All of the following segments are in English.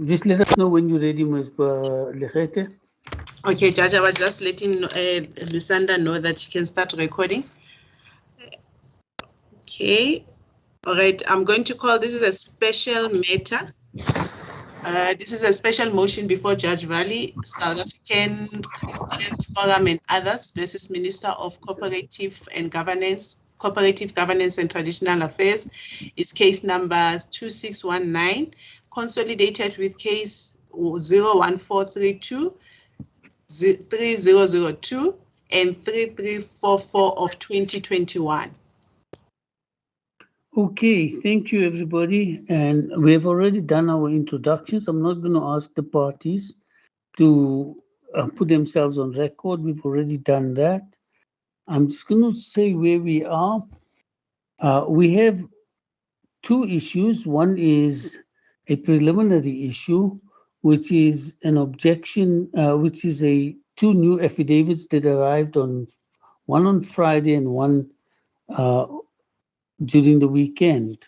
Just let us know when you're ready, Ms. Legete. Okay, Judge, I was just letting Lusanda know that she can start recording. Okay, all right, I'm going to call, this is a special matter. This is a special motion before Judge Valley, South African Christian Forum and others versus Minister of Cooperative Governance and Traditional Affairs. It's case numbers 2619, consolidated with case 01432, 3002, and 3344 of 2021. Okay, thank you, everybody. And we have already done our introductions. I'm not going to ask the parties to put themselves on record. We've already done that. I'm just going to say where we are. We have two issues. One is a preliminary issue, which is an objection, which is two new affidavits that arrived one on Friday and one during the weekend.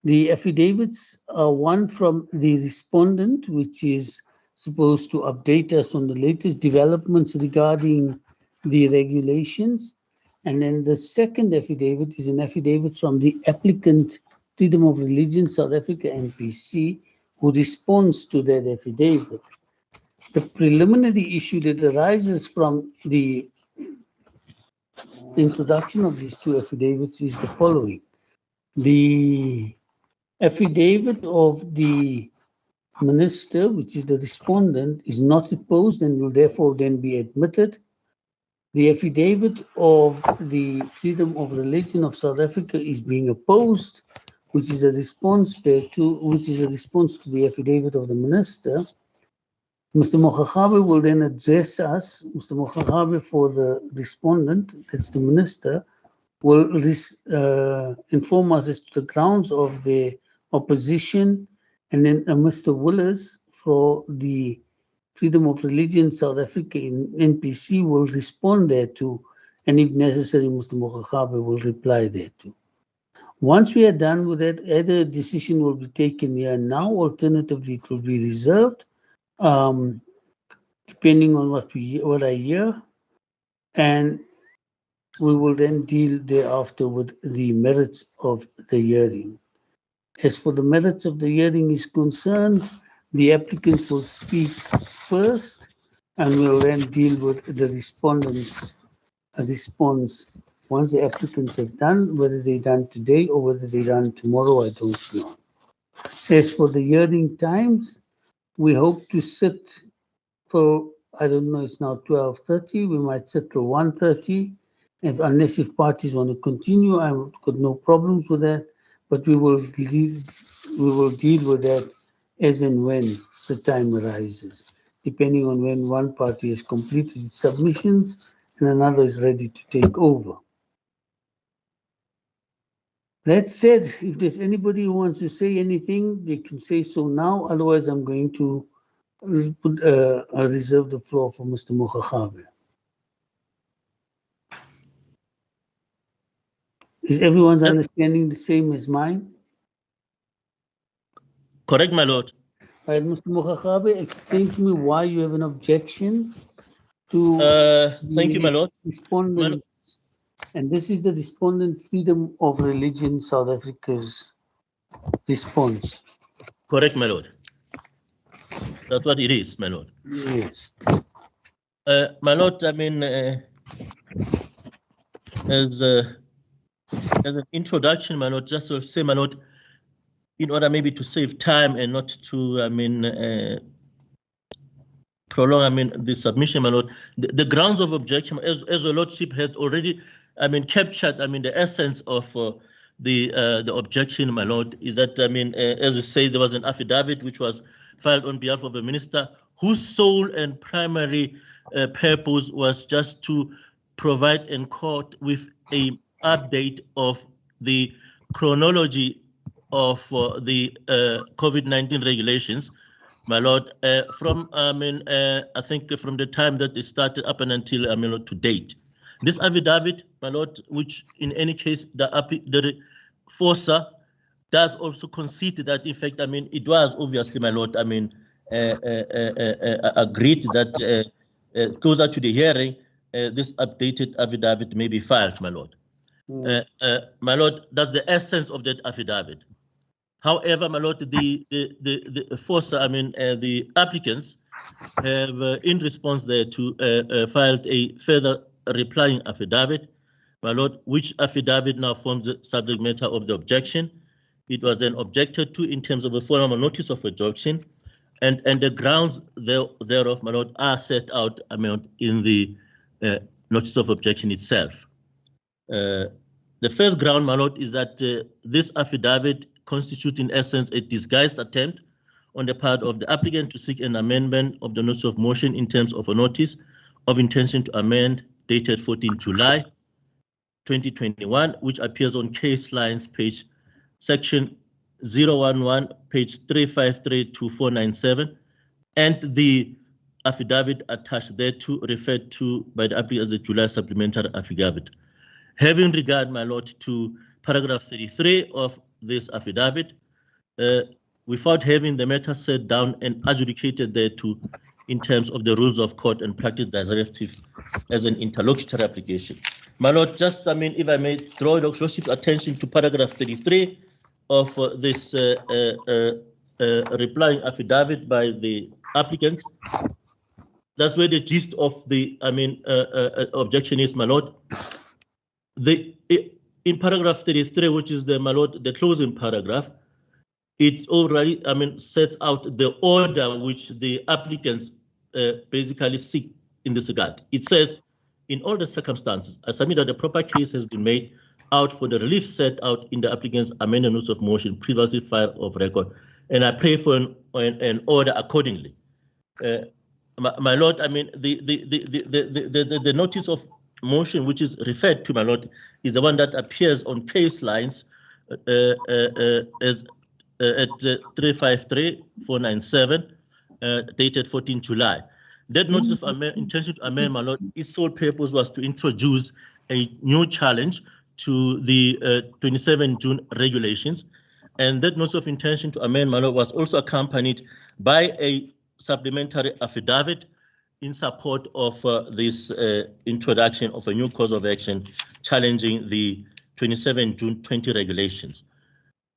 The affidavits are one from the respondent, which is supposed to update us on the latest developments regarding the regulations. And then the second affidavit is an affidavit from the applicant, Freedom of Religion South Africa NPC, who responds to that affidavit. The preliminary issue that arises from the introduction of these two affidavits is the following. The affidavit of the minister, which is the respondent, is not opposed and will therefore then be admitted. The affidavit of the Freedom of Religion of South Africa is being opposed, which is a response to the affidavit of the minister. Mr. Mokgakabe will then address us. Mr. Mokgakabe, for the respondent, that's the minister, will inform us as to the grounds of the opposition, and then Mr. Willers for the Freedom of Religion South Africa in NPC will respond thereto, and if necessary, Mr. Mokgakabe will reply thereto. Once we are done with that, either a decision will be taken here now, alternatively it will be reserved, depending on what I hear, and we will then deal thereafter with the merits of the hearing. As for the merits of the hearing is concerned, the applicants will speak first, and we'll then deal with the respondents' response once the applicants have done, whether they're done today or whether they're done tomorrow, I don't know. As for the hearing times, we hope to sit for, I don't know, it's now 12:30, we might sit till 1:30. Unless if parties want to continue, I've got no problems with that, but we will deal with that as and when the time arises, depending on when one party has completed its submissions and another is ready to take over. That said, if there's anybody who wants to say anything, they can say so now. Otherwise, I'm going to reserve the floor for Mr. Mokgakabe. Is everyone's understanding the same as mine? Correct, my lord. All right, Mr. Mokgakabe, explain to me why you have an objection to thank you, my lord. Respondents. And this is the respondent Freedom of Religion South Africa's response. Correct, my lord. That's what it is, my lord. Yes. My lord, I mean, as an introduction, my lord, just to say, my lord, in order maybe to save time and not to, I mean, prolong, I mean, the submission, my lord, the grounds of objection, as the lordship has already, I mean, captured, I mean, the essence of the objection, my lord, is that, I mean, as you say, there was an affidavit which was filed on behalf of the minister, whose sole and primary purpose was just to provide in court with a update of the chronology of the COVID-19 regulations, my lord, from, I mean, I think from the time that it started up and until, I mean, to date. This affidavit, my lord, which in any case, the FOSA does also concede that, in fact, I mean, it was obviously, my lord, I mean, agreed that closer to the hearing, this updated affidavit may be filed, my lord. My lord, that's the essence of that affidavit. However, my lord, the applicants have, in response there, to filed a further replying affidavit, my lord, which affidavit now forms the subject matter of the objection. It was then objected to in terms of a formal notice of objection, and the grounds thereof, my lord, are set out, I mean, in the notice of objection itself. The first ground, my lord, is that this affidavit constitutes, in essence, a disguised attempt on the part of the applicant to seek an amendment of the notice of motion in terms of a notice of intention to amend dated 14 July 2021, which appears on case lines page section 011, page 353 to 497, and the affidavit attached thereto referred to by the applicant as the July supplementary affidavit. Having regard, my lord, to paragraph 33 of this affidavit, without having the matter set down and adjudicated thereto in terms of the rules of court and practice directive as an interlocutory application. My lord, just, I mean, if I may draw your lordship's attention to paragraph 33 of this replying affidavit by the applicants. That's where the gist of the, I mean, objection is, my lord. In paragraph 33, which is the, my lord, the closing paragraph, it already, I mean, sets out the order which the applicants basically seek in this regard. It says, in all the circumstances, I submit that the proper case has been made out for the relief set out in the applicant's amended notice of motion previously filed of record, and I pray for an order accordingly. My lord, I mean, the notice of motion which is referred to, my lord, is the one that appears on case lines as at 353-497, dated 14 July. That notice of intention to amend, my lord, its sole purpose was to introduce a new challenge to the 27 June regulations. And that notice of intention to amend, my lord, was also accompanied by a supplementary affidavit in support of this introduction of a new cause of action challenging the 27 June 20 regulations.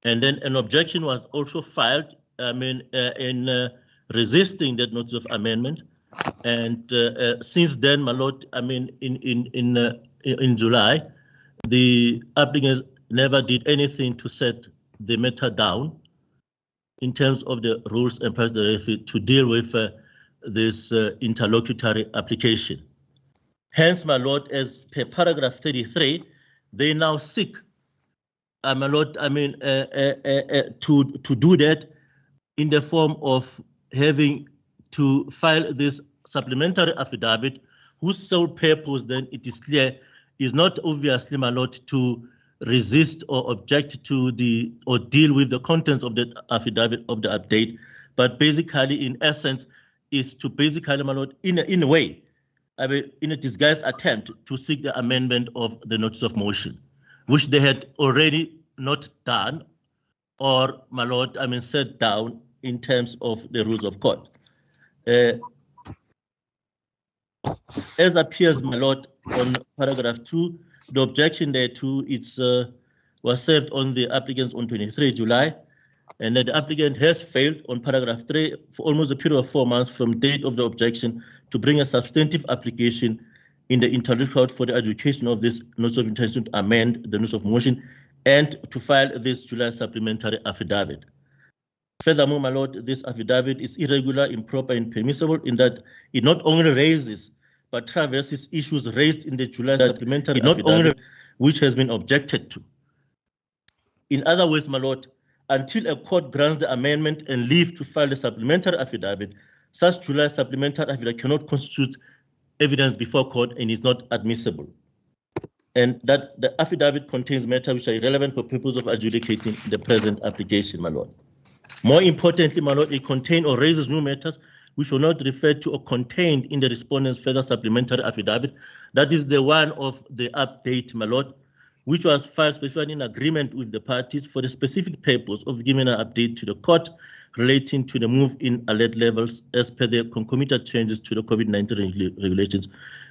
And then an objection was also filed, I mean, in resisting that notice of amendment. And since then, my lord, I mean, in July, the applicants never did anything to set the matter down in terms of the rules and practice to deal with this interlocutory application. Hence, my lord, as per paragraph 33, they now seek, my lord, I mean, to do that in the form of having to file this supplementary affidavit, whose sole purpose, then it is clear, is not obviously, my lord, to resist or object to the or deal with the contents of the affidavit of the update, but basically, in essence, is to basically, my lord, in a way, I mean, in a disguised attempt to seek the amendment of the notice of motion, which they had already not done, or, my lord, I mean, set down in terms of the rules of court. As appears, my lord, on paragraph 2, the objection thereto was served on the applicants on 23 July, and that the applicant has failed on paragraph 3 for almost a period of 4 months from date of the objection to bring a substantive application in the interlocutory court for the adjudication of this notice of intention to amend the notice of motion and to file this July supplementary affidavit. Furthermore, my lord, this affidavit is irregular, improper, and impermissible in that it not only raises but traverses issues raised in the July supplementary affidavit, which has been objected to. In other words, my lord, until a court grants the amendment and leave to file the supplementary affidavit, such July supplementary affidavit cannot constitute evidence before court and is not admissible. And that the affidavit contains matters which are irrelevant for purpose of adjudicating the present application, my lord. More importantly, my lord, it contains or raises new matters which were not referred to or contained in the respondent's further supplementary affidavit. That is the one of the update, my lord, which was filed specifically in agreement with the parties for the specific purpose of giving an update to the court relating to the move in alert levels as per the concomitant changes to the COVID-19 regulations,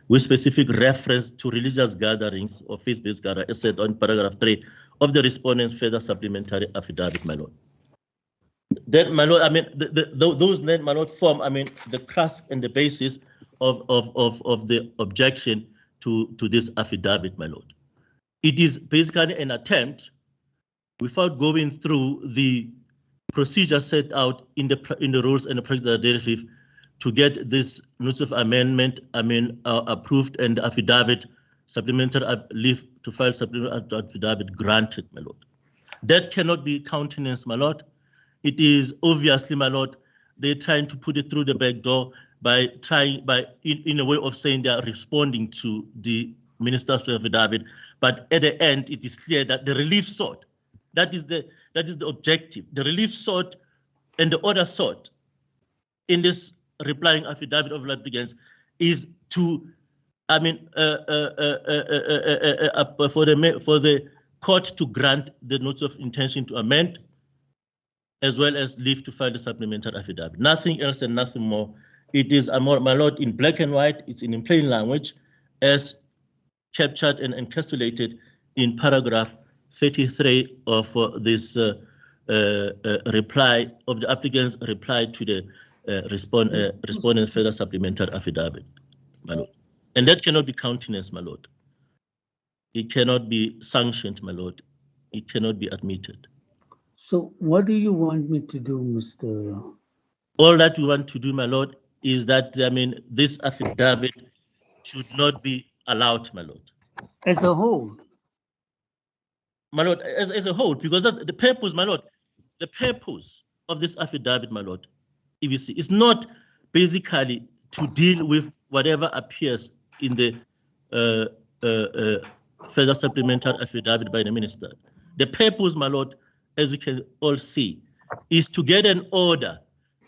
with specific reference to religious gatherings or faith-based gatherings, as said on paragraph 3 of the respondent's further supplementary affidavit, my lord. That, my lord, I mean, those, my lord, form, I mean, the crux and the basis of the objection to this affidavit, my lord. It is basically an attempt, without going through the procedure set out in the rules and the practice directive, to get this notice of amendment, I mean, approved and affidavit, supplementary leave to file supplementary affidavit granted, my lord. That cannot be countenanced, my lord. It is obviously, my lord, they're trying to put it through the back door by in a way of saying they are responding to the minister's affidavit, but at the end, it is clear that the relief sought, that is the objective. The relief sought and the order sought in this replying affidavit of litigants is to, I mean, for the court to grant the notice of intention to amend, as well as leave to file the supplementary affidavit. Nothing else and nothing more. It is, my lord, in black and white. It's in plain language, as captured and encapsulated in paragraph 33 of this reply of the applicant's reply to the respondent's further supplementary affidavit, my lord. And that cannot be countenanced, my lord. It cannot be sanctioned, my lord. It cannot be admitted. So what do you want me to do, Mr.? All that we want to do, my lord, is that, I mean, this affidavit should not be allowed, my lord. As a whole? My lord, as a whole, because that's the purpose, my lord, the purpose of this affidavit, my lord, EVC, is not basically to deal with whatever appears in the further supplementary affidavit by the minister. The purpose, my lord, as you can all see, is to get an order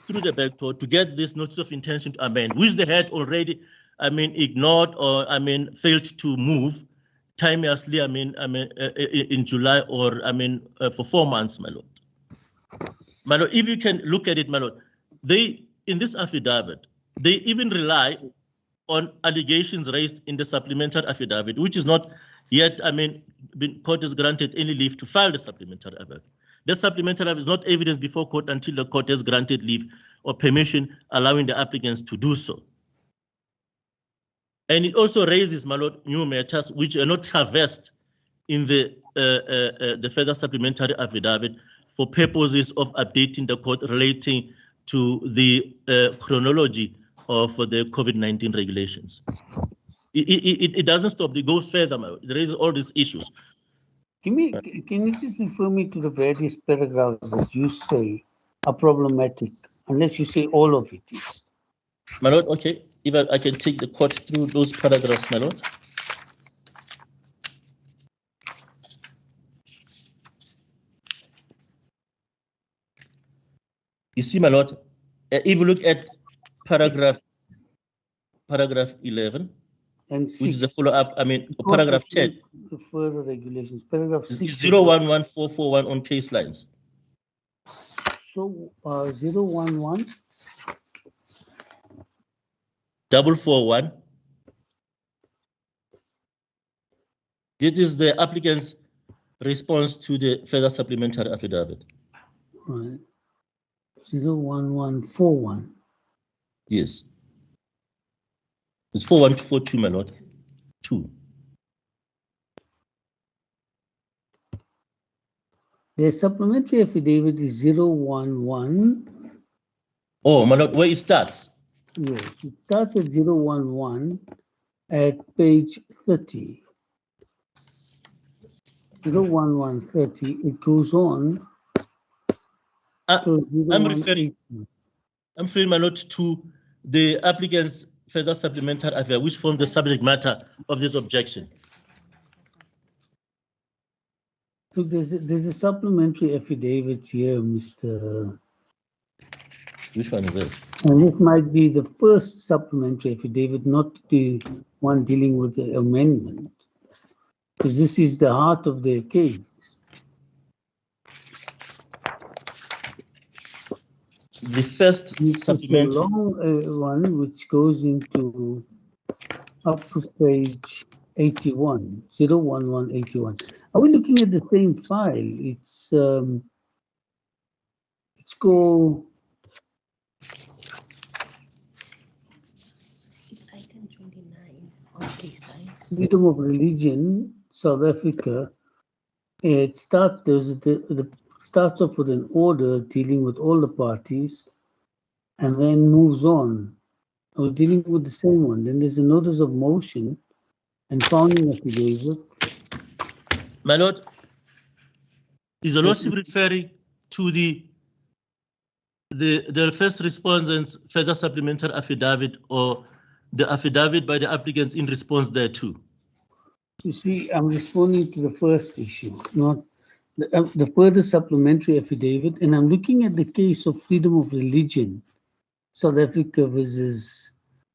through the back door to get this notice of intention to amend, which they had already, I mean, ignored or, I mean, failed to move timelessly, I mean, in July or, I mean, for 4 months, my lord. My lord, if you can look at it, my lord, they, in this affidavit, they even rely on allegations raised in the supplementary affidavit, which is not yet, I mean, court has granted any leave to file the supplementary affidavit. The supplementary affidavit is not evidence before court until the court has granted leave or permission allowing the applicants to do so. And it also raises, my lord, new matters which are not traversed in the further supplementary affidavit for purposes of updating the court relating to the chronology of the COVID-19 regulations. It doesn't stop, it goes further, my lord. It raises all these issues. Can you just refer me to the various paragraphs that you say are problematic, unless you say all of it is? My lord, okay. If I can take the court through those paragraphs, my lord. You see, my lord, if you look at paragraph 11, and 6, which is a follow-up, I mean, paragraph 10. The further regulations, paragraph 6. 011441 on case lines. So 011. 441. This is the applicant's response to the further supplementary affidavit. Right. 01141. Yes. It's 4142, my lord. 2. The supplementary affidavit is 011. Oh, my lord, where it starts? Yes, it starts at 011 at page 30. 01130, it goes on. I'm referring, my lord, to the applicant's further supplementary affidavit, which forms the subject matter of this objection. So there's a supplementary affidavit here, Mr. Which one is it? And it might be the first supplementary affidavit, not the one dealing with the amendment. because this is the heart of their case. The first It's a supplementary. long one which goes into up to page 81, 01181. Are we looking at the same file? It's called Item 29 on page 9. Freedom of Religion, South Africa. It starts off with an order dealing with all the parties and then moves on. We're dealing with the same one. Then there's a notice of motion and founding affidavit. My Lord, is the Lordship referring to the first respondent's further supplementary affidavit or the affidavit by the applicants in response thereto? You see, I'm responding to the first issue, not the further supplementary affidavit, and I'm looking at the case of freedom of religion, South Africa versus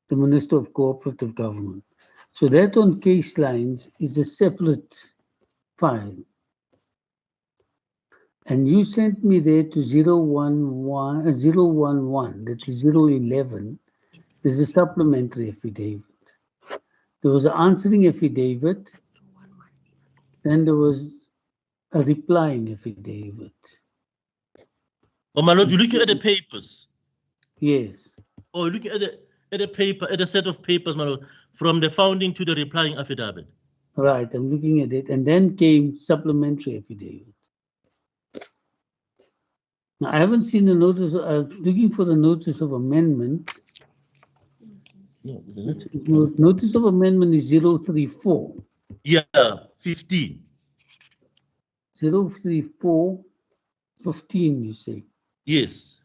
the Minister of Cooperative Government. So that on case lines is a separate file. And you sent me there to 011, that is 011. There's a supplementary affidavit. There was an answering affidavit, then there was a replying affidavit. Oh, my Lord, you're looking at the papers. Yes. Oh, you're looking at the paper, at a set of papers, my Lord, from the founding to the replying affidavit. Right, I'm looking at it. And then came supplementary affidavit. Now, I haven't seen the notice. I'm looking for the notice of amendment. No, isn't it? Notice of amendment is 034. Yeah, 15. 034, 15, you say. Yes.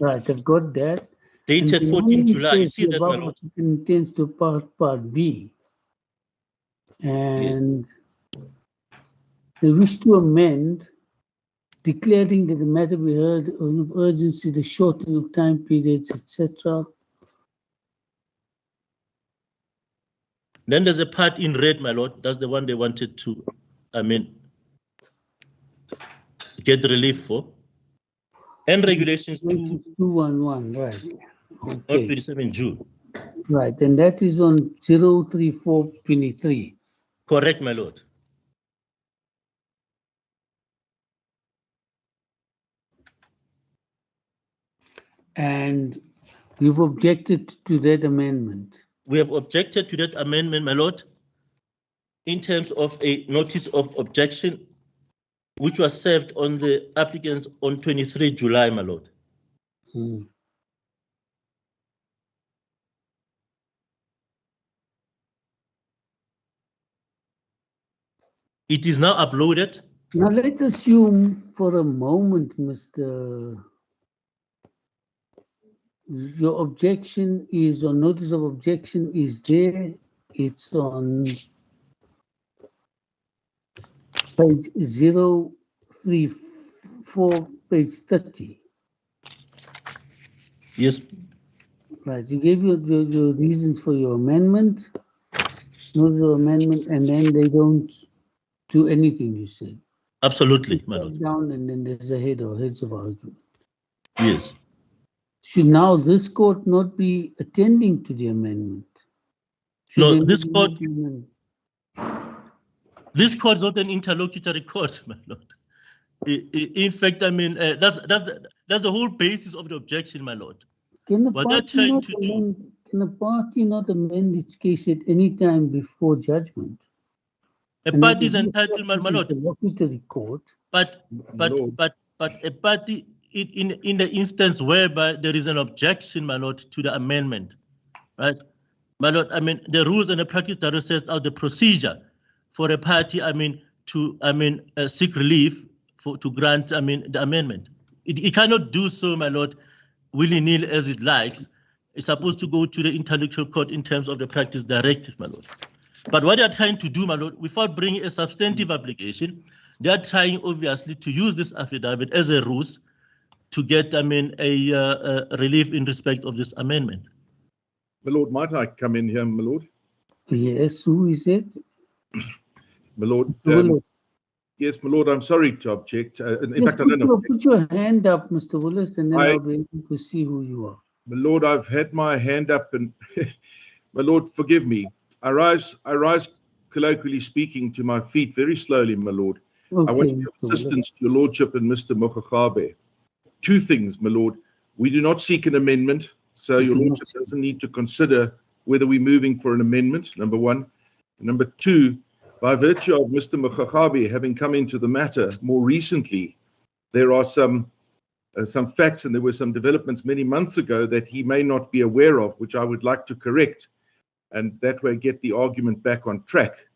Right, I've got that. Dated 14 July. You see that, my Lord? Intends to part B. And they wish to amend, declaring that the matter be heard of urgency, the shortening of time periods, etc. Then there's a part in red, my Lord. That's the one they wanted to, get relief for. And regulations 211, right. Okay. 27 June. Right, and that is on 03423. Correct, my Lord. And you've objected to that amendment. We have objected to that amendment, my Lord, in terms of a notice of objection, which was served on the applicants on 23 July, my Lord. It is now uploaded. Now let's assume for a moment, Mr. Your objection is on notice of objection is there. It's on page 034, page 30. Yes. Right, you gave your reasons for your amendment, notice of amendment, and then they don't do anything, you said. Absolutely, my Lord. Down and then there's a heads of argument. Yes. Should now this court not be attending to the amendment? No, this court is not an interlocutory court, my Lord. In fact, that's the whole basis of the objection, my Lord. Can the What they're trying to do. Can a party not amend its case at any time before judgment? A party is entitled, my Lord. Interlocutory court. But a party in the instance whereby there is an objection, my Lord, to the amendment, right? My Lord, the rules and the practice that sets out the procedure for a party, to seek relief to grant, the amendment. It cannot do so, my Lord, willy-nilly as it likes. It's supposed to go to the interlocutory court in terms of the practice directive, my Lord. But what they are trying to do, my Lord, without bringing a substantive application, they are trying, obviously, to use this affidavit as a ruse to get, a relief in respect of this amendment. My Lord, might I come in here, my Lord? Yes, who is it? My Lord, Willis. yes, my Lord, I'm sorry to object. In Yes, fact, I don't know. put your hand up, Mr. Willis, and then I- I'll be able to see who you are. My Lord, I've had my hand up, and my Lord, forgive me. I rise, colloquially speaking, to my feet very slowly, my Lord. I want Okay, to give Mr. Willis. assistance to your Lordship and Mr. Mokgakabe. Two things, my Lord. We do not seek an amendment, so your Lordship doesn't need to consider whether we're moving for an amendment, number one. And number two, by virtue of Mr. Mokgakabe having come into the matter more recently, there are some facts and there were some developments many months ago that he may not be aware of, which I would like to correct, and that way get the argument back on track.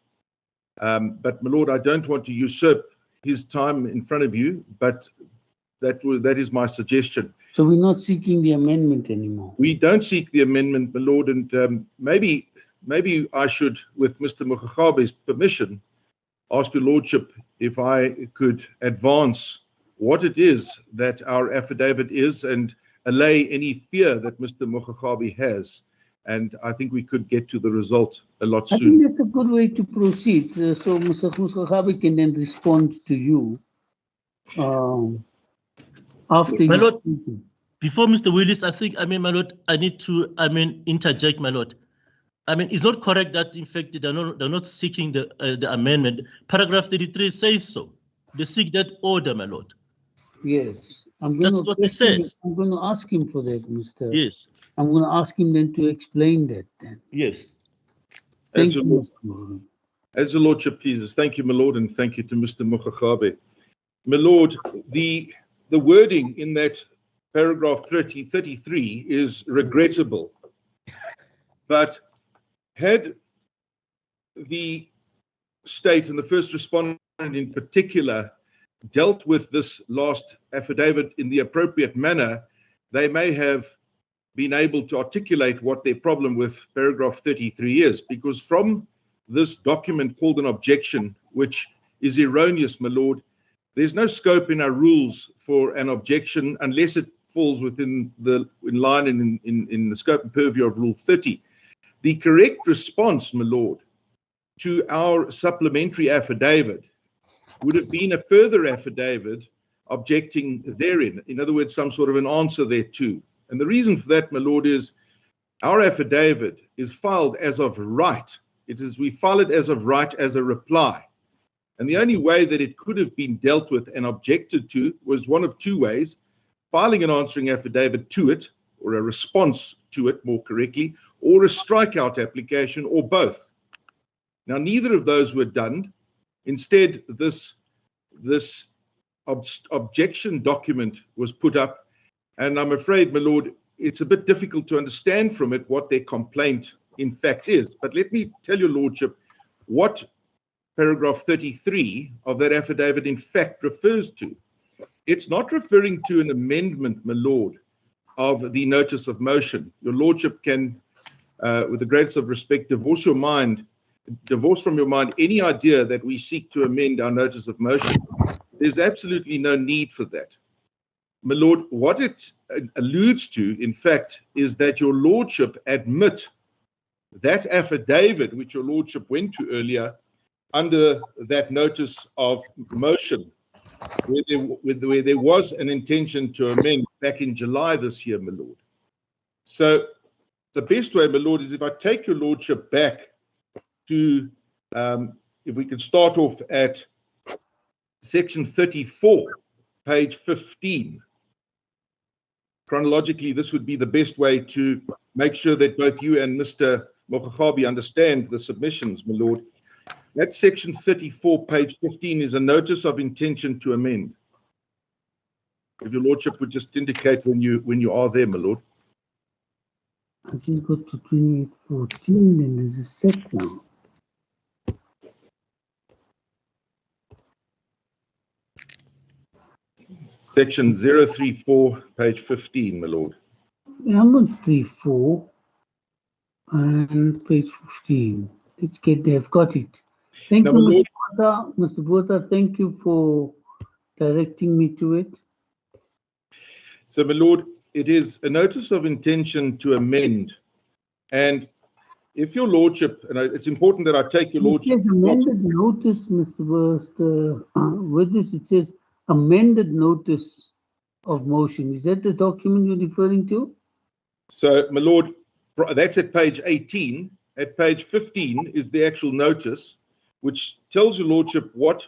But my Lord, I don't want to usurp his time in front of you, but that is my suggestion. So we're not seeking the amendment anymore. We don't seek the amendment, my Lord, and maybe I should, with Mr. Mokgakabe's permission, ask your Lordship if I could advance what it is that our affidavit is and allay any fear that Mr. Mokgakabe has. And I think we could get to the result a lot I think sooner. that's a good way to proceed. So Mr. Mokgakabe can then respond to you after My you. Lord, before Mr. Willis, I think, my Lord, I need to, interject, my Lord. It's not correct that, in fact, they're not seeking the amendment. Paragraph 33 says so. They seek that order, my Lord. Yes, That's what it says. I'm going to ask him for that, Mr. Yes. I'm going to ask him then to explain that. Then. Yes. Thank As you, Mr. Mohammed. As the Lordship pleases. Thank you, my Lord, and thank you to Mr. Mokgakabe. My Lord, the wording in that paragraph 33 is regrettable. But had the state and the first respondent in particular dealt with this last affidavit in the appropriate manner, they may have been able to articulate what their problem with paragraph 33 is, because from this document called an objection, which is erroneous, my Lord, there's no scope in our rules for an objection unless it falls within in line and in the scope and purview of Rule 30. The correct response, my Lord, to our supplementary affidavit would have been a further affidavit objecting therein. In other words, some sort of an answer thereto. And the reason for that, my Lord, is our affidavit is filed as of right. We file it as of right as a reply. And the only way that it could have been dealt with and objected to was one of two ways: filing an answering affidavit to it, or a response to it more correctly, or a strikeout application, or both. Now, neither of those were done. Instead, this objection document was put up, and I'm afraid, my Lord, it's a bit difficult to understand from it what their complaint in fact is. But let me tell your Lordship what paragraph 33 of that affidavit in fact refers to. It's not referring to an amendment, my Lord, of the notice of motion. Your Lordship can, with the greatest of respect, divorce from your mind any idea that we seek to amend our notice of motion. There's absolutely no need for that. My Lord, what it alludes to, in fact, is that your Lordship admit that affidavit, which your Lordship went to earlier, under that notice of motion, where there was an intention to amend back in July this year, my Lord. So the best way, my Lord, is if I take your Lordship back to, if we can start off at section 34, page 15. Chronologically, this would be the best way to make sure that both you and Mr. Mokgakabe understand the submissions, my Lord. That section 34, page 15, is a notice of intention to amend. If your Lordship would just indicate when you are there, my Lord. I think go to 2814, then there's a second. Section 034, page 15, my Lord. I'm on 34 and page 15. Let's get there. I've got it. Thank Now, you, my Lord, Mr. Botha. Thank you for directing me to it. so, my Lord, it is a notice of intention to amend. And if your lordship, and it's important that I take your It lordship. says amended notice, Mr. Witness. It says amended notice of motion. Is that the document you're referring to? So, my lord, that's at page 18. At page 15 is the actual notice, which tells your lordship what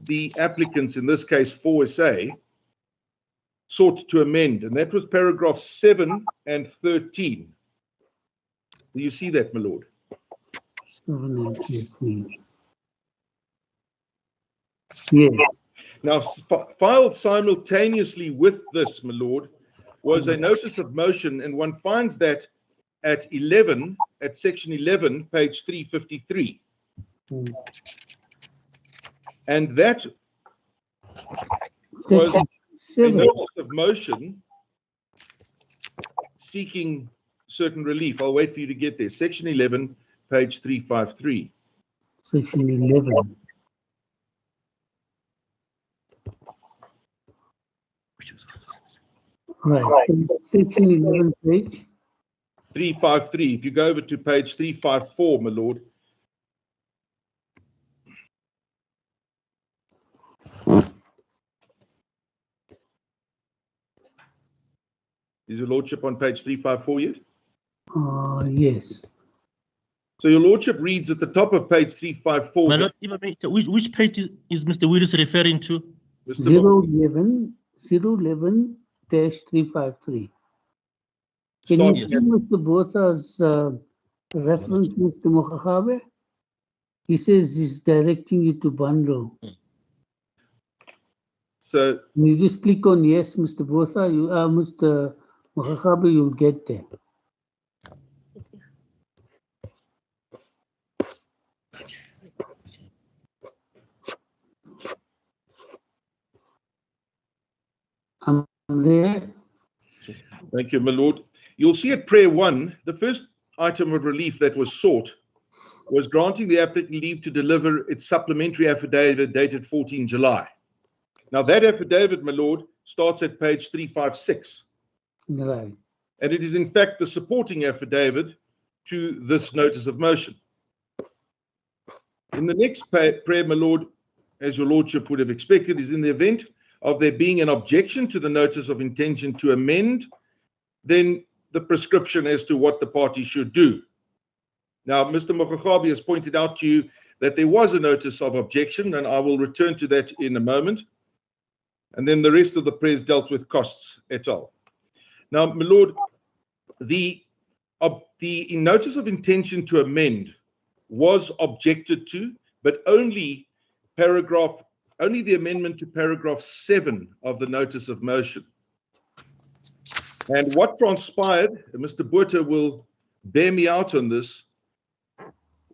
the applicants, in this case 4SA, sought to amend, and that was paragraphs 7 and 13. Do you see that, my lord? 7 and 13. Yes. Now, filed simultaneously with this, my lord, was a notice of motion, and one finds that at 11, at section 11, page 353. And that was a notice of motion seeking certain relief. I'll wait for you to get there. Section 11, page 353. Section 11. Right. Section 11, page 353. If you go over to page 354, my lord. Is your lordship on page 354 yet? Yes. So your lordship reads at the top of page 354. My lord, which page is Mr. Willis referring to? 011-353. Can you see Mr. Botha's reference, Mr. Mokgakabe? He says he's directing you to bundle. So you just click on yes, Mr. Botha, Mr. Mokgakabe, you'll get there. I'm there. Thank you, my lord. You'll see at prayer 1, the first item of relief that was sought was granting the applicant leave to deliver its supplementary affidavit dated 14 July. Now that affidavit, my lord, starts at page 356. Right. And it is in fact the supporting affidavit to this notice of motion. In the next prayer, my lord, as your lordship would have expected, is in the event of there being an objection to the notice of intention to amend, then the prescription as to what the party should do. Now, Mr. Mokgakabe has pointed out to you that there was a notice of objection, and I will return to that in a moment. And then the rest of the prayers dealt with costs et al. Now, my lord, the notice of intention to amend was objected to, but only the amendment to paragraph 7 of the notice of motion. And what transpired, and Mr. Botha will bear me out on this,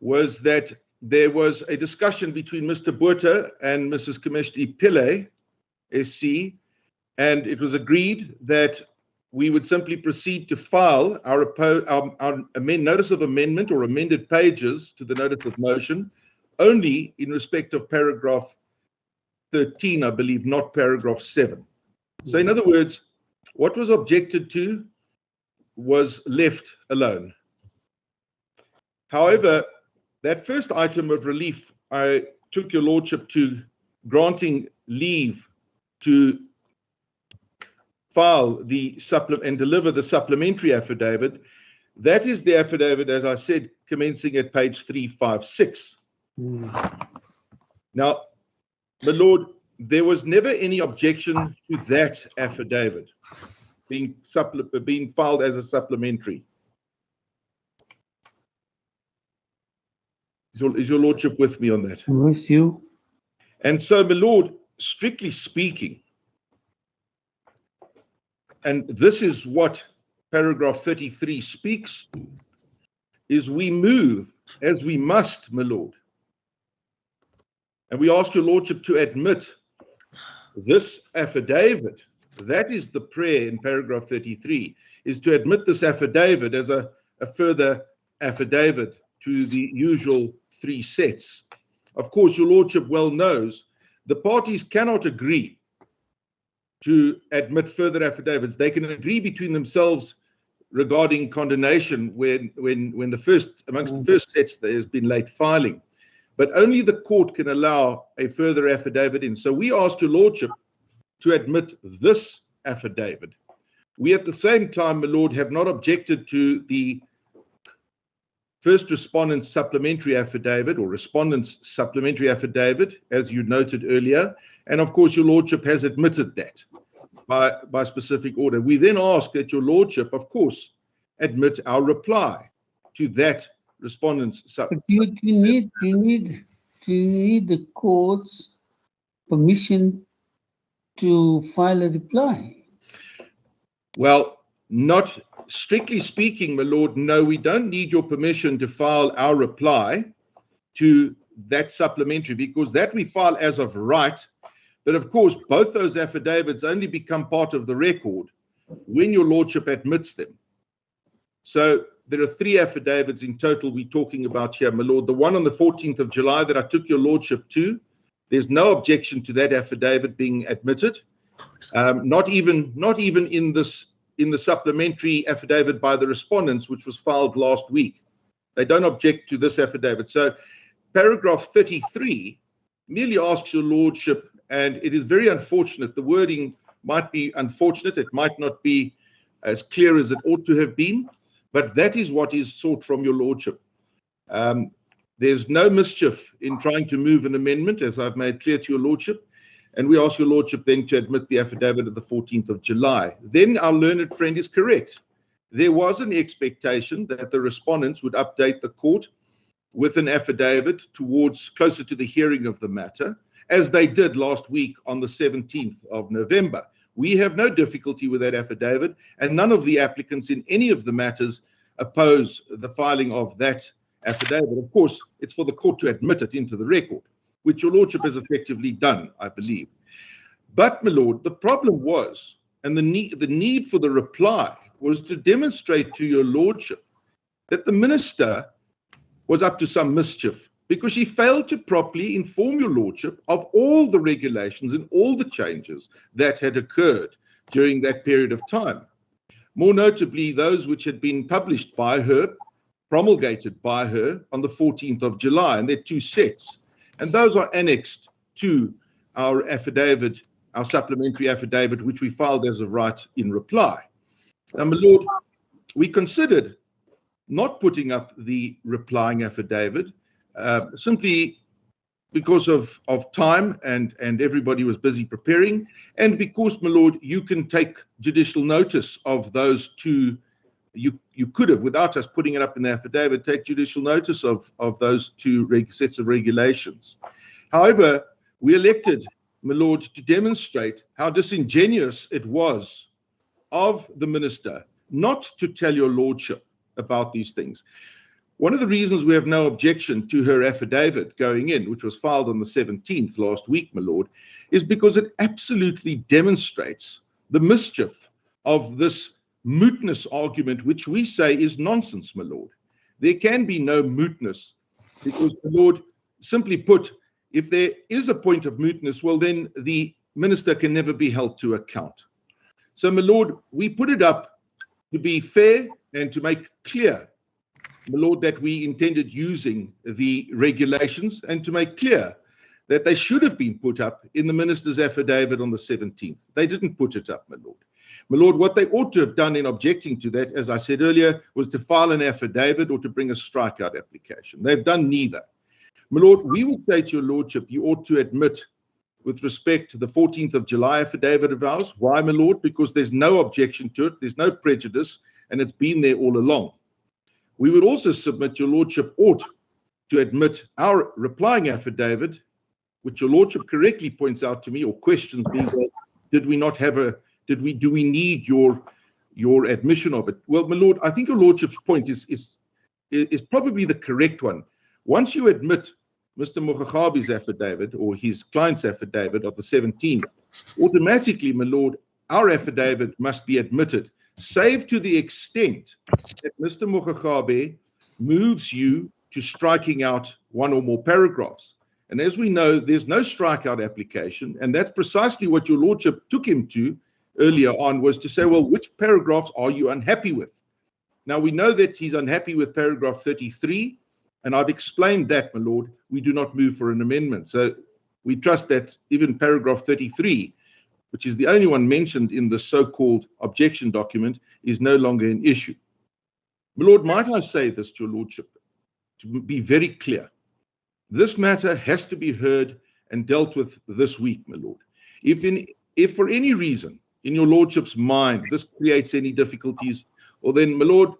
was that there was a discussion between Mr. Botha and Mrs. Kameshti Pillay, SC, and it was agreed that we would simply proceed to file our notice of amendment or amended pages to the notice of motion only in respect of paragraph 13, I believe, not paragraph 7. So in other words, what was objected to was left alone. However, that first item of relief, I took your lordship to granting leave to file the and deliver the supplementary affidavit. That is the affidavit, as I said, commencing at page 356. Now, my lord, there was never any objection to that affidavit being filed as a supplementary. Is your lordship with me on that? I'm with you. And so, my lord, strictly speaking, and this is what paragraph 33 speaks to, is we move as we must, my lord. And we ask your lordship to admit this affidavit, that is the prayer in paragraph 33, is to admit this affidavit as a further affidavit to the usual 3 sets. Of course, your lordship well knows the parties cannot agree to admit further affidavits. They can agree between themselves regarding condonation when the first, amongst the first sets there has been late filing. But only the court can allow a further affidavit in. So we ask your lordship to admit this affidavit. We at the same time, my lord, have not objected to the first respondent's supplementary affidavit or respondent's supplementary affidavit, as you noted earlier. And of course, your lordship has admitted that by specific order. We then ask that your lordship, of course, admit our reply to that respondent's supplementary. Do you need the court's permission to file a reply? Well, not strictly speaking, my lord, no, we don't need your permission to file our reply to that supplementary, because that we file as of right. But of course, both those affidavits only become part of the record when your lordship admits them. So there are 3 affidavits in total we're talking about here, my lord. The one on the 14th of July that I took your lordship to, there's no objection to that affidavit being admitted. Not even in the supplementary affidavit by the respondents, which was filed last week. They don't object to this affidavit. So paragraph 33 merely asks your lordship, and it is very unfortunate, the wording might be unfortunate, it might not be as clear as it ought to have been, but that is what is sought from your lordship. There's no mischief in trying to move an amendment, as I've made clear to your lordship, and we ask your lordship then to admit the affidavit of the 14th of July. Then our learned friend is correct. There was an expectation that the respondents would update the court with an affidavit towards closer to the hearing of the matter, as they did last week on the 17th of November. We have no difficulty with that affidavit, and none of the applicants in any of the matters oppose the filing of that affidavit. Of course, it's for the court to admit it into the record, which your lordship has effectively done, I believe. But, my lord, the problem was, and the need for the reply was to demonstrate to your lordship that the minister was up to some mischief, because she failed to properly inform your lordship of all the regulations and all the changes that had occurred during that period of time. More notably, those which had been published by her, promulgated by her on the 14th of July, and they're 2 sets. And those are annexed to our affidavit, our supplementary affidavit, which we filed as of right in reply. Now, my lord, we considered not putting up the replying affidavit simply because of time and everybody was busy preparing, and because, my lord, you can take judicial notice of those 2. You could have, without us putting it up in the affidavit, take judicial notice of those 2 sets of regulations. However, we elected, my lord, to demonstrate how disingenuous it was of the minister not to tell your lordship about these things. One of the reasons we have no objection to her affidavit going in, which was filed on the 17th last week, my lord, is because it absolutely demonstrates the mischief of this mootness argument, which we say is nonsense, my lord. There can be no mootness because, my lord, simply put, if there is a point of mootness, well, then the minister can never be held to account. So, my lord, we put it up to be fair and to make clear, my lord, that we intended using the regulations, and to make clear that they should have been put up in the minister's affidavit on the 17th. They didn't put it up, my lord. My lord, what they ought to have done in objecting to that, as I said earlier, was to file an affidavit or to bring a strikeout application. They've done neither. My lord, we would say to your lordship, you ought to admit with respect to the 14th of July affidavit of ours. Why, my lord? Because there's no objection to it, there's no prejudice, and it's been there all along. We would also submit your lordship ought to admit our replying affidavit, which your lordship correctly points out to me, or questions me, well, do we need your admission of it? Well, my lord, I think your lordship's point is probably the correct one. Once you admit Mr. Mokgakabi's affidavit or his client's affidavit of the 17th, automatically, my lord, our affidavit must be admitted, save to the extent that Mr. Mokgakabi moves you to striking out one or more paragraphs. And as we know, there's no strikeout application, and that's precisely what your lordship took him to earlier on, was to say, well, which paragraphs are you unhappy with? Now, we know that he's unhappy with paragraph 33, and I've explained that, my lord. We do not move for an amendment. So we trust that even paragraph 33, which is the only one mentioned in the so-called objection document, is no longer an issue. My lord, might I say this to your lordship, to be very clear? This matter has to be heard and dealt with this week, my lord. If for any reason in your lordship's mind this creates any difficulties, well then, my lord,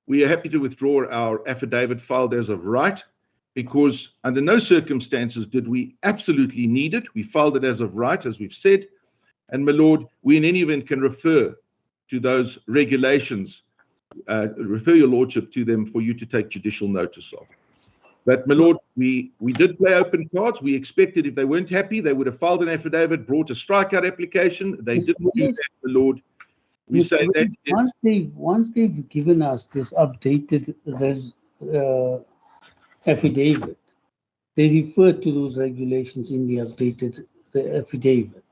we are happy to withdraw our affidavit filed as of right, because under no circumstances did we absolutely need it. We filed it as of right, as we've said. And my lord, we in any event can refer to those regulations, refer your lordship to them for you to take judicial notice of. But my lord, we did play open cards. We expected if they weren't happy, they would have filed an affidavit, brought a strikeout application. They didn't do that, my lord. We say that once they've given us this updated affidavit, they refer to those regulations in the updated affidavit.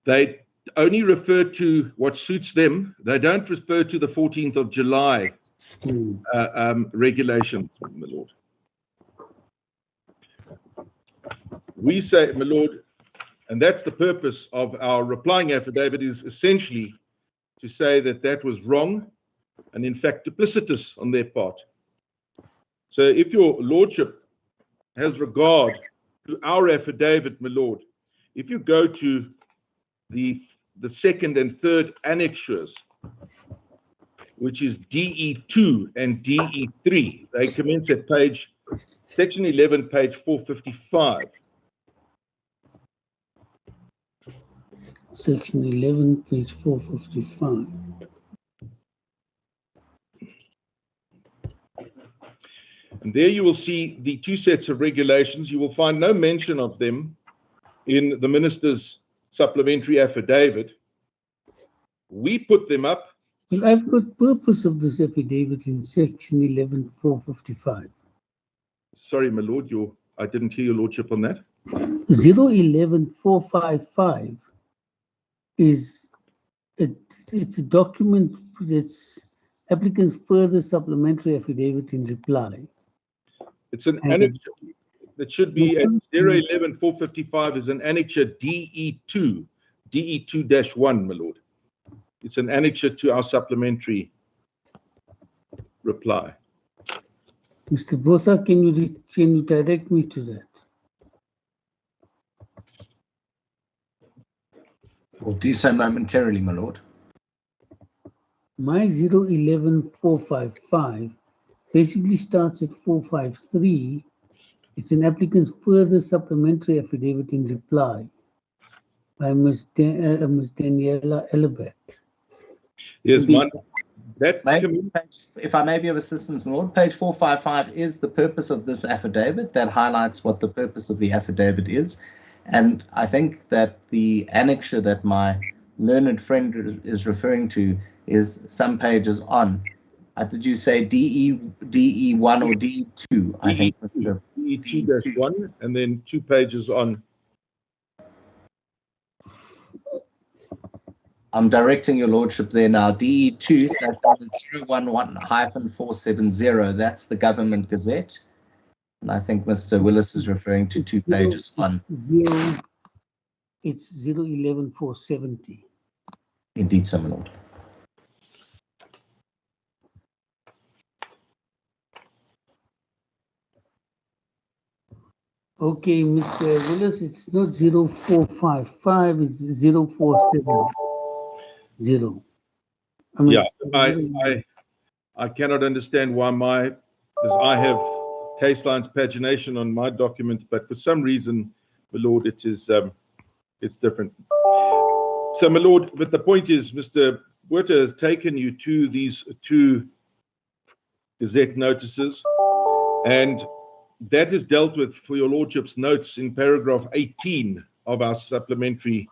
They only refer to what suits them. They don't refer to the 14th of July regulations, my lord. We say, my lord, and that's the purpose of our replying affidavit, is essentially to say that that was wrong and in fact duplicitous on their part. So if your lordship has regard to our affidavit, my lord, if you go to the second and third annexures, which is DE2 and DE3, they commence at section 11, page 455. Section 11, page 455. And there you will see the two sets of regulations. You will find no mention of them in the minister's supplementary affidavit. We put them up. Well, I've got purpose of this affidavit in section 11, 455. Sorry, my lord, I didn't hear your lordship on that. 011 455 it's a document that's applicant's further supplementary affidavit in reply. It's an annexure. That should be at 011 455 is an annexure DE2, DE2-1, my lord. It's an annexure to our supplementary reply. Mr. Botha, can you direct me to that? We'll do so momentarily, my lord. My 011 455 basically starts at 453. It's an applicant's further supplementary affidavit in reply by Ms. Daniela Ellerbeck. Yes, if I may be of assistance, my lord, page 455 is the purpose of this affidavit. That highlights what the purpose of the affidavit is. And I think that the annexure that my learned friend is referring to is some pages on. Did you say DE1 or DE2? I think, Mr. DE2-1, and then 2 pages on. I'm directing your lordship there now. DE2 /011-470. That's the Government Gazette. And I think Mr. Willis is referring to 2 pages on. It's 011 470. Indeed, so, my lord. Okay, Mr. Willis, it's not 0455, it's 0470. I mean, yeah, I cannot understand why because I have case lines pagination on my document, but for some reason, my lord, it is it's different. So, my lord, but the point is, Mr. Botha has taken you to these 2 Gazette notices, and that is dealt with for your lordship's notes in paragraph 18 of our supplementary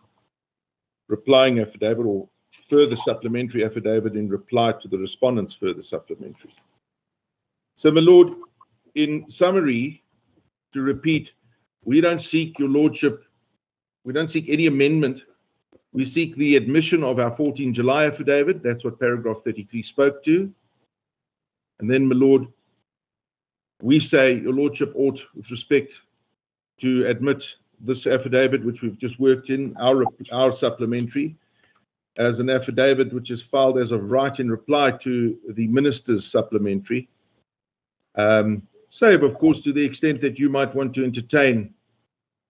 replying affidavit, or further supplementary affidavit in reply to the respondent's further supplementary. So, my lord, in summary, to repeat, we don't seek your lordship, we don't seek any amendment We seek the admission of our 14 July affidavit. That's what paragraph 33 spoke to. And then, my Lord, we say your Lordship ought, with respect, to admit this affidavit, which we've just worked in, our supplementary, as an affidavit which is filed as of right in reply to the Minister's supplementary. Save, of course, to the extent that you might want to entertain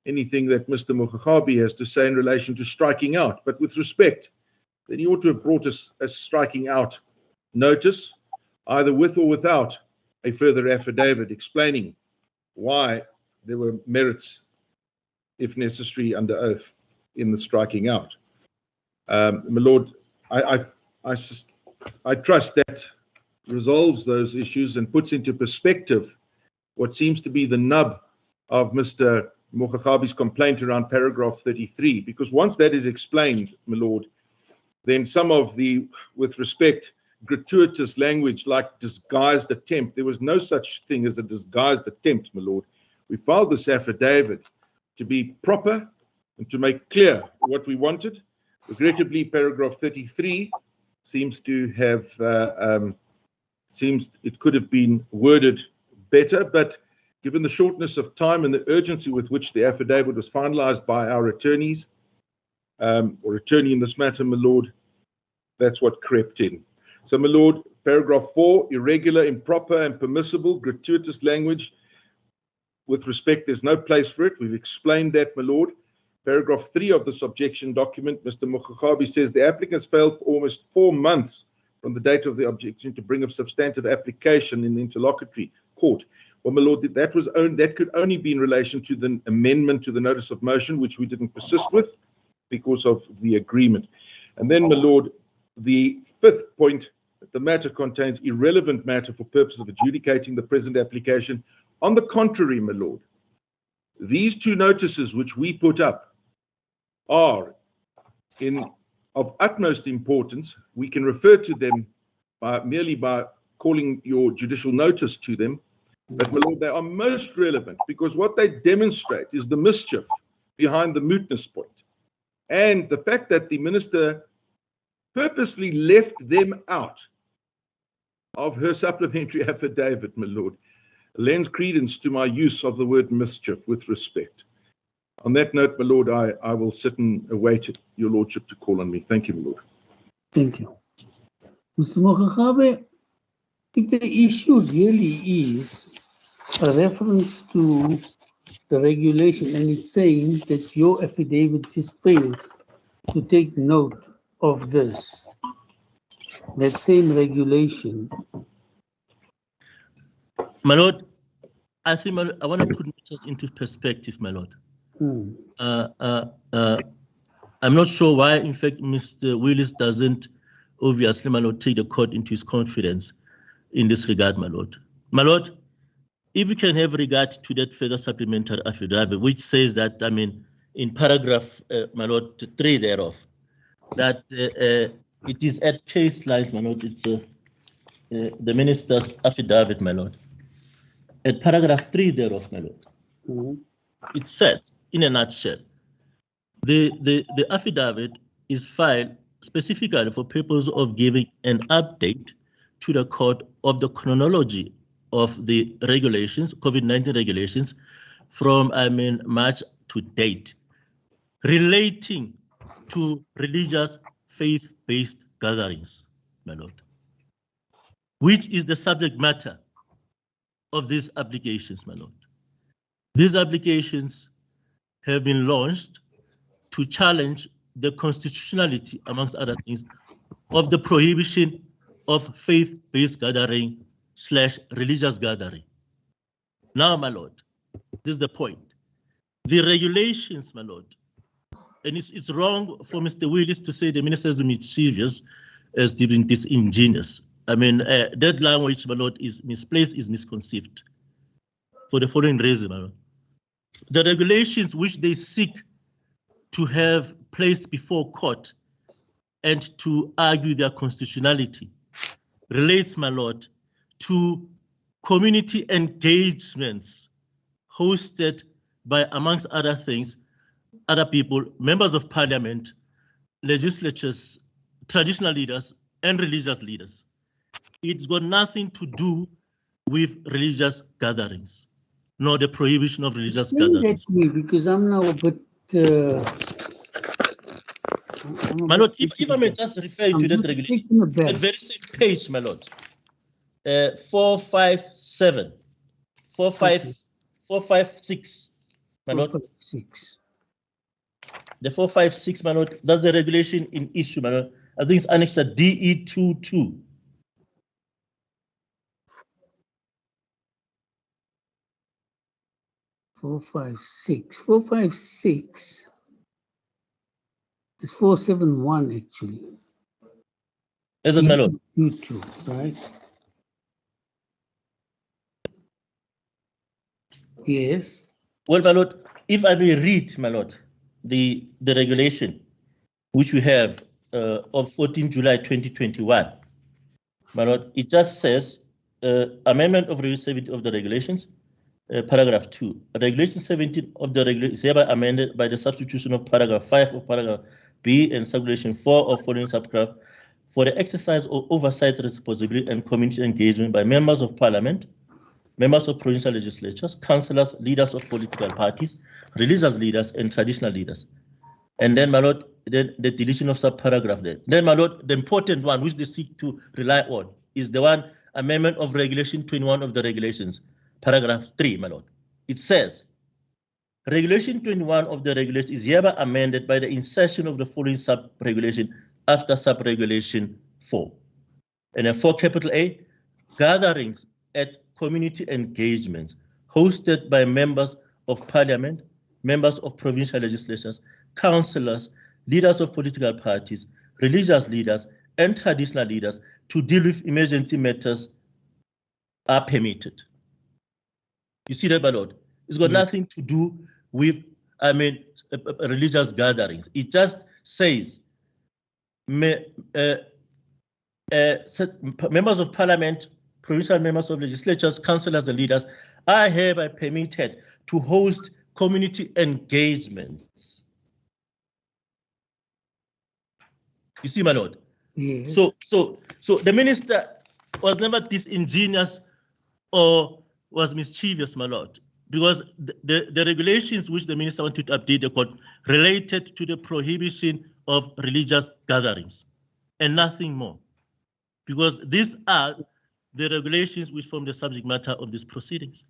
anything that Mr. Mokgakabi has to say in relation to striking out. But with respect, then he ought to have brought us a striking out notice, either with or without a further affidavit explaining why there were merits, if necessary, under oath in the striking out. My Lord, I trust that resolves those issues and puts into perspective what seems to be the nub of Mr. Mokgakabi's complaint around paragraph 33, because once that is explained, my Lord, then some of the, with respect, gratuitous language like disguised attempt, there was no such thing as a disguised attempt, my Lord. We filed this affidavit to be proper and to make clear what we wanted. Regrettably, paragraph 33 seems to have, seems it could have been worded better, but given the shortness of time and the urgency with which the affidavit was finalized by our attorneys, or attorney in this matter, my Lord, that's what crept in. So, my Lord, paragraph 4, irregular, improper, and permissible, gratuitous language. With respect, there's no place for it. We've explained that, my Lord. Paragraph 3 of this objection document, Mr. Mokgakabi says the applicants failed for almost 4 months from the date of the objection to bring a substantive application in the interlocutory court. Well, my Lord, that could only be in relation to the amendment to the notice of motion, which we didn't persist with because of the agreement. And then, my Lord, the 5th point, that the matter contains irrelevant matter for purpose of adjudicating the present application. On the contrary, my Lord, these 2 notices which we put up are of utmost importance. We can refer to them merely by calling your judicial notice to them. But, my Lord, they are most relevant because what they demonstrate is the mischief behind the mootness point. And the fact that the Minister purposely left them out of her supplementary affidavit, my Lord, lends credence to my use of the word mischief with respect. On that note, my Lord, I will sit and await your Lordship to call on me. Thank you, my Lord. Thank you. Mr. Mokgakabi, if the issue really is a reference to the regulation and it's saying that your affidavit just fails to take note of this, that same regulation. My Lord, I think I want to put matters into perspective, my Lord. I'm not sure why, in fact, Mr. Willis doesn't obviously, my Lord, take the court into his confidence in this regard, my Lord. My Lord, if we can have regard to that further supplementary affidavit, which says that, I mean, in paragraph, my Lord, 3 thereof, that it is at case lines, my Lord, it's the Minister's affidavit, my Lord. At paragraph 3 thereof, my Lord, it says, in a nutshell, the affidavit is filed specifically for purpose of giving an update to the court of the chronology of the regulations, COVID-19 regulations, from, I mean, March to date, relating to religious faith-based gatherings, my Lord, which is the subject matter of these applications, my Lord. These applications have been launched to challenge the constitutionality, amongst other things, of the prohibition of faith-based gathering / religious gathering. Now, my Lord, this is the point. The regulations, my Lord, and it's wrong for Mr. Willis to say the minister is mischievous as disingenuous. I mean, that language, my Lord, is misplaced, is misconceived for the following reason, my Lord. The regulations which they seek to have placed before court and to argue their constitutionality relates, my Lord, to community engagements hosted by, amongst other things, other people, members of parliament, legislatures, traditional leaders, and religious leaders. It's got nothing to do with religious gatherings, nor the prohibition of religious gatherings. Because I'm now a bit. My lord, if I may just refer to that regulation, the very same page, my lord. 457, 456, my lord. 456. The 456, my lord, that's the regulation in issue, my lord. I think it's annexed DE22. Four, 456. It's 471 actually. Is it, my lord? DE22, right? Yes. Well, my lord, if I may read, my lord, the regulation which we have of 14 July 2021, my lord, it just says amendment of Rule 70 of the regulations, paragraph 2. Regulation 17 of the regulation is hereby amended by the substitution of paragraph 5 of paragraph B and subregulation 4 of following subgraph for the exercise of oversight responsibility and community engagement by members of parliament, members of provincial legislatures, councillors, leaders of political parties, religious leaders, and traditional leaders. And then, my lord, then the deletion of subparagraph there. Then, my lord, the important one which they seek to rely on is the one amendment of regulation 21 of the regulations, paragraph 3, my lord. It says, regulation 21 of the regulation is hereby amended by the insertion of the following sub-regulation after sub-regulation 4. And then 4 capital A, gatherings at community engagements hosted by members of parliament, members of provincial legislatures, councillors, leaders of political parties, religious leaders, and traditional leaders to deal with emergency matters are permitted. You see that, my lord? It's got nothing to do with, religious gatherings. It just says members of parliament, provincial members of legislatures, councillors, and leaders are hereby permitted to host community engagements. You see, my lord? Yes. So the minister was never disingenuous or was mischievous, my lord, because the regulations which the minister wanted to update the court related to the prohibition of religious gatherings and nothing more, because these are the regulations which form the subject matter of these proceedings.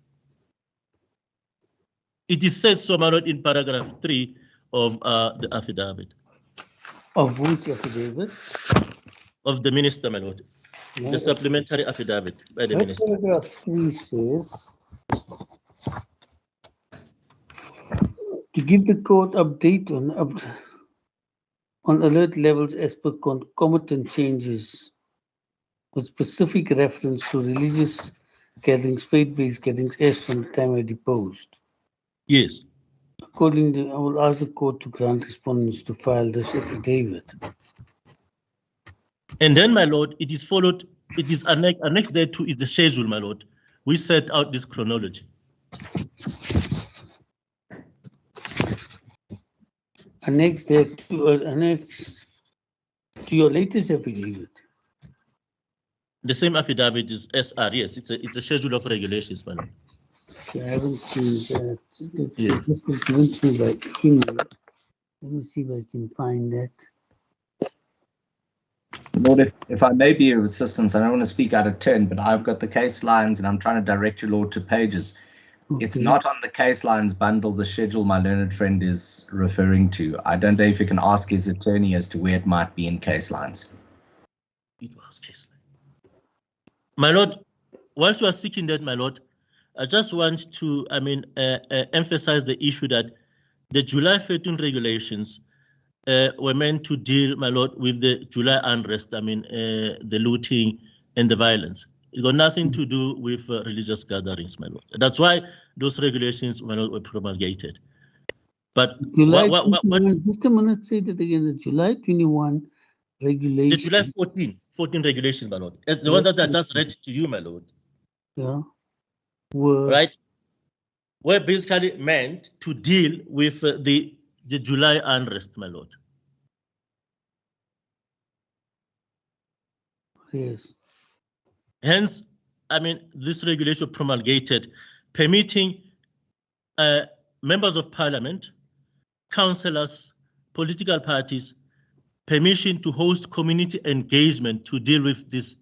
It is said so, my lord, in paragraph 3 of the affidavit. Of which affidavit? Of the minister, my lord. Yeah. The supplementary affidavit by the minister. Paragraph 3 says, to give the court update on alert levels as per concomitant changes with specific reference to religious gatherings, faith-based gatherings as from the time I deposed. Yes. Accordingly, I will ask the court to grant respondents to file this affidavit. And then, my lord, it is followed, it is annexed there too is the schedule, my lord. We set out this chronology. Annexed there annexed to your latest affidavit. The same affidavit is SR, yes, it's a schedule of regulations, my lord. I haven't seen that. Yes. This was given to me by email. Let me see if I can find that. Lord, if I may be of assistance, I don't want to speak out of turn, but I've got the case lines and I'm trying to direct you, Lord, to pages. Okay. It's not on the case lines bundle, the schedule my learned friend is referring to. I don't know if you can ask his attorney as to where it might be in case lines. It was case line. My lord, whilst you are seeking that, my lord, I just want to, emphasize the issue that the July 13 regulations were meant to deal, my lord, with the July unrest, the looting and the violence. It got nothing to do with religious gatherings, my lord. That's why those regulations were promulgated. But July 21, just a minute, say that again, the July 21 regulation. The July 14 regulations, my lord. As the one that I just read to you, my lord. Yeah. Right? Were basically meant to deal with the July unrest, my lord. Yes. Hence, I mean, this regulation promulgated permitting members of parliament, councillors, political parties, permission to host community engagement to deal with this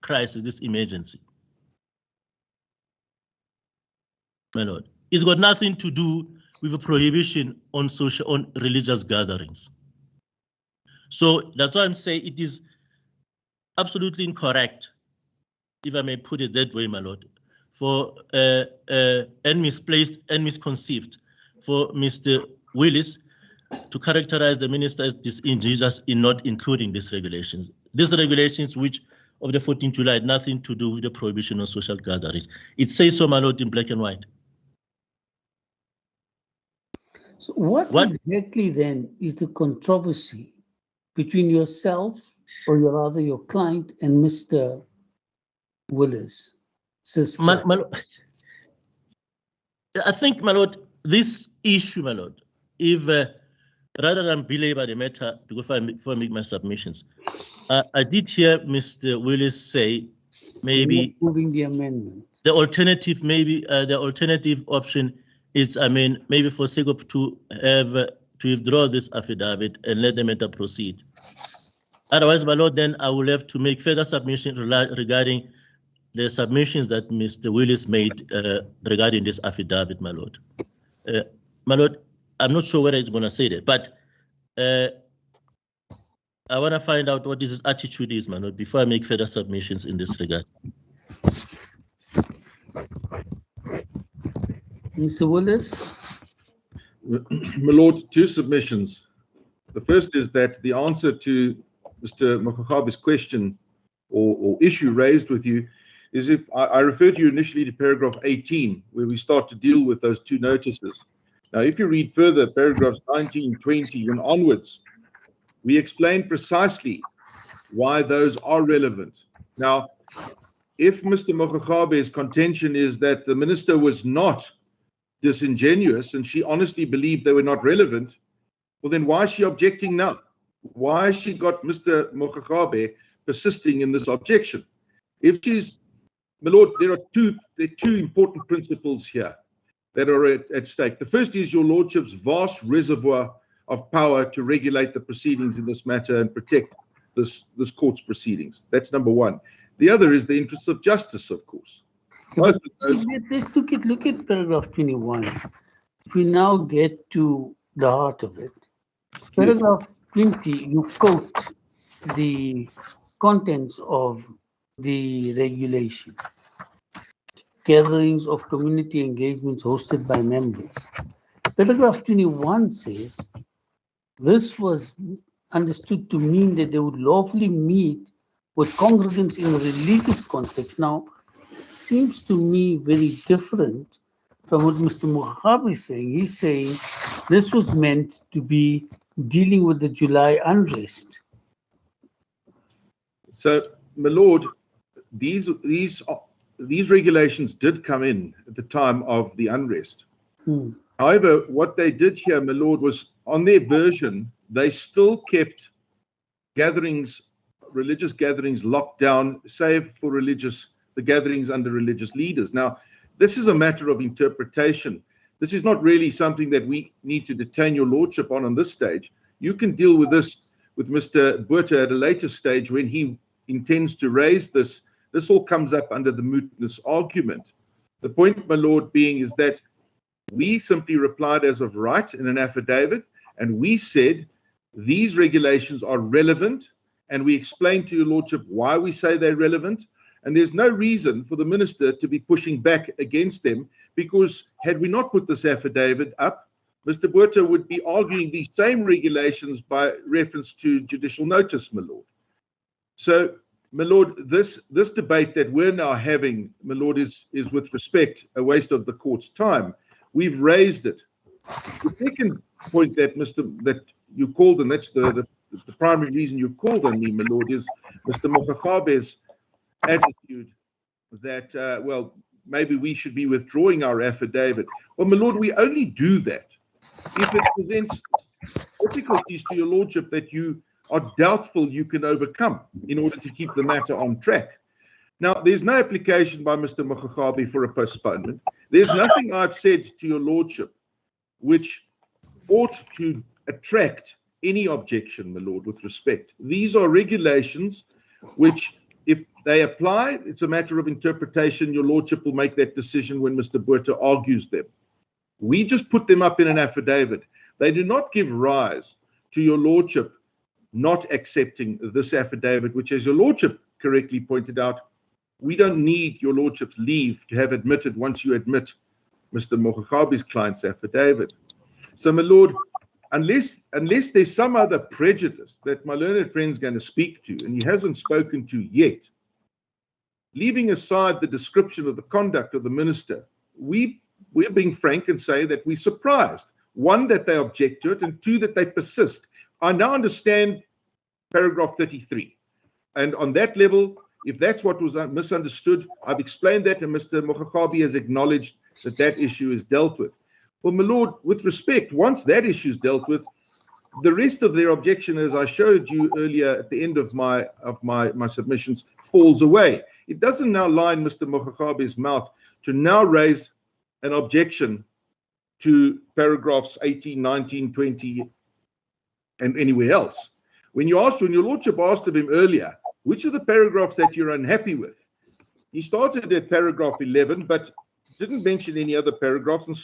crisis, this emergency. My Lord, it's got nothing to do with a prohibition on religious gatherings. So that's why I'm saying it is absolutely incorrect, if I may put it that way, my Lord, for and misplaced and misconceived for Mr. Willis to characterize the minister as disingenuous in not including these regulations. These regulations, which of the 14th July, had nothing to do with the prohibition of social gatherings. It says so, my Lord, in black and white. So what exactly then is the controversy between yourself, or rather your client, and Mr. Willis? I think, my Lord, this issue, my Lord, if rather than belabor the matter before I make my submissions, I did hear Mr. Willis say maybe moving the amendment. The alternative, maybe the alternative option is, I mean, maybe for sake of to withdraw this affidavit and let the matter proceed. Otherwise, my Lord, then I will have to make further submission regarding the submissions that Mr. Willis made regarding this affidavit, my Lord. My Lord, I'm not sure whether it's going to say that, but I want to find out what his attitude is, my Lord, before I make further submissions in this regard. Mr. Willis? My Lord, two submissions. The first is that the answer to Mr. Mokakabe's question or issue raised with you is if I referred you initially to paragraph 18, where we start to deal with those two notices. Now, if you read further, paragraphs 19, 20, and onwards, we explain precisely why those are relevant. Now, if Mr. Mokakabe's contention is that the minister was not disingenuous and she honestly believed they were not relevant, well, then why is she objecting now? Why has she got Mr. Mokakabe persisting in this objection? If she's, my Lord, there are two important principles here that are at stake. The first is your Lordship's vast reservoir of power to regulate the proceedings in this matter and protect this court's proceedings. That's number one. The other is the interests of justice, of course. Let's look at paragraph 21. If we now get to the heart of it, paragraph 20, you quote the contents of the regulation. Gatherings of community engagements hosted by members. Paragraph 21 says, this was understood to mean that they would lawfully meet with congregants in a religious context. Now, seems to me very different from what Mr. Mokakabe is saying. He's saying this was meant to be dealing with the July unrest. So, my Lord, these regulations did come in at the time of the unrest. However, what they did here, my Lord, was on their version, they still kept gatherings, religious gatherings, locked down, save for the gatherings under religious leaders. Now, this is a matter of interpretation. This is not really something that we need to detain your Lordship on this stage. You can deal with this with Mr. Botha at a later stage when he intends to raise this. This all comes up under the mootness argument. The point, my Lord, being is that we simply replied as of right in an affidavit, and we said these regulations are relevant, and we explained to your Lordship why we say they're relevant, and there's no reason for the minister to be pushing back against them, because had we not put this affidavit up, Mr. Botha would be arguing these same regulations by reference to judicial notice, my Lord. So, my Lord, this debate that we're now having, my Lord, is with respect a waste of the court's time. We've raised it. The second point that you called, and that's the primary reason you called on me, my Lord, is Mr. Mokakabe's attitude that, well, maybe we should be withdrawing our affidavit. Well, my Lord, we only do that if it presents difficulties to your Lordship that you are doubtful you can overcome in order to keep the matter on track. Now, there's no application by Mr. Mokgakabe for a postponement. There's nothing I've said to your lordship which ought to attract any objection, my lord, with respect. These are regulations which, if they apply, it's a matter of interpretation. Your lordship will make that decision when Mr. Botha argues them. We just put them up in an affidavit. They do not give rise to your lordship not accepting this affidavit, which, as your lordship correctly pointed out, we don't need your lordship's leave to have admitted once you admit Mr. Mokgakabe's client's affidavit. So, my lord, unless there's some other prejudice that my learned friend's going to speak to, and he hasn't spoken to yet, leaving aside the description of the conduct of the minister, we're being frank and say that we're surprised. One, that they object to it, and two, that they persist. I now understand paragraph 33. And on that level, if that's what was misunderstood, I've explained that, and Mr. Mokgakabe has acknowledged that that issue is dealt with. Well, my lord, with respect, once that issue is dealt with, the rest of their objection, as I showed you earlier at the end of my submissions, falls away. It doesn't now lie in Mr. Mokgakabe's mouth to now raise an objection to paragraphs 18, 19, 20, and anywhere else. When your lordship asked of him earlier, which are the paragraphs that you're unhappy with? He started at paragraph 11, but didn't mention any other paragraphs and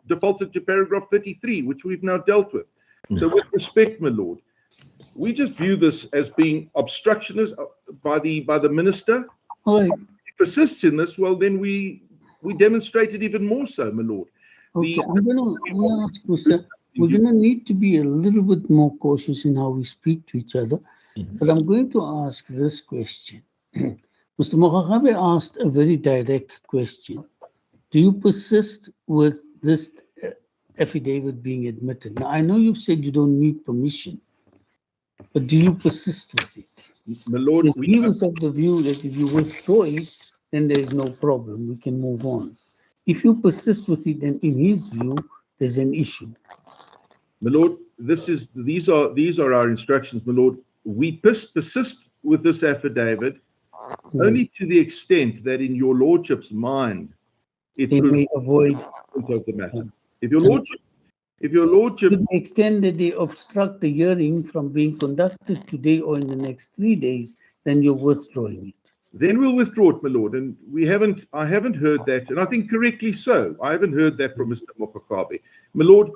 defaulted to paragraph 33, which we've now dealt with. So with respect, my lord, we just view this as being obstructionist by the minister. All right. If he persists in this, well, then we demonstrate it even more so, my lord. Okay, I'm gonna ask you, sir, we're gonna need to be a little bit more cautious in how we speak to each other. But I'm going to ask this question. Mr. Mokgakabe asked a very direct question. Do you persist with this affidavit being admitted? Now, I know you've said you don't need permission, but do you persist with it? My lord, He was of the view that if you withdraw it, then there is no problem. We can move on. If you persist with it, then in his view, there's an issue. My lord, these are our instructions, my lord. We persist with this affidavit only to the extent that in your lordship's mind it may avoid of the matter. If your lordship to the extent that they obstruct the hearing from being conducted today or in the next 3 days, then you're withdrawing it. Then we'll withdraw it, my lord. And I haven't heard that, and I think correctly so. I haven't heard that from Mr. Mokgakabe. My lord,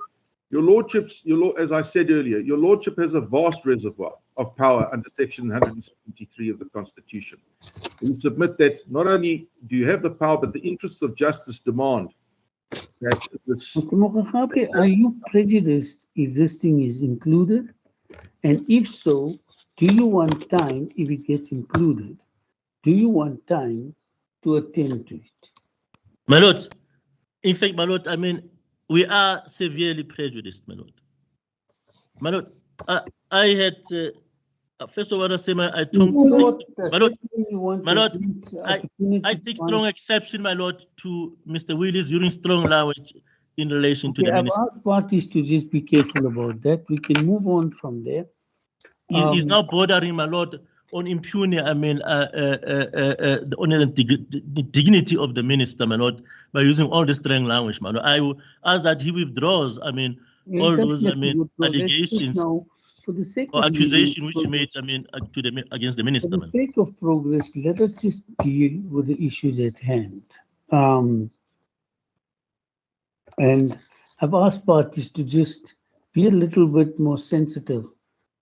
as I said earlier, your lordship has a vast reservoir of power under section 173 of the Constitution. We submit that not only do you have the power, but the interests of justice demand that this. Mr. Mokgakabe, are you prejudiced if this thing is included? And if so, do you want time, if it gets included, do you want time to attend to it? My lord, in fact, my lord, I mean, we are severely prejudiced, my lord. My lord, I had, first of all, I say, I take strong exception, my lord, to Mr. Willis using strong language in relation to the minister. I've asked parties to just be careful about that. We can move on from there. He's now bordering, my lord, on impugning, I mean, on the dignity of the minister, my lord, by using all this strong language, my lord. I will ask that he withdraws, I mean, all those, I mean, allegations for the sake or of accusations which he made, I mean, against the minister. For the sake of progress, let us just deal with the issues at hand. And I've asked parties to just be a little bit more sensitive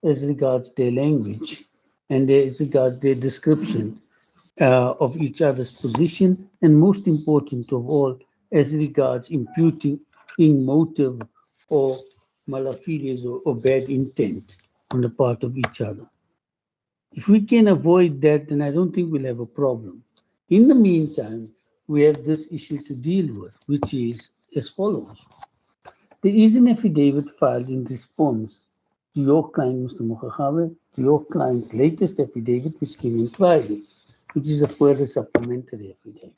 as regards their language and as regards their description of each other's position, and most important of all, as regards imputing in motive or malafide or bad intent on the part of each other. If we can avoid that, then I don't think we'll have a problem. In the meantime, we have this issue to deal with, which is as follows. There is an affidavit filed in response to your client, Mr. Mokgakabe, to your client's latest affidavit, which came in Friday, which is a further supplementary affidavit.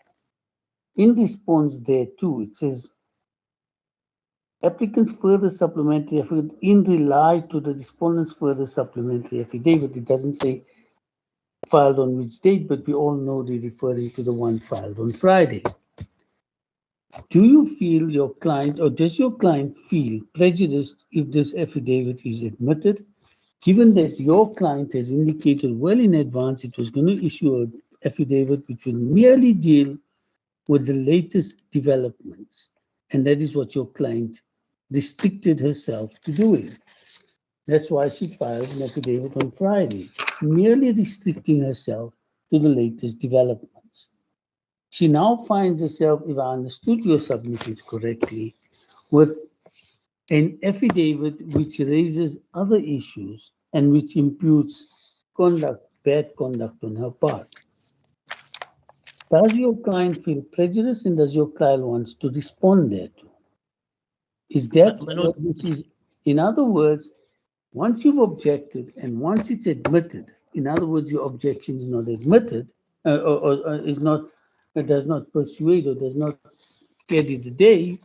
In response thereto, it says, applicant's further supplementary affidavit in rely to the respondent's further supplementary affidavit. It doesn't say filed on which date, but we all know they're referring to the one filed on Friday. Do you feel your client, or does your client feel prejudiced if this affidavit is admitted, given that your client has indicated well in advance it was going to issue an affidavit which will merely deal with the latest developments, and that is what your client restricted herself to doing? That's why she filed an affidavit on Friday, merely restricting herself to the latest developments. She now finds herself, if I understood your submissions correctly, with an affidavit which raises other issues and which imputes conduct, bad conduct on her part. Does your client feel prejudiced, and does your client want to respond thereto? Is that what this is? In other words, once you've objected and once it's admitted, in other words, your objection is not admitted, or is not, does not persuade or does not carry the day.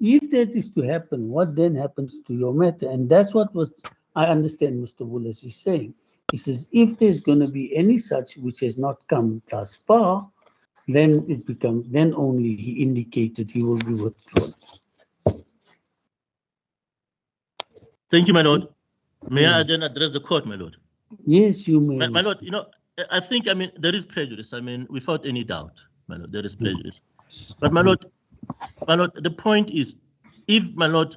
If that is to happen, what then happens to your matter? And that's what was, I understand Mr. Woolas is saying. He says, if there's going to be any such which has not come thus far, then it becomes, then only he indicated he will be withdrawn. Thank you, my lord. May I then address the court, my lord? Yes, you may. My lord, you know, I think, I mean, there is prejudice. I mean, without any doubt, my lord, there is prejudice. But my lord, the point is, if, my lord,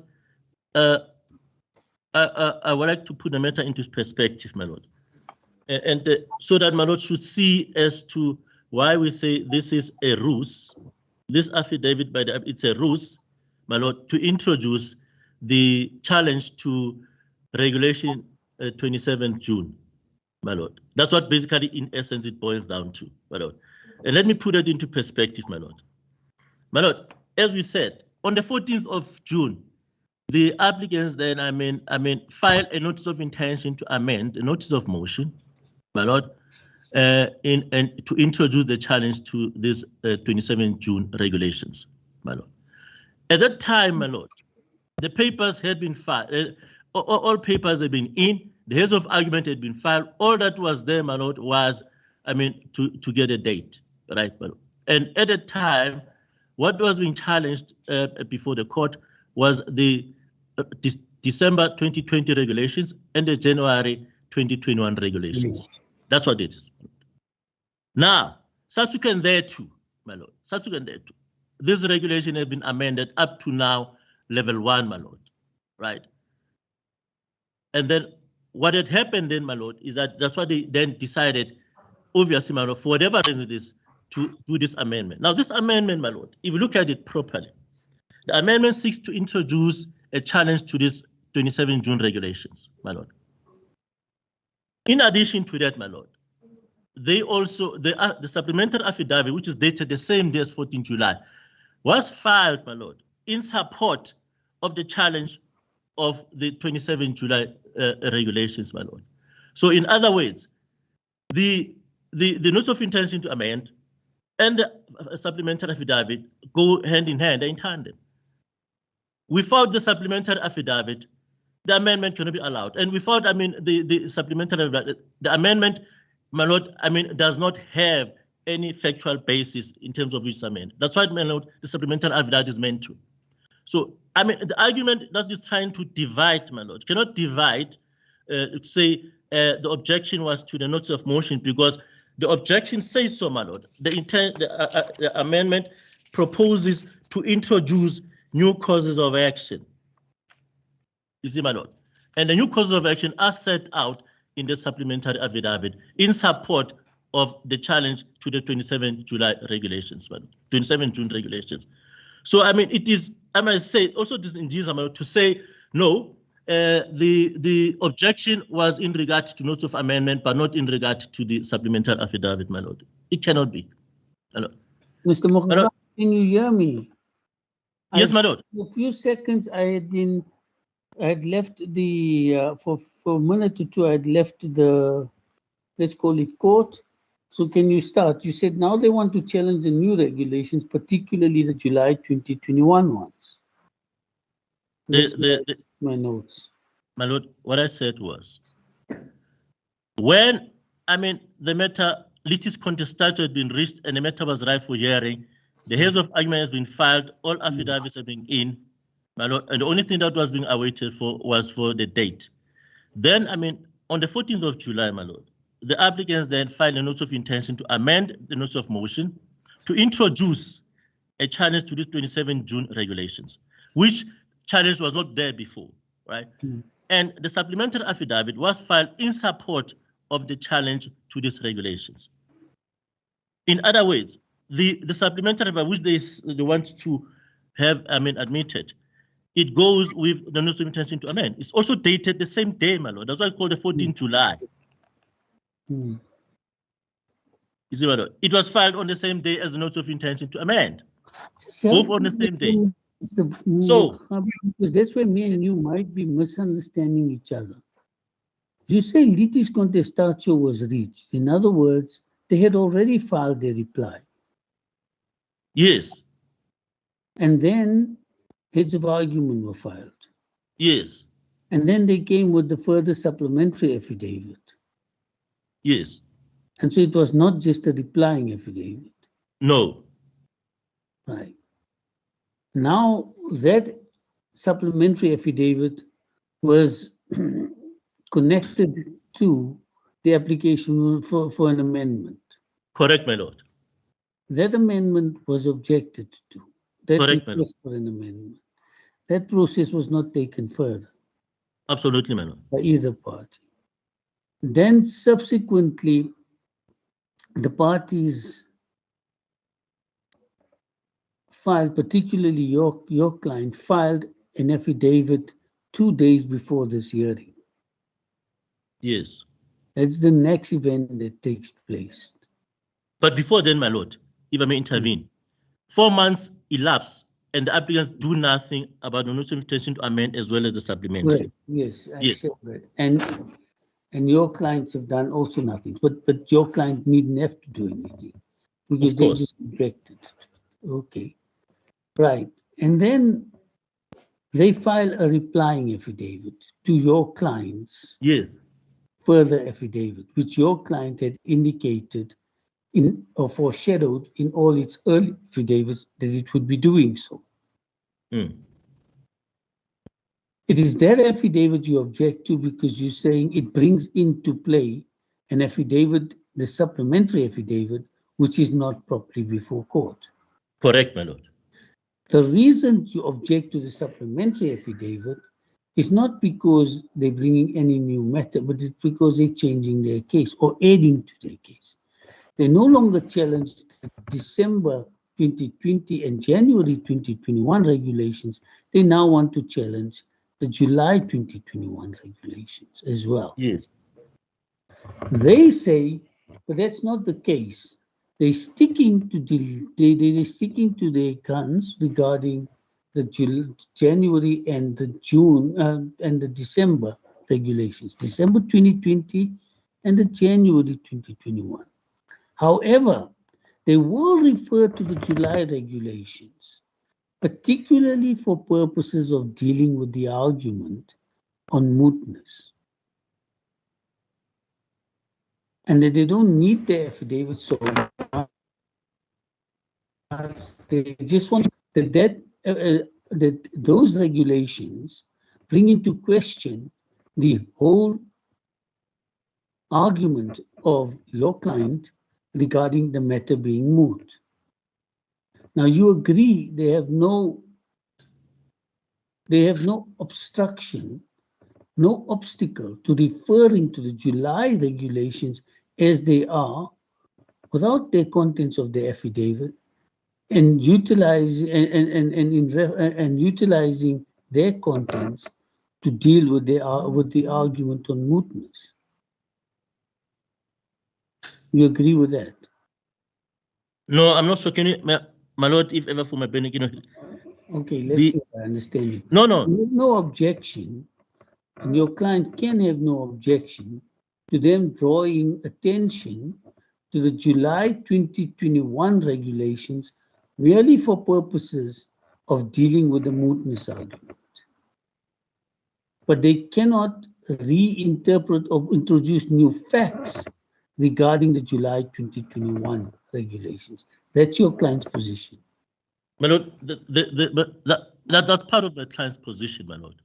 I would like to put the matter into perspective, my lord, and so that my lord should see as to why we say this is a ruse. This affidavit, it's a ruse, my lord, to introduce the challenge to regulation 27 June, my lord. That's what basically, in essence, it boils down to, my lord. And let me put it into perspective, my lord. My lord, as we said, on the 14th of June, the applicants then, filed a notice of intention to amend, a notice of motion, my lord, and to introduce the challenge to this 27 June regulations, my lord. At that time, my lord, the papers had been filed, all papers had been in, the heads of argument had been filed. All that was there, my lord, was, to get a date, right, my lord. And at the time, what was being challenged before the court was the December 2020 regulations and the January 2021 regulations. Yes. That's what it is. Now, subsequent thereto, my lord, this regulation has been amended up to now, level 1, my lord, right? And then what had happened then, my lord, is that's why they then decided, obviously, my lord, for whatever reason it is, to do this amendment. Now, this amendment, my lord, if you look at it properly, the amendment seeks to introduce a challenge to this 27 June regulations, my lord. In addition to that, my lord, they also, the supplementary affidavit, which is dated the same day as 14 July, was filed, my lord, in support of the challenge of the 27 July regulations, my lord. So in other words, the notice of intention to amend and the supplementary affidavit go hand in hand, in tandem. Without the supplementary affidavit, the amendment cannot be allowed. And without, the supplementary, the amendment, my lord, does not have any factual basis in terms of which amendment. That's why, my lord, the supplementary affidavit is meant to. So, the argument that's just trying to divide, my lord, cannot divide, say the objection was to the notice of motion because the objection says so, my lord. The amendment proposes to introduce new causes of action. You see, my lord. And the new causes of action are set out in the supplementary affidavit in support of the challenge to the 27 July regulations, 27 June regulations. So, it is, I might say, also this indeed, to say, no, the objection was in regard to notice of amendment, but not in regard to the supplementary affidavit, my lord. It cannot be. Mr. Mokhtar, can you hear me? Yes, my lord. For a few seconds, I had left the, for a minute or two, I had left the, let's call it court. So can you start? You said now they want to challenge the new regulations, particularly the July 2021 ones. My notes. My Lord, what I said was, when, the matter, litis contestata had been reached and the matter was ripe for hearing, the heads of argument has been filed, all affidavits have been in, my Lord, and the only thing that was being awaited for was for the date. Then, on the 14th of July, my Lord, the applicants then filed a notice of intention to amend the notice of motion to introduce a challenge to the 27 June regulations, which challenge was not there before, right? And the supplementary affidavit was filed in support of the challenge to these regulations. In other words, the supplementary which they want to have admitted, it goes with the notice of intention to amend. It's also dated the same day, my Lord. That's why I call the 14th July. You see, my Lord? It was filed on the same day as the notice of intention to amend. Both on the same day. So, because that's where me and you might be misunderstanding each other. You say litis contestatio was reached. In other words, they had already filed their reply. Yes. And then heads of argument were filed. Yes. And then they came with the further supplementary affidavit. Yes. And so it was not just a replying affidavit. No. Right. Now that supplementary affidavit was connected to the application for an amendment. Correct, my Lord. That amendment was objected to. That Correct, my Lord. request for an amendment. That process was not taken further. Absolutely, my Lord. By either party. Then subsequently, the parties filed, particularly your client, filed an affidavit 2 days before this hearing. Yes. That's the next event that takes place. But before then, my Lord, if I may intervene, 4 months elapsed and the applicants do nothing about the notice of intention to amend as well as the supplementary. Right. Yes, I Yes. said that. And your clients have done also nothing, but your client needn't have to do anything because Of they course. just objected. Okay, right. And then they file a replying affidavit to your clients, Yes. further affidavit, which your client had indicated or foreshadowed in all its early affidavits that it would be doing so. It is that affidavit you object to because you're saying it brings into play an affidavit, the supplementary affidavit, which is not properly before court. Correct, my Lord. The reason you object to the supplementary affidavit is not because they're bringing any new matter, but it's because they're changing their case or adding to their case. They no longer challenge the December 2020 and January 2021 regulations. They now want to challenge the July 2021 regulations as well. Yes. They say, but that's not the case. They're sticking to they're sticking to their guns regarding the January and the June and the December regulations, December 2020 and the January 2021. However, they will refer to the July regulations, particularly for purposes of dealing with the argument on mootness. And that they don't need the affidavit so much. They just want that those regulations bring into question the whole argument of your client regarding the matter being moot. Now you agree they have no obstruction, no obstacle to referring to the July regulations as they are without the contents of the affidavit and utilizing their contents to deal with the argument on mootness. You agree with that? No, I'm not sure. Can you, my Lord, if ever for my benefit, Okay, let's see if I understand you. No. You have no objection, and your client can have no objection to them drawing attention to the July 2021 regulations merely for purposes of dealing with the mootness argument. but they cannot reinterpret or introduce new facts regarding the July 2021 regulations. That's your client's position. My lord, that's part of my client's position, my lord.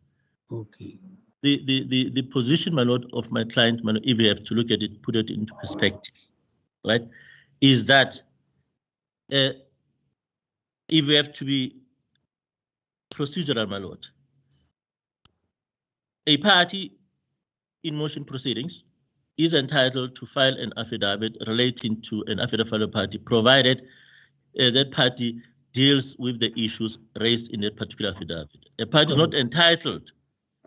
Okay. The position, my lord, of my client, my lord, if we have to look at it, put it into perspective, right, is that if we have to be procedural, my lord, a party in motion proceedings is entitled to file an affidavit relating to an affidavit filed party, provided that party deals with the issues raised in that particular affidavit. A party is not entitled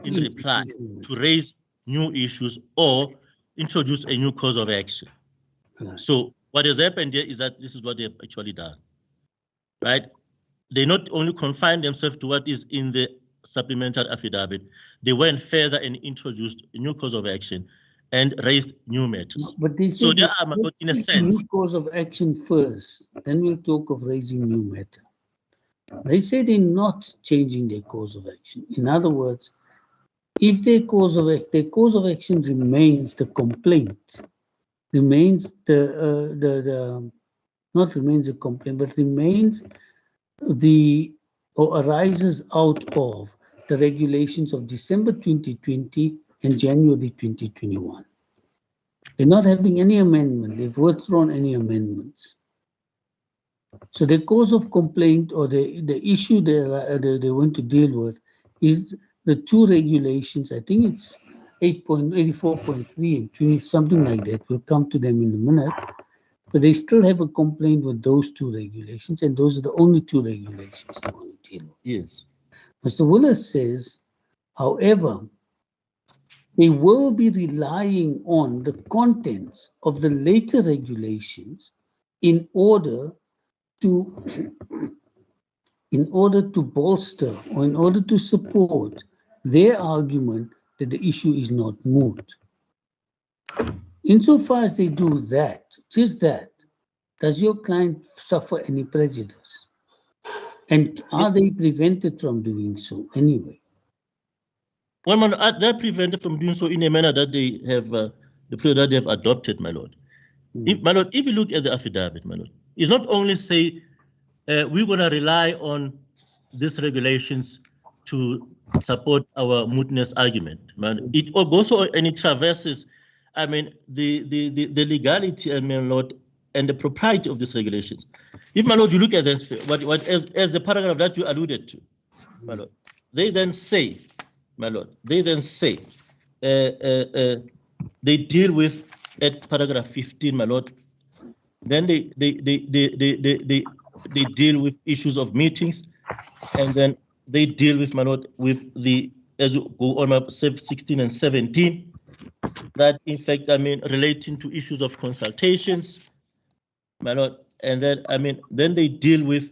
in reply to raise new issues or introduce a new cause of action. So what has happened here is that this is what they have actually done, right? They not only confine themselves to what is in the supplemental affidavit, they went further and introduced a new cause of action and raised new matters. But they So said, there are, in a sense, new cause of action first, then we'll talk of raising new matter. They say they're not changing their cause of action. In other words, if their cause of action remains the complaint, remains not remains a complaint, but remains or arises out of the regulations of December 2020 and January 2021. They're not having any amendment. They've withdrawn any amendments. So the cause of complaint or the issue they want to deal with is the two regulations. I think it's 8.84.3 and 20, something like that. We'll come to them in a minute. But they still have a complaint with those two regulations, and those are the only two regulations they want to deal with. yes. Mr. Willis says, however, they will be relying on the contents of the later regulations in order to bolster or in order to support their argument that the issue is not moot. Insofar as they do that, just that, does your client suffer any prejudice? And are they prevented from doing so anyway? Well, my lord, they're prevented from doing so in a manner that they have, the procedure that they have adopted, my lord. My lord, if you look at the affidavit, my lord, it's not only say we're going to rely on these regulations to support our mootness argument. Man. It also and it traverses, I mean, the legality, I mean, Lord, and the propriety of these regulations. If, my lord, you look at this, as the paragraph that you alluded to, my lord, they then say, my lord, they then say they deal with at paragraph 15, my lord. Then they deal with issues of meetings, and then they deal with, my lord, with the, as you go on 16 and 17, that in fact, I mean, relating to issues of consultations, my lord, and then, I mean, then they deal with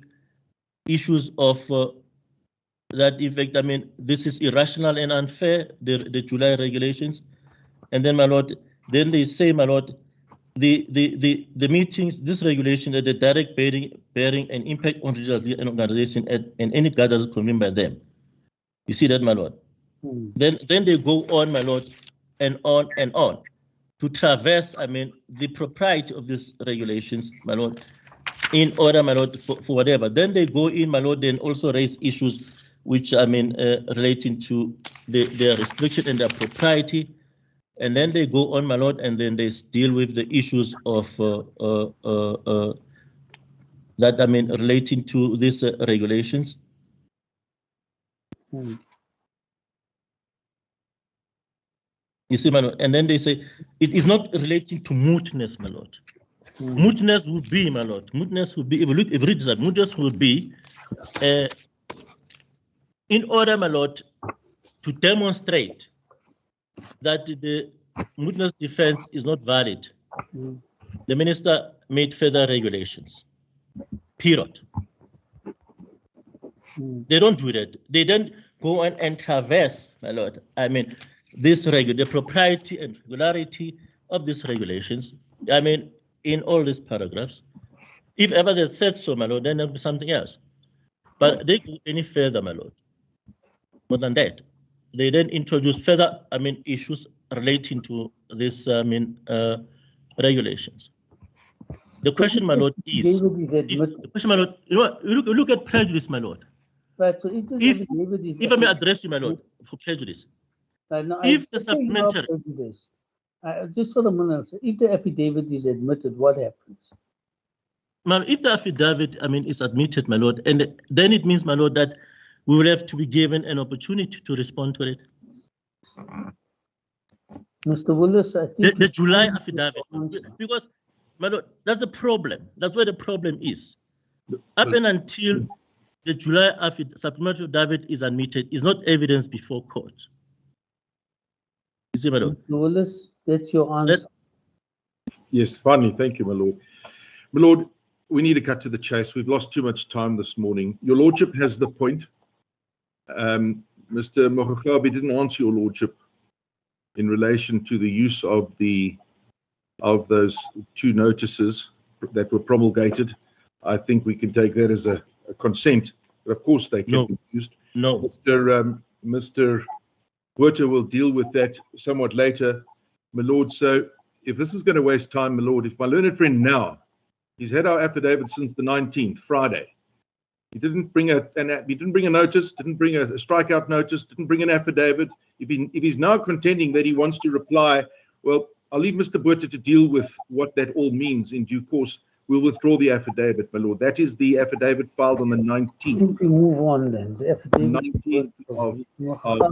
issues of that in fact, I mean, this is irrational and unfair, the July regulations, and then, my lord, then they say, my lord, the meetings, this regulation, that the direct bearing and impact on religious and organization and any gatherings convened by them. You see that, my lord? Then they go on, my lord, and on and on to traverse, I mean, the propriety of these regulations, my lord, in order, my lord, for whatever. Then they go in, my lord, then also raise issues which, I mean, relating to their restriction and their propriety. And then they go on, my lord, and then they deal with the issues of that, I mean, relating to these regulations. You see, my lord, and then they say it is not relating to mootness, my lord. Mootness would be, my lord, mootness would be, if you read that, mootness would be in order, my lord, to demonstrate that the mootness defense is not valid. The minister made further regulations, period. They don't do that. They don't go on and traverse, my lord, I mean, this the propriety and regularity of these regulations, I mean, in all these paragraphs. If ever they said so, my lord, then there'll be something else. But they go any further, my lord, more than that. they then introduced further, issues relating to this, regulations. The question, my lord, is, the question, my lord, you look at prejudice, my lord. Right, so if this affidavit is... If I may address you, my lord, for prejudice. No, if the supplementary... just for a minute, if the affidavit is admitted, what happens? Well, if the affidavit, is admitted, my lord, and then it means, my lord, that we will have to be given an opportunity to respond to it. Mr. Willis, I think... The July affidavit, because, my lord, that's the problem. That's where the problem is. Up and until the July supplementary affidavit is admitted, is not evidence before court. You see, my lord? Mr. Willis, that's your answer. Yes, finally, thank you, my lord. My lord, we need to cut to the chase. We've lost too much time this morning. Your lordship has the point. Mr. Mogogabe didn't answer your lordship in relation to the use of those two notices that were promulgated. I think we can take that as a consent, but of course they can be used. No. Mr. Botha will deal with that somewhat later, my lord. So if this is going to waste time, my lord, if my learned friend now, he's had our affidavit since the 19th, Friday. He didn't bring a notice, didn't bring a strikeout notice, didn't bring an affidavit. If he's now contending that he wants to reply, well, I'll leave Mr. Botha to deal with what that all means in due course. We'll withdraw the affidavit, my lord. That is the affidavit filed on the 19th. Simply move on then. The affidavit 19th of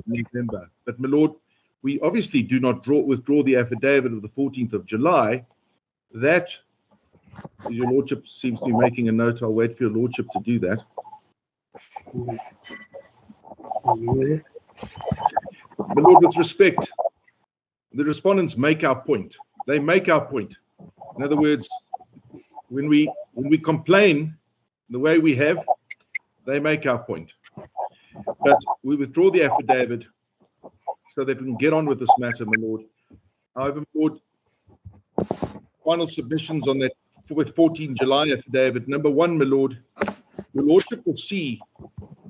November. But my lord, we obviously do not withdraw the affidavit of the 14th of July. That, your lordship seems to be making a note. I'll wait for your lordship to do that. My lord, with respect, the respondents make our point. They make our point. In other words, when we complain the way we have, they make our point. But we withdraw the affidavit so that we can get on with this matter, my lord. However, my lord, final submissions on that with 14 July affidavit. Number one, my lord, your lordship will see,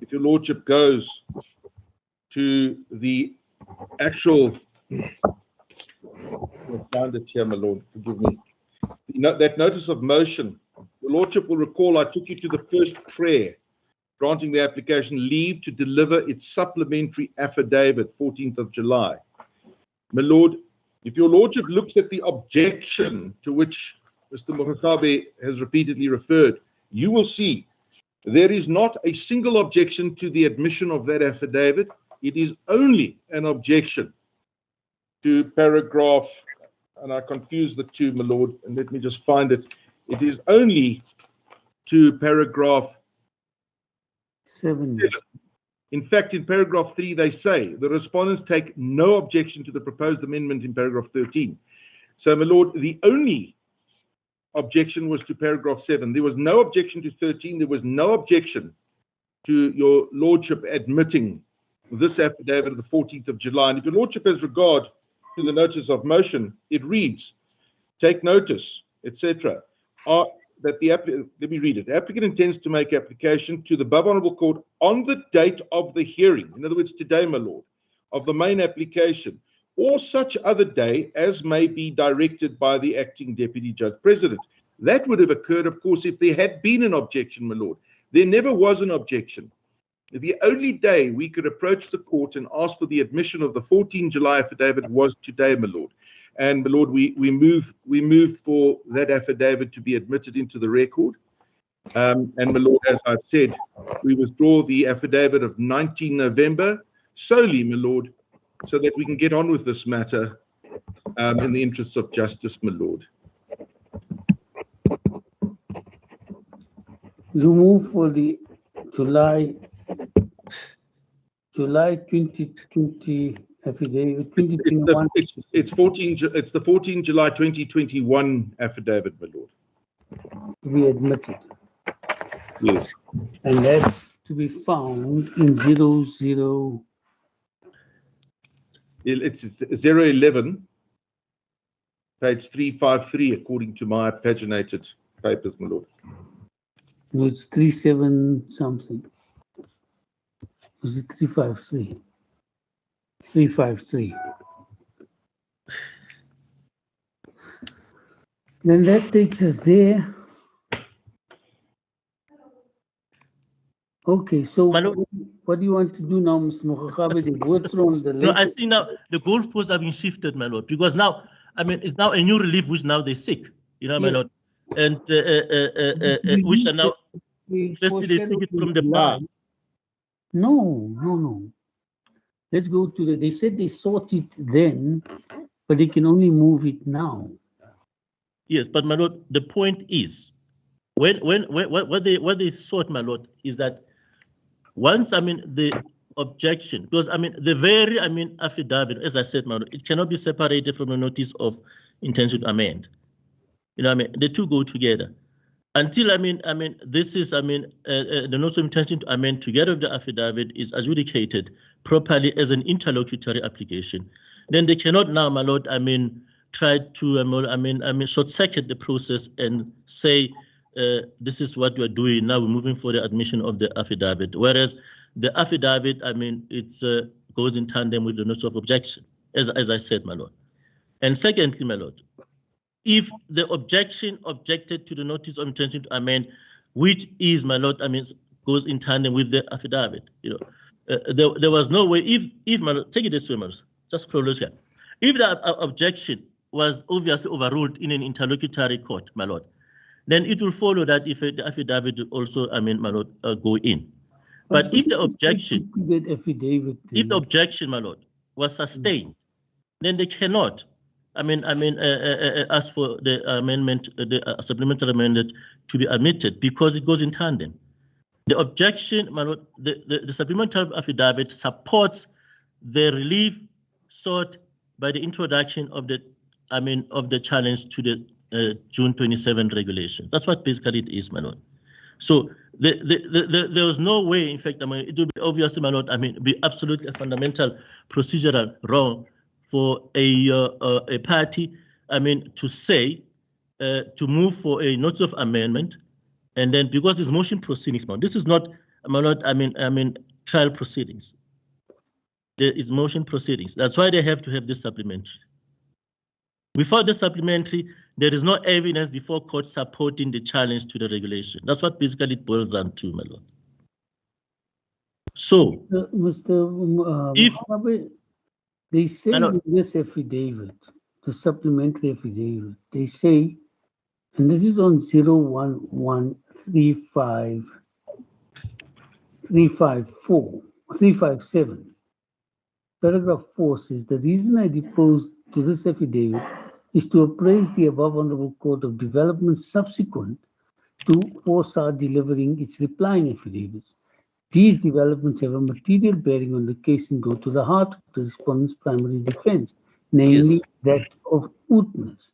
if your lordship goes to the actual, I found it here, my lord, forgive me. That notice of motion, your lordship will recall I took you to the first prayer, granting the application leave to deliver its supplementary affidavit, 14th of July. My lord, if your lordship looks at the objection to which Mr. Mogogabe has repeatedly referred, you will see there is not a single objection to the admission of that affidavit. It is only an objection to paragraph, and I confuse the two, my lord, and let me just find it. It is only to paragraph 7. In fact, in paragraph 3, they say the respondents take no objection to the proposed amendment in paragraph 13. So, my lord, the only objection was to paragraph 7. There was no objection to 13. There was no objection to your lordship admitting this affidavit of the 14th of July. And if your lordship has regard to the notice of motion, it reads, take notice, etc. Let me read it. The applicant intends to make application to the above honourable court on the date of the hearing, in other words, today, my lord, of the main application, or such other day as may be directed by the acting deputy judge president. That would have occurred, of course, if there had been an objection, my lord. There never was an objection. The only day we could approach the court and ask for the admission of the 14 July affidavit was today, my lord. And my lord, we move for that affidavit to be admitted into the record. And my lord, as I've said, we withdraw the affidavit of 19 November solely, my lord, so that we can get on with this matter in the interests of justice, my lord. You move for the July 2020 affidavit, 2021. It's the 14 July 2021 affidavit, my lord. To be admitted. Yes. And that's to be found in 00. It's 011, page 353, according to my paginated papers, my lord. No, it's 37 something. Was it 353? 353. Then that takes us there. Okay, so what do you want to do now, Mr. Mokgakabe? They've withdrawn the No, I latest. see now the goalposts have been shifted, my lord, because now, I mean, it's now a new relief which now they seek, you know, my Yeah. lord, and which are now, firstly they seek it from the bar. No. Let's go to they said they sought it then, but they can only move it now. Yes, but my lord, the point is, what they sought, my lord, is that once, I mean, the objection, because I mean, the very, I mean, affidavit, as I said, my lord, it cannot be separated from the notice of intention to amend. You know, I mean, the two go together. Until, I mean, this is, I mean, the notice of intention to amend together with the affidavit is adjudicated properly as an interlocutory application. Then they cannot now, my lord, I mean, try to, short-circuit the process and say, this is what we're doing now. We're moving for the admission of the affidavit. Whereas the affidavit, I mean, it goes in tandem with the notice of objection, as I said, my lord. And secondly, my lord, if the objection objected to the notice of intention to amend, which is, my lord, I mean, goes in tandem with the affidavit, you know, there was no way. If my lord, take it this way, my lord, just prolong here. If the objection was obviously overruled in an interlocutory court, my lord, then it will follow that if the affidavit also, I mean, my lord, go in. But if the objection, if the objection, my lord, was sustained, then they cannot, I mean, ask for the amendment, the supplementary amendment to be admitted because it goes in tandem. The objection, my lord, the supplementary affidavit supports the relief sought by the introduction of the, I mean, of the challenge to the June 27 regulation. That's what basically it is, my lord. So there was no way, in fact, I mean, it would be obviously, my lord, I mean, be absolutely a fundamental procedural wrong for a party, I mean, to say, to move for a notice of amendment, and then because it's motion proceedings, this is not, my lord, I mean, trial proceedings. There is motion proceedings. That's why they have to have this supplementary. Without the supplementary, there is no evidence before court supporting the challenge to the regulation. That's what basically it boils down to, my lord. So, if they say in this affidavit, the supplementary affidavit, they say, and this is on 357, paragraph 4 says, the reason I deposed to this affidavit is to appraise the above honorable court of developments subsequent to FOSA delivering its replying affidavits. These developments have a material bearing on the case and go to the heart of the respondent's primary defense, namely that of mootness.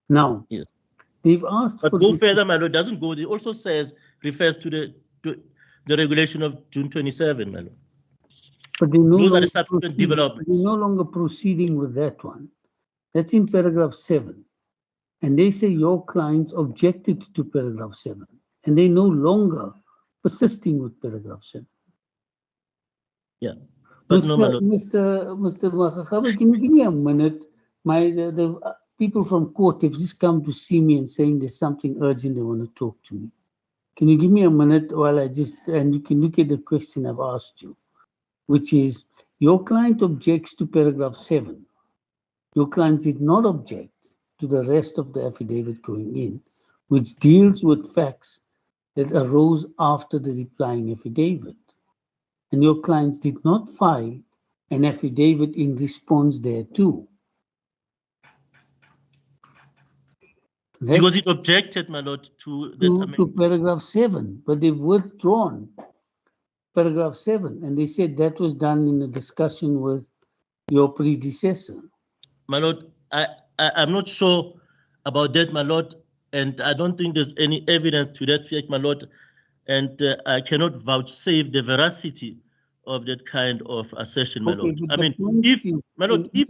Now, they've asked but for. But go further, my lord, doesn't go. It also says, refers to the regulation of June 27, my lord. But those are the subsequent developments. They're no longer proceeding with that one. That's in paragraph 7. And they say your clients objected to paragraph 7. And they no longer persisting with paragraph 7. Yeah. But Mr. Mokgakabe, can you give me a minute? The people from court have just come to see me and saying there's something urgent they want to talk to me. Can you give me a minute while and you can look at the question I've asked you, which is your client objects to paragraph 7. Your client did not object to the rest of the affidavit going in, which deals with facts that arose after the replying affidavit. And your clients did not file an affidavit in response thereto. Because it objected, my lord, to paragraph 7, but they've withdrawn paragraph 7, and they said that was done in a discussion with your predecessor. My lord, I'm not sure about that, my lord, and I don't think there's any evidence to that fact, my lord, and I cannot vouchsafe the veracity of that kind of assertion, my lord. I mean, if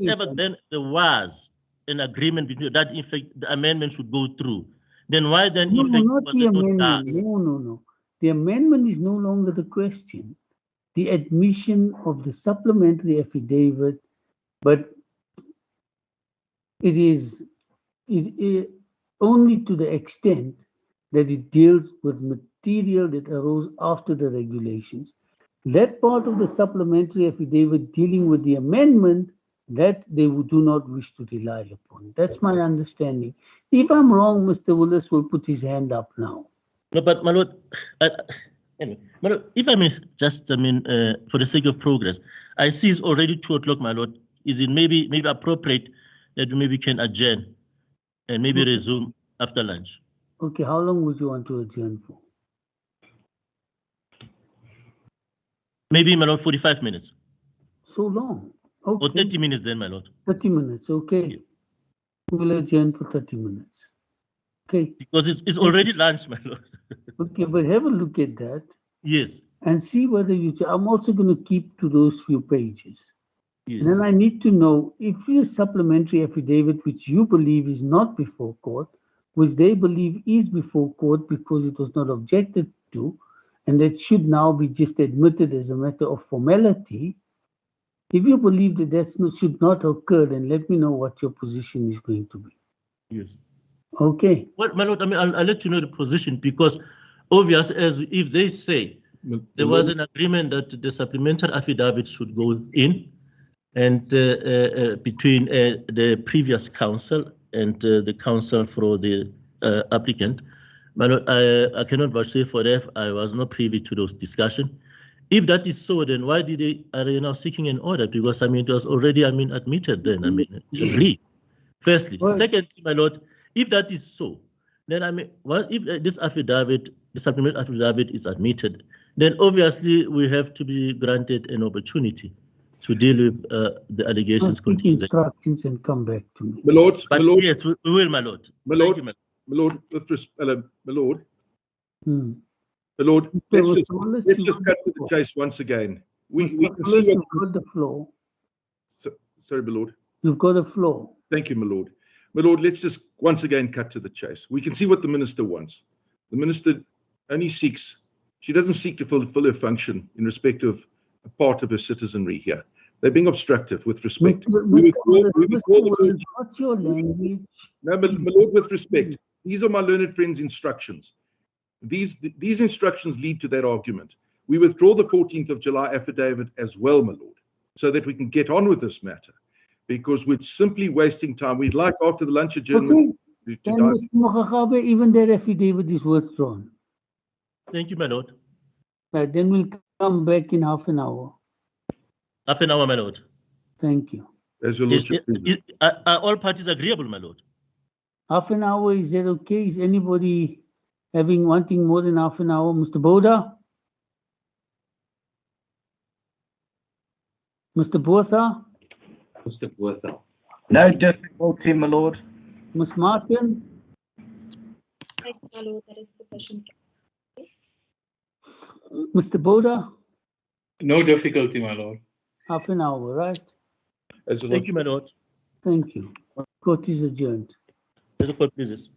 ever then there was an agreement between that, in fact, the amendment should go through, then why then, in fact, was it not done? No. The amendment is no longer the question. The admission of the supplementary affidavit but it is only to the extent that it deals with material that arose after the regulations. That part of the supplementary affidavit dealing with the amendment, that they do not wish to rely upon. That's my understanding. If I'm wrong, Mr. Willis will put his hand up now. No, but my lord, anyway, my lord, if I may just, for the sake of progress, I see it's already 2 o'clock, my lord. Is it maybe appropriate that we maybe can adjourn and maybe resume after lunch? Okay, how long would you want to adjourn for? Maybe, my lord, 45 minutes. So long? Okay. Or 30 minutes then, my lord. 30 minutes, okay. Yes. We'll adjourn for 30 minutes. Okay. Because it's already lunch, my lord. Okay, but have a look at that. Yes. And see whether you. I'm also going to keep to those few pages. Yes. And then I need to know if your supplementary affidavit, which you believe is not before court, which they believe is before court because it was not objected to, and that should now be just admitted as a matter of formality. If you believe that that should not occur, then let me know what your position is going to be. Yes. Okay. Well, my lord, I'll let you know the position, because obvious as if they say there was an agreement that the supplementary affidavit should go in, and between the previous counsel and the counsel for the applicant. My lord, I cannot vouch for that. I was not privy to those discussions. If that is so, then why are they now seeking an order? Because it was already admitted then. Agreed. Firstly, Well, secondly, my lord, if that is so, then if this affidavit, the supplementary affidavit, is admitted, then obviously we have to be granted an opportunity to deal with the allegations take contained. instructions and come back to me. My lord, But my lord, yes, we will, my lord. my Thank lord, you, my my lord, with respect, my lord, Hmm. my lord, let's Mr. just Wallace, let's you just got cut the to the floor. chase once again. We Mr. can see Wallace, what. you've got the floor. Sorry, my lord. You've got the floor. Thank you, my lord. My lord, let's just once again cut to the chase. We can see what the minister wants. The minister only seeks, she doesn't seek to fulfill her function in respect of a part of her citizenry here. They're being obstructive with respect. Mr. Wallace, what's your language? No, my lord, with respect, these are my learned friends' instructions. These instructions lead to that argument. We withdraw the 14th of July affidavit as well, my lord, so that we can get on with this matter, because we're simply wasting time. We'd like, after the lunch adjournment, Okay. Then, Mr. Mogagabe, even that affidavit is withdrawn. Thank you, my lord. Right, then we'll come back in half an hour. Half an hour, my lord. Thank you. As your lordship pleases. Are all parties agreeable, my lord? Half an hour, is that okay? Is anybody wanting more than half an hour? Mr. Boda? Mr. Botha? Mr. Botha. No difficulty, my lord. Ms. Martin? Right, my lord, that is the question. Mr. Boda? No difficulty, my lord. Half an hour, right? As your Thank you, my lordship. lord. Thank you. Court is adjourned. As the court pleases.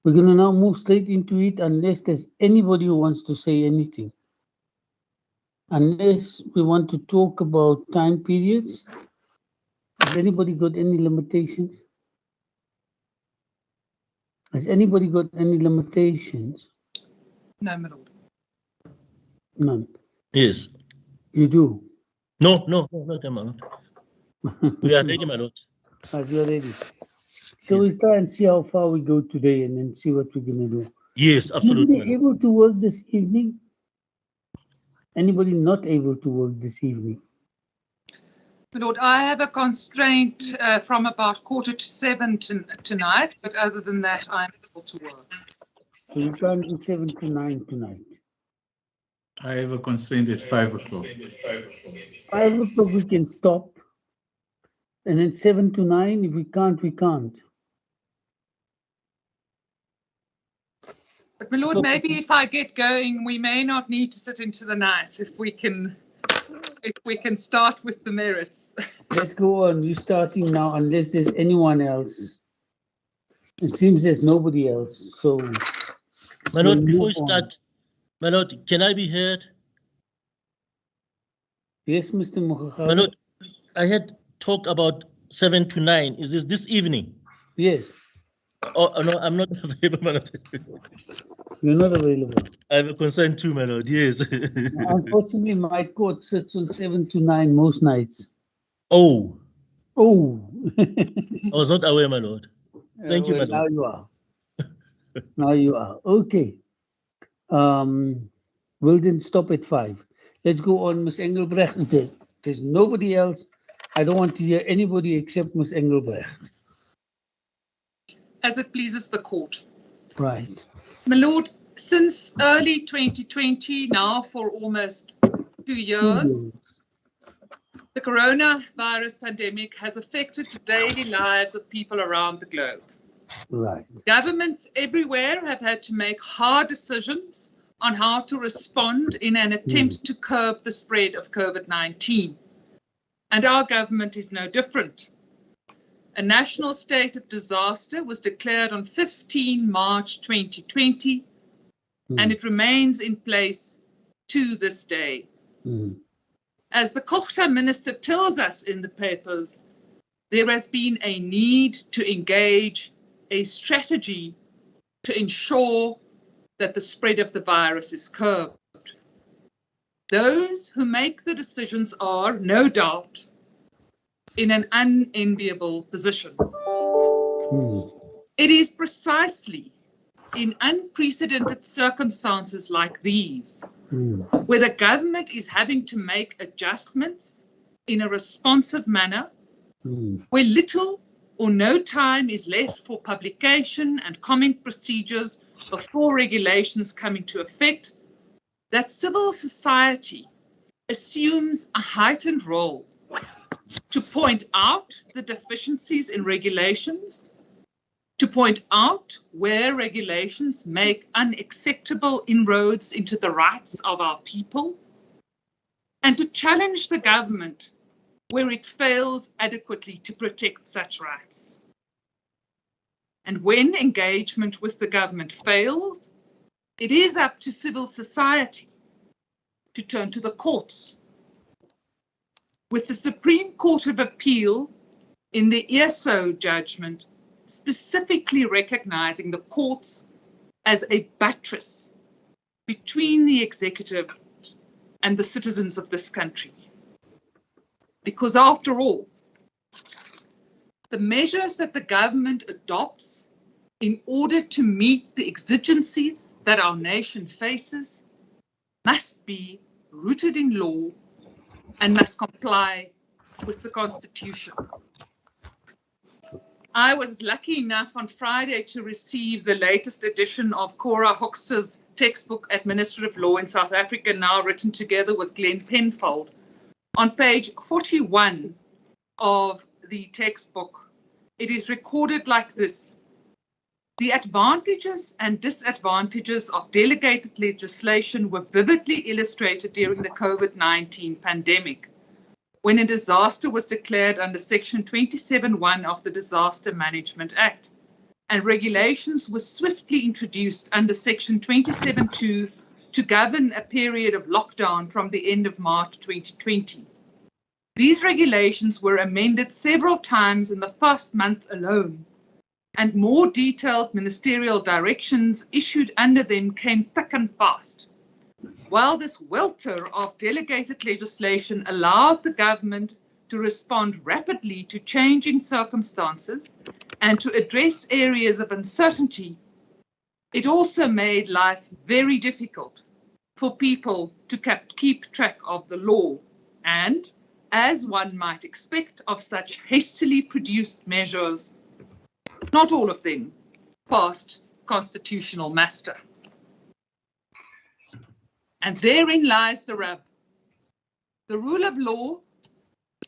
We're going to now move straight into it unless there's anybody who wants to say anything. Unless we want to talk about time periods. Has anybody got any limitations? Has anybody got any limitations? No, my lord. None. Yes. You do? No, my lord. We are ready, my lord. As you're ready. So we'll try and see how far we go today and then see what we're going to do. Yes, absolutely. Anybody able to work this evening? Anybody not able to work this evening? My lord, I have a constraint from about 6:45 tonight, but other than that, I'm able to work. So you can't do 7 to 9 tonight. I have a constraint at 5 o'clock. 5 o'clock we can stop. And then 7 to 9, if we can't, we can't. But my lord, maybe if I get going, we may not need to sit into the night if we can start with the merits. Let's go on. You're starting now, unless there's anyone else. It seems there's nobody else. So, My lord, we'll before move we on. start, my lord, can I be heard? Yes, Mr. My Mokhakhabe? lord, I had talk about 7 to 9. Is this evening? Yes, Oh, no, I'm not available, my lord. you're not available. I have a concern too, my lord. Yes. Unfortunately, my court sits on 7 to 9 most nights. Oh, Oh. I was not aware, my lord. Thank you, Well, my now lord. you are. Now you are. Okay. We'll then stop at 5. Let's go on, Ms. Engelbrecht. There's nobody else. I don't want to hear anybody except Ms. Engelbrecht. As it pleases the court. Right. My lord, since early 2020, now for almost 2 years, the coronavirus pandemic has affected the daily lives of people around the globe. Right. Governments everywhere have had to make hard decisions on how to respond in an attempt to curb the spread of COVID-19. And our government is no different. A national state of disaster was declared on 15 March 2020, and it remains in place to this day. As the Kochta minister tells us in the papers, there has been a need to engage a strategy to ensure that the spread of the virus is curbed. Those who make the decisions are, no doubt, in an unenviable position. It is precisely in unprecedented circumstances like these, where the government is having to make adjustments in a responsive manner, where little or no time is left for publication and comment procedures before regulations come into effect, that civil society assumes a heightened role to point out the deficiencies in regulations, to point out where regulations make unacceptable inroads into the rights of our people, and to challenge the government where it fails adequately to protect such rights. And when engagement with the government fails, it is up to civil society to turn to the courts. With the Supreme Court of Appeal in the ESO judgment specifically recognizing the courts as a buttress between the executive and the citizens of this country. Because after all, the measures that the government adopts in order to meet the exigencies that our nation faces must be rooted in law and must comply with the Constitution. I was lucky enough on Friday to receive the latest edition of Cora Hoxter's textbook, Administrative Law in South Africa, now written together with Glenn Penfold. On page 41 of the textbook, it is recorded like this: the advantages and disadvantages of delegated legislation were vividly illustrated during the COVID-19 pandemic, when a disaster was declared under Section 27(1) of the Disaster Management Act, and regulations were swiftly introduced under Section 27.2 to govern a period of lockdown from the end of March 2020. These regulations were amended several times in the first month alone, and more detailed ministerial directions issued under them came thick and fast. While this welter of delegated legislation allowed the government to respond rapidly to changing circumstances and to address areas of uncertainty, it also made life very difficult for people to keep track of the law and, as one might expect of such hastily produced measures, not all of them passed constitutional muster. And therein lies the rub. The rule of law,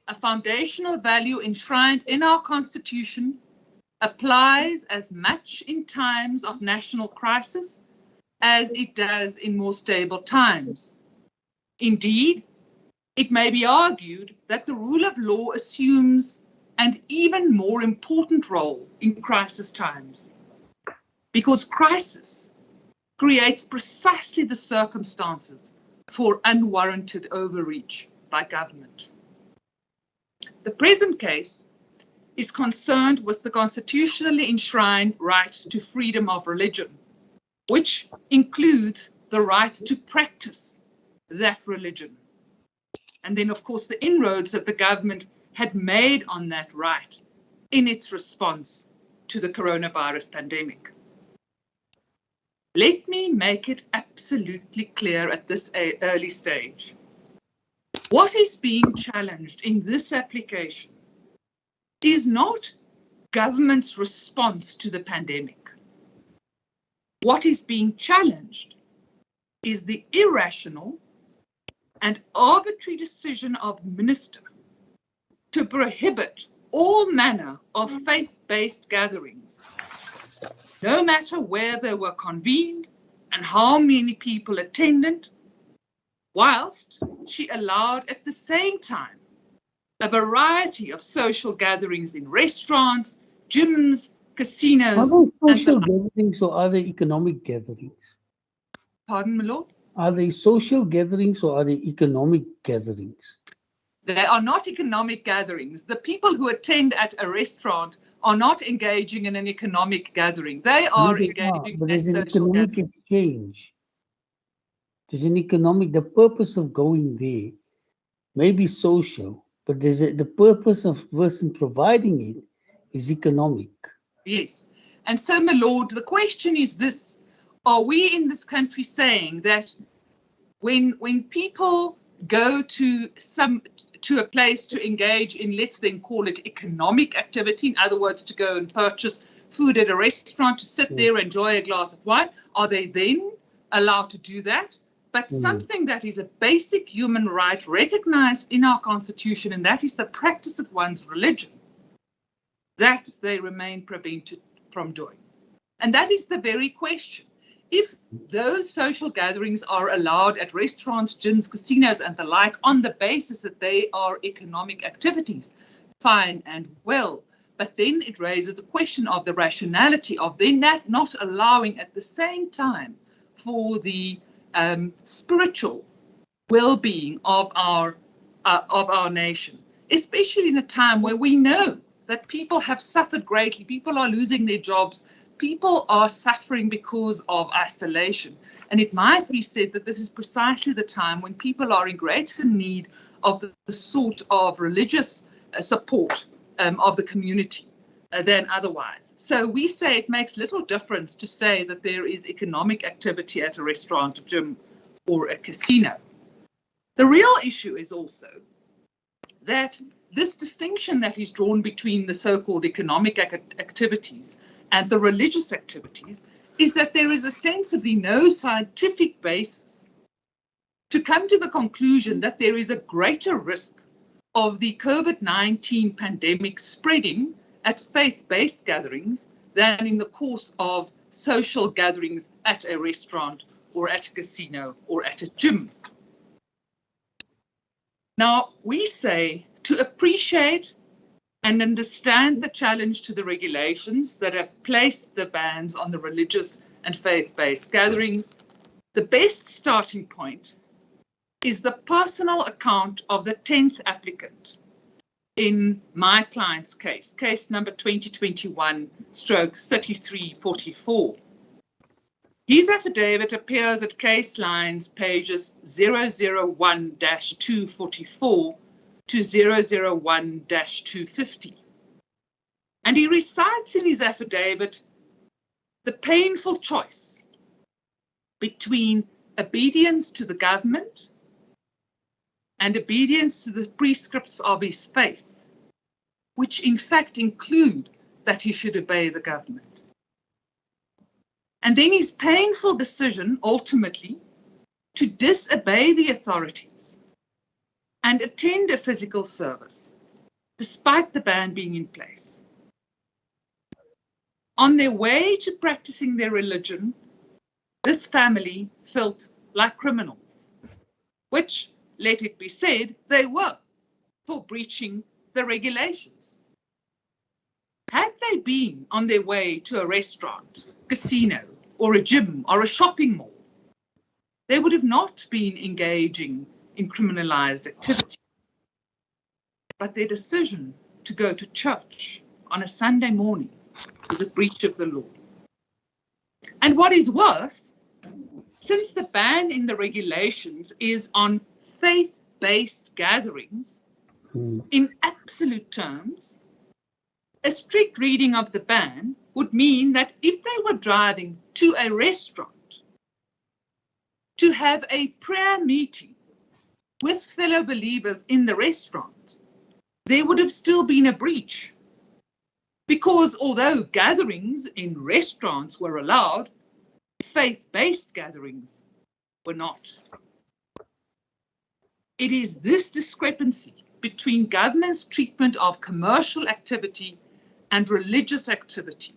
a foundational value enshrined in our Constitution, applies as much in times of national crisis as it does in more stable times. Indeed, it may be argued that the rule of law assumes an even more important role in crisis times, because crisis creates precisely the circumstances for unwarranted overreach by government. The present case is concerned with the constitutionally enshrined right to freedom of religion, which includes the right to practice that religion. And then, of course, the inroads that the government had made on that right in its response to the coronavirus pandemic. Let me make it absolutely clear at this early stage. What is being challenged in this application is not government's response to the pandemic. What is being challenged is the irrational and arbitrary decision of the minister to prohibit all manner of faith-based gatherings, no matter where they were convened and how many people attended, whilst she allowed at the same time a variety of social gatherings in restaurants, gyms, casinos. Are they social gatherings or are they economic gatherings? Pardon, my lord? Are they social gatherings or are they economic gatherings? They are not economic gatherings. The people who attend at a restaurant are not engaging in an economic gathering. They are engaging in a social gathering. Exchange. There's an economic, the purpose of going there may be social, but the purpose of the person providing it is economic. Yes. And so, my lord, the question is this: are we in this country saying that when people go to a place to engage in, let's then call it economic activity, in other words, to go and purchase food at a restaurant, to sit there, enjoy a glass of wine, are they then allowed to do that? But something that is a basic human right recognized in our Constitution, and that is the practice of one's religion, that they remain prevented from doing. And that is the very question. If those social gatherings are allowed at restaurants, gyms, casinos, and the like on the basis that they are economic activities, fine and well. But then it raises a question of the rationality of then that not allowing at the same time for the spiritual well-being of our nation, especially in a time where we know that people have suffered greatly, people are losing their jobs, people are suffering because of isolation. And it might be said that this is precisely the time when people are in greater need of the sort of religious support of the community than otherwise. So we say it makes little difference to say that there is economic activity at a restaurant, a gym, or a casino. The real issue is also that this distinction that is drawn between the so-called economic activities and the religious activities is that there is ostensibly no scientific basis to come to the conclusion that there is a greater risk of the COVID-19 pandemic spreading at faith-based gatherings than in the course of social gatherings at a restaurant or at a casino or at a gym. Now, we say to appreciate and understand the challenge to the regulations that have placed the bans on the religious and faith-based gatherings, the best starting point is the personal account of the 10th applicant in my client's case, case number 2021/3344. His affidavit appears at case lines pages 001-244 to 001-250. And he recites in his affidavit the painful choice between obedience to the government and obedience to the prescripts of his faith, which in fact include that he should obey the government. And then his painful decision, ultimately, to disobey the authorities and attend a physical service, despite the ban being in place. On their way to practicing their religion, this family felt like criminals, which, let it be said, they were for breaching the regulations. Had they been on their way to a restaurant, casino, or a gym, or a shopping mall, they would have not been engaging in criminalized activity. But their decision to go to church on a Sunday morning is a breach of the law. And what is worse, since the ban in the regulations is on faith-based gatherings, in absolute terms, a strict reading of the ban would mean that if they were driving to a restaurant to have a prayer meeting with fellow believers in the restaurant, there would have still been a breach. Because although gatherings in restaurants were allowed, faith-based gatherings were not. It is this discrepancy between government's treatment of commercial activity and religious activity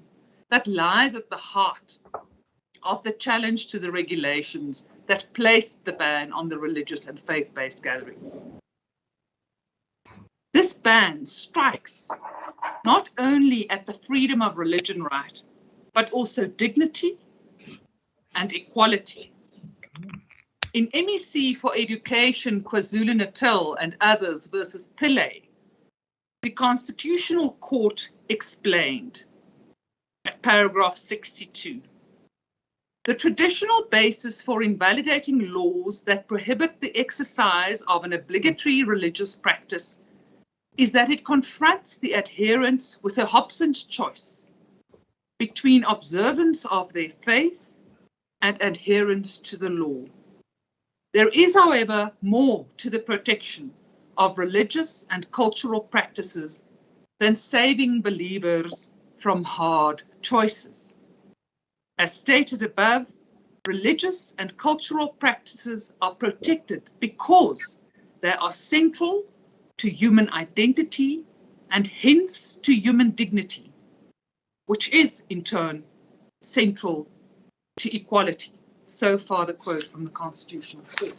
that lies at the heart of the challenge to the regulations that placed the ban on the religious and faith-based gatherings. This ban strikes not only at the freedom of religion right, but also dignity and equality. In MEC for Education, KwaZulu-Natal and others versus Pillay, the Constitutional Court explained at paragraph 62, the traditional basis for invalidating laws that prohibit the exercise of an obligatory religious practice is that it confronts the adherents with a Hobson's choice between observance of their faith and adherence to the law. There is, however, more to the protection of religious and cultural practices than saving believers from hard choices. As stated above, religious and cultural practices are protected because they are central to human identity and hence to human dignity, which is in turn central to equality. So far the quote from the Constitutional Court.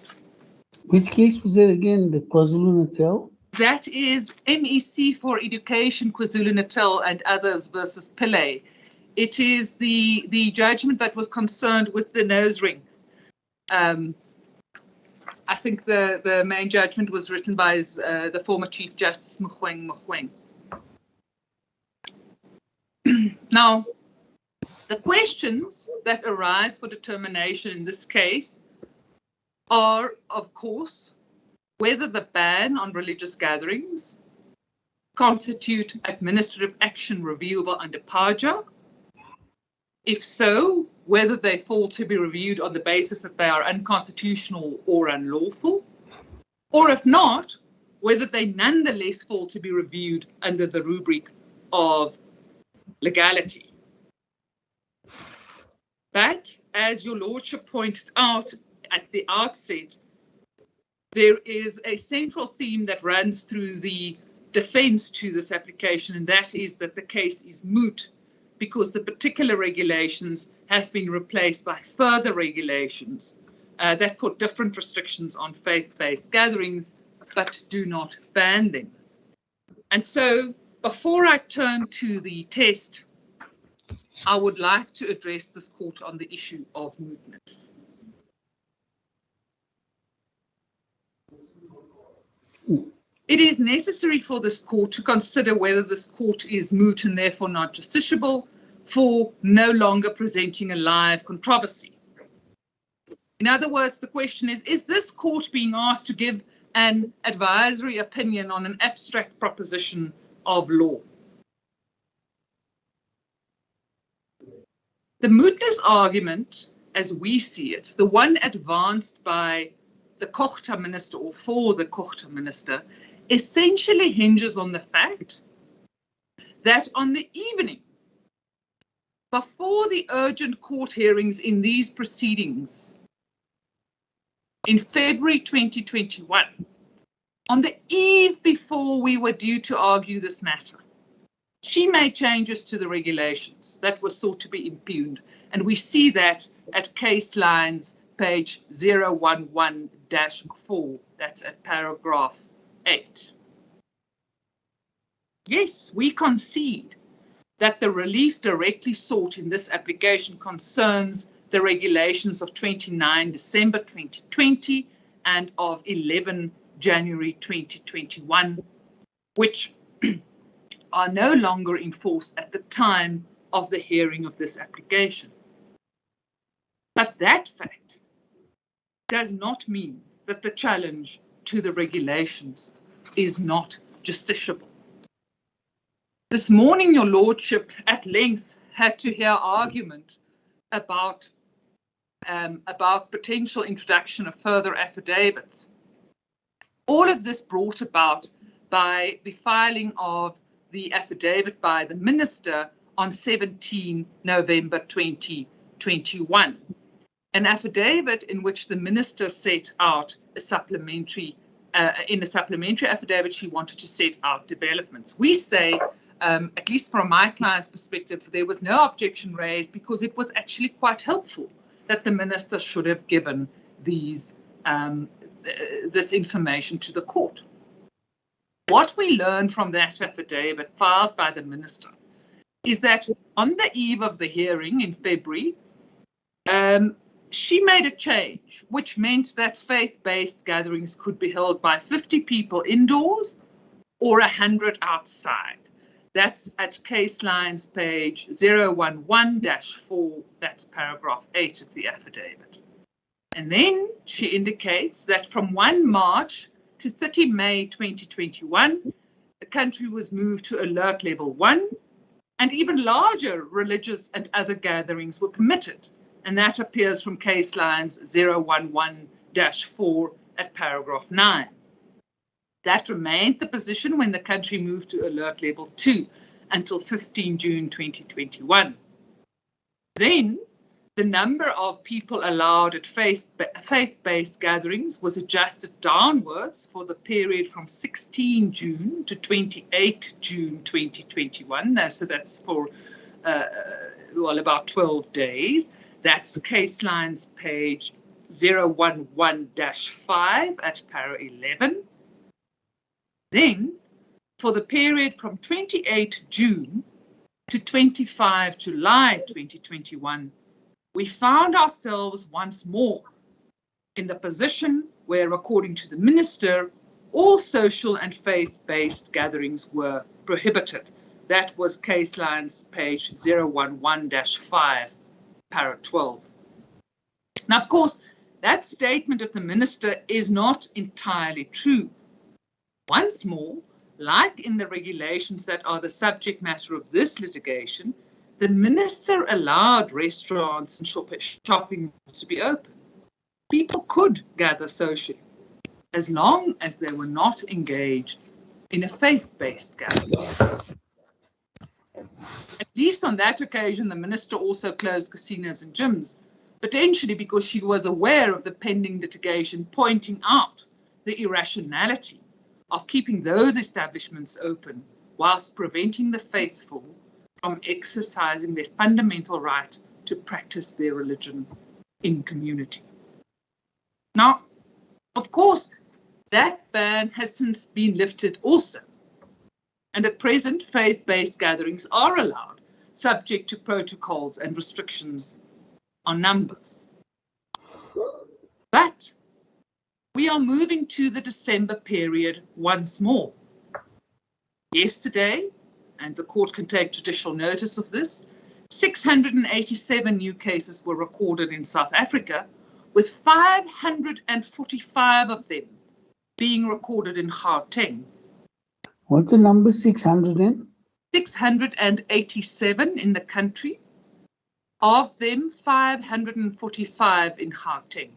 Which case was that again, the KwaZulu-Natal? That is MEC for Education, KwaZulu-Natal and others versus Pillay. It is the judgment that was concerned with the nose ring. I think the main judgment was written by the former Chief Justice Mogoeng. Now, the questions that arise for determination in this case are, of course, whether the ban on religious gatherings constitute administrative action reviewable under PAJA. If so, whether they fall to be reviewed on the basis that they are unconstitutional or unlawful, or if not, whether they nonetheless fall to be reviewed under the rubric of legality. But as your Lordship pointed out at the outset, there is a central theme that runs through the defense to this application, and that is that the case is moot because the particular regulations have been replaced by further regulations that put different restrictions on faith-based gatherings, but do not ban them. And so Before I turn to the test, I would like to address this court on the issue of mootness. It is necessary for this court to consider whether this court is moot and therefore not justiciable for no longer presenting a live controversy. In other words, the question is this court being asked to give an advisory opinion on an abstract proposition of law? The mootness argument, as we see it, the one advanced by the Kochta minister or for the Kochta minister, essentially hinges on the fact that on the evening before the urgent court hearings in these proceedings in February 2021, on the eve before we were due to argue this matter, she made changes to the regulations that were sought to be impugned, and we see that at case lines page 011-4, that's at paragraph 8. Yes, we concede that the relief directly sought in this application concerns the regulations of 29 December 2020 and of 11 January 2021, which are no longer in force at the time of the hearing of this application. But that fact does not mean that the challenge to the regulations is not justiciable. This morning, Your Lordship at length had to hear argument about potential introduction of further affidavits. All of this brought about by the filing of the affidavit by the Minister on 17 November 2021. An affidavit in which the Minister set out a supplementary, in a supplementary affidavit, she wanted to set out developments. We say, at least from my client's perspective, there was no objection raised because it was actually quite helpful that the Minister should have given these this information to the court. What we learned from that affidavit filed by the Minister is that on the eve of the hearing in February, she made a change, which meant that faith-based gatherings could be held by 50 people indoors or 100 outside. That's at case lines page 011-4, that's paragraph 8 of the affidavit. And then she indicates that from 1 March to 30 May 2021, the country was moved to alert level 1, and even larger religious and other gatherings were permitted. And that appears from case lines 011-4 at paragraph 9. That remained the position when the country moved to alert level 2 until 15 June 2021. Then the number of people allowed at faith-based gatherings was adjusted downwards for the period from 16 June to 28 June 2021. So that's for about 12 days. That's case lines page 011-5 at para 11. Then, for the period from 28 June to 25 July 2021, we found ourselves once more in the position where, according to the Minister, all social and faith-based gatherings were prohibited. That was case lines page 011-5, para 12. Now, of course, that statement of the Minister is not entirely true. Once more, like in the regulations that are the subject matter of this litigation, the Minister allowed restaurants and shopping malls to be open. People could gather socially, as long as they were not engaged in a faith-based gathering. At least on that occasion, the Minister also closed casinos and gyms, potentially because she was aware of the pending litigation, pointing out the irrationality of keeping those establishments open whilst preventing the faithful from exercising their fundamental right to practice their religion in community. Now, of course, that ban has since been lifted also. and at present, faith-based gatherings are allowed, subject to protocols and restrictions on numbers. But we are moving to the December period once more. Yesterday, and the court can take judicial notice of this, 687 new cases were recorded in South Africa, with 545 of them being recorded in Gauteng. What's the number? 600 and? 687 in the country. Of them, 545 in Gauteng.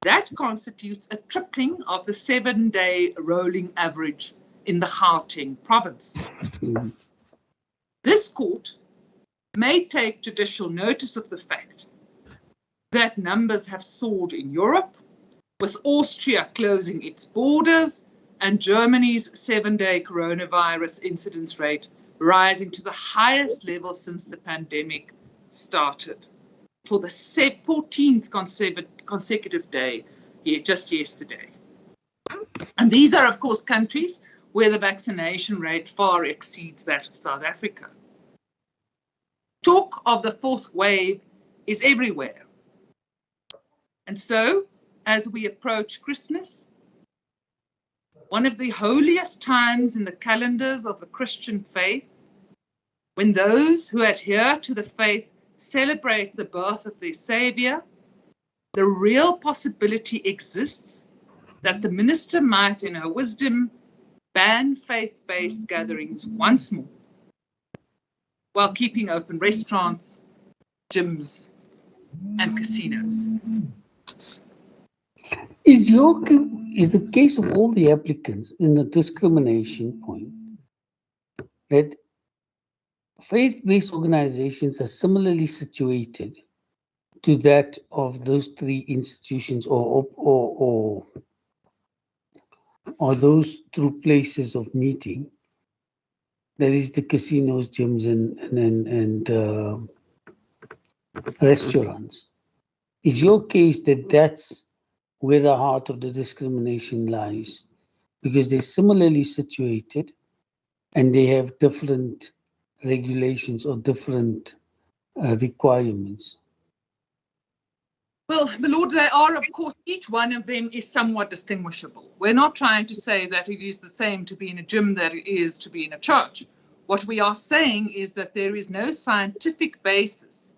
That constitutes a tripling of the 7-day rolling average in the Gauteng province. This court may take judicial notice of the fact that numbers have soared in Europe, with Austria closing its borders and Germany's 7-day coronavirus incidence rate rising to the highest level since the pandemic started for the 14th consecutive day, just yesterday. And these are, of course, countries where the vaccination rate far exceeds that of South Africa. Talk of the fourth wave is everywhere. And so, as we approach Christmas, one of the holiest times in the calendars of the Christian faith, when those who adhere to the faith celebrate the birth of their Savior, the real possibility exists that the minister might, in her wisdom, ban faith-based gatherings once more, while keeping open restaurants, gyms, and casinos. Is the case of all the applicants in the discrimination point that faith-based organizations are similarly situated to that of those three institutions or those true places of meeting, that is the casinos, gyms, and restaurants? Is your case that that's where the heart of the discrimination lies, because they're similarly situated and they have different regulations or different requirements? Well, my lord, they are, of course, each one of them is somewhat distinguishable. We're not trying to say that it is the same to be in a gym that it is to be in a church. What we are saying is that there is no scientific basis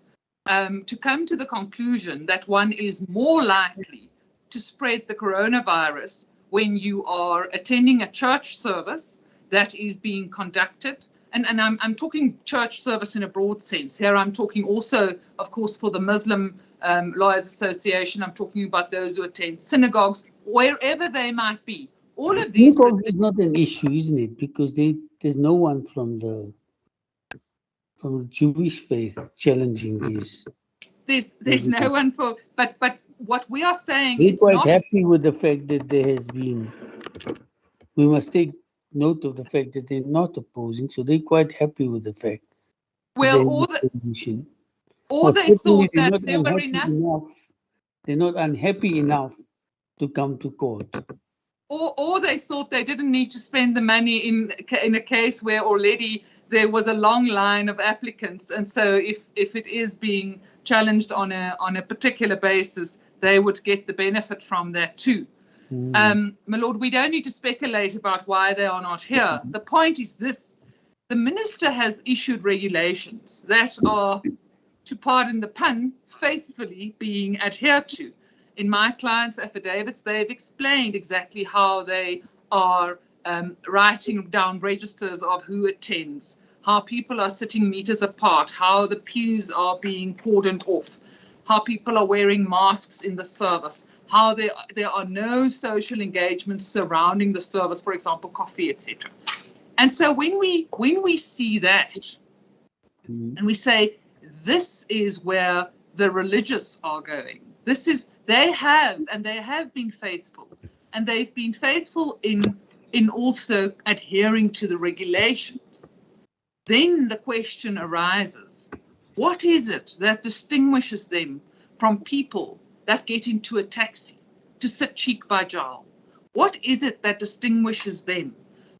to come to the conclusion that one is more likely to spread the coronavirus when you are attending a church service that is being conducted. And I'm talking church service in a broad sense. Here I'm talking also, of course, for the Muslim Lawyers Association. I'm talking about those who attend synagogues, wherever they might be. All of these is not an issue, isn't it? Because there's no one from the Jewish faith challenging this. There's no one for, but what we are saying, we're it's quite not happy with the fact that there has been. We must take note of the fact that they're not opposing, so they're quite happy with the fact. Well, or they thought that there were enough. They're not unhappy enough to come to court. Or they thought they didn't need to spend the money in a case where already there was a long line of applicants, and so if it is being challenged on a particular basis, they would get the benefit from that too. My lord, we don't need to speculate about why they are not here. The point is this: the minister has issued regulations that are, to pardon the pun, faithfully being adhered to. In my clients' affidavits, they've explained exactly how they are writing down registers of who attends, how people are sitting meters apart, how the pews are being cordoned off, how people are wearing masks in the service, how there are no social engagements surrounding the service, for example, coffee, etc. And so when we see that, and we say, this is where the religious are going, they have been faithful, and they've been faithful in also adhering to the regulations. Then the question arises, what is it that distinguishes them from people that get into a taxi to sit cheek by jowl? What is it that distinguishes them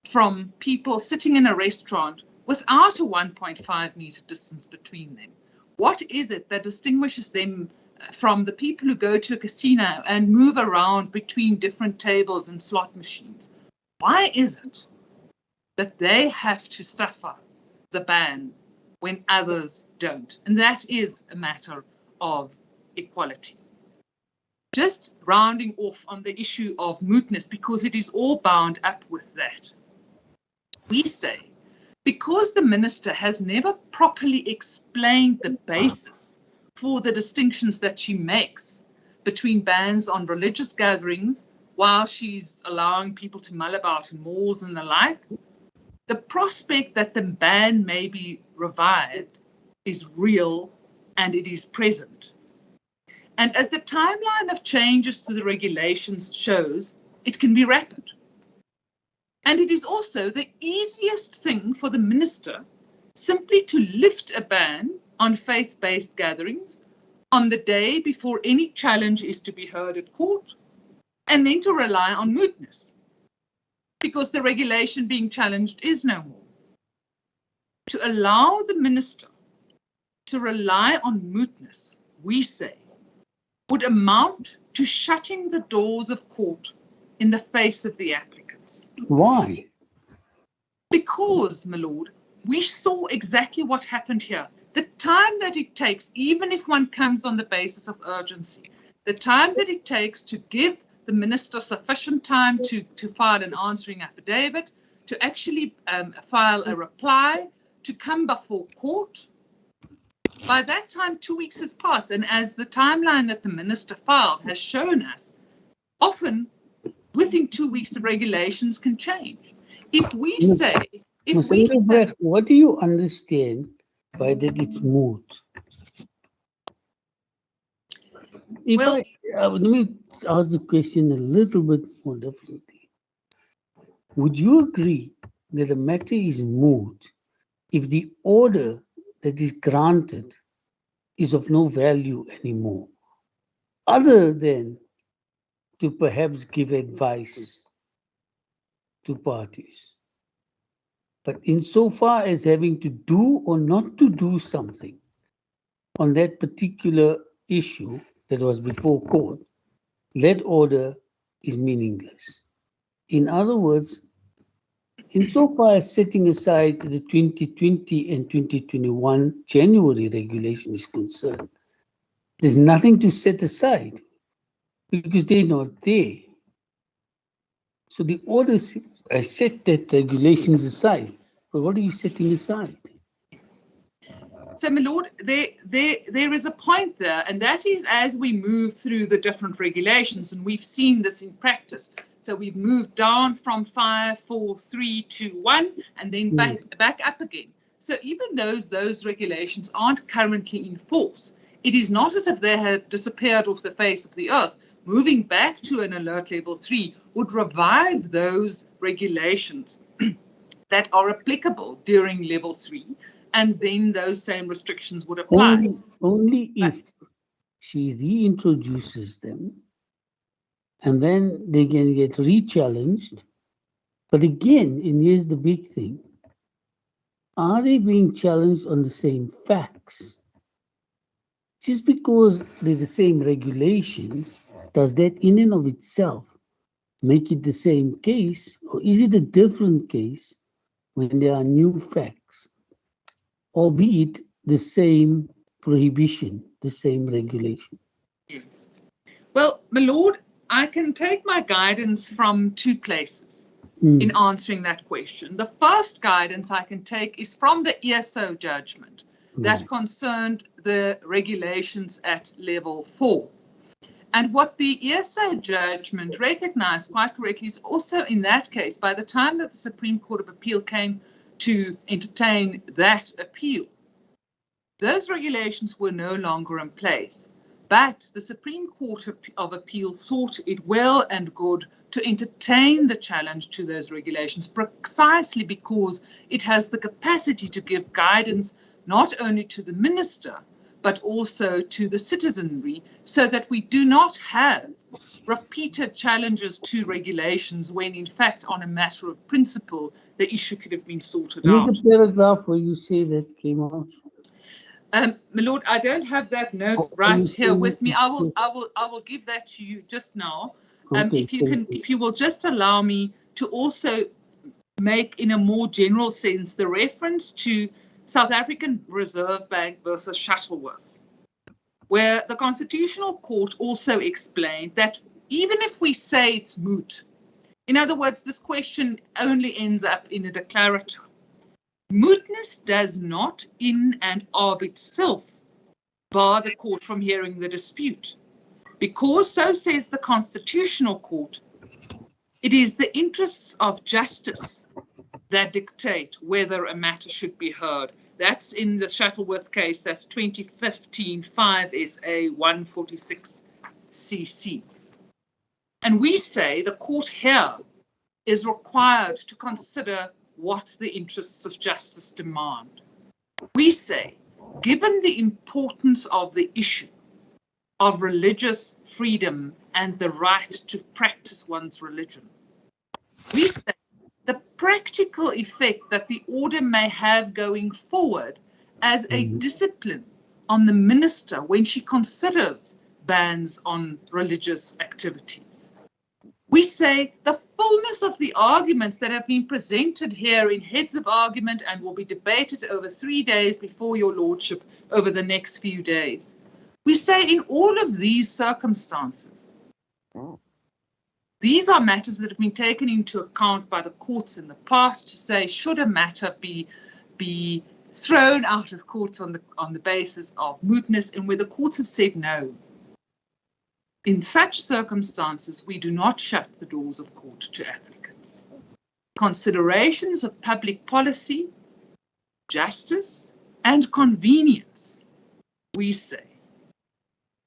from people sitting in a restaurant without a 1.5 meter distance between them? What is it that distinguishes them from the people who go to a casino and move around between different tables and slot machines? Why is it that they have to suffer the ban when others don't? And that is a matter of equality. Just rounding off on the issue of mootness, because it is all bound up with that. We say, because the minister has never properly explained the basis for the distinctions that she makes between bans on religious gatherings while she's allowing people to mull about in malls and the like, the prospect that the ban may be revived is real and it is present. And as the timeline of changes to the regulations shows, it can be rapid. And it is also the easiest thing for the minister simply to lift a ban on faith-based gatherings on the day before any challenge is to be heard at court, and then to rely on mootness, because the regulation being challenged is no more. To allow the minister to rely on mootness, we say, would amount to shutting the doors of court in the face of the applicants. Why? Because, my lord, we saw exactly what happened here. The time that it takes, even if one comes on the basis of urgency, the time that it takes to give the minister sufficient time to file an answering affidavit, to actually file a reply, to come before court. By that time, 2 weeks has passed, and as the timeline that the minister filed has shown us, often within 2 weeks the regulations can change. If we say, what do you understand by that it's moot? Let me ask the question a little bit more differently. Would you agree that the matter is moot if the order that is granted is of no value anymore, other than to perhaps give advice to parties? But insofar as having to do or not to do something on that particular issue that was before court, that order is meaningless. In other words, insofar as setting aside the 2020 and 2021 January regulation is concerned, there's nothing to set aside because they're not there. So the orders, I set that regulations aside, but what are you setting aside? So, my lord, there is a point there, and that is as we move through the different regulations, and we've seen this in practice. So we've moved down from 5, 4, 3, 2, 1, and then back up again. So even those regulations aren't currently in force, it is not as if they had disappeared off the face of the earth. Moving back to an alert level 3 would revive those regulations that are applicable during level 3, and then those same restrictions would apply. Only if she reintroduces them, and then they can get re-challenged. But again, and here's the big thing, are they being challenged on the same facts? Just because they're the same regulations, does that in and of itself make it the same case, or is it a different case when there are new facts, albeit the same prohibition, the same regulation? Well, my lord, I can take my guidance from 2 places in answering that question. The first guidance I can take is from the ESO judgment that concerned the regulations at level 4. And what the ESO judgment recognized quite correctly is also in that case, by the time that the Supreme Court of Appeal came to entertain that appeal, those regulations were no longer in place. But the Supreme Court of Appeal thought it well and good to entertain the challenge to those regulations, precisely because it has the capacity to give guidance not only to the minister, but also to the citizenry, so that we do not have repeated challenges to regulations when, in fact, on a matter of principle, the issue could have been sorted out. Read the paragraph where you say that came out. My Lord, I don't have that note right here with me. I will give that to you just now. Okay, If you will just allow me to also make, in a more general sense, the reference to South African Reserve Bank versus Shuttleworth, where the Constitutional Court also explained that even if we say it's moot, in other words, this question only ends up in a declaratory, mootness does not in and of itself bar the court from hearing the dispute, because, so says the Constitutional Court, it is the interests of justice that dictate whether a matter should be heard. That's in the Shuttleworth case, that's 2015 5 SA 146 CC. And we say the court here is required to consider what the interests of justice demand. We say, given the importance of the issue of religious freedom and the right to practice one's religion, we say the practical effect that the order may have going forward as a discipline on the minister when she considers bans on religious activities. We say the fullness of the arguments that have been presented here in heads of argument and will be debated over 3 days before your lordship over the next few days. We say in all of these circumstances, these are matters that have been taken into account by the courts in the past to say, should a matter be thrown out of court on the basis of mootness, and where the courts have said no. In such circumstances, we do not shut the doors of court to applicants. Considerations of public policy, justice, and convenience, we say,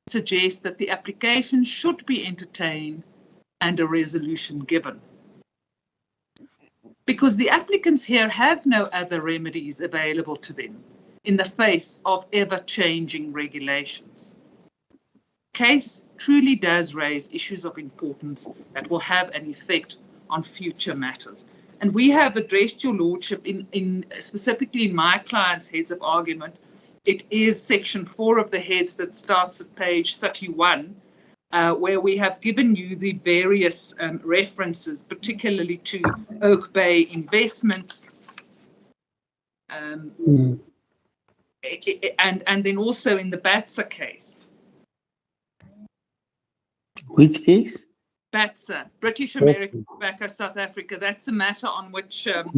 suggest that the application should be entertained and a resolution given. Because the applicants here have no other remedies available to them in the face of ever-changing regulations. Case truly does raise issues of importance that will have an effect on future matters. And we have addressed your lordship specifically in my client's heads of argument. It is section 4 of the heads that starts at page 31, where we have given you the various references, particularly to Oak Bay Investments, and then also in the BATSA case. Which case? BATSA, British American Tobacco South Africa. That's a matter on which... that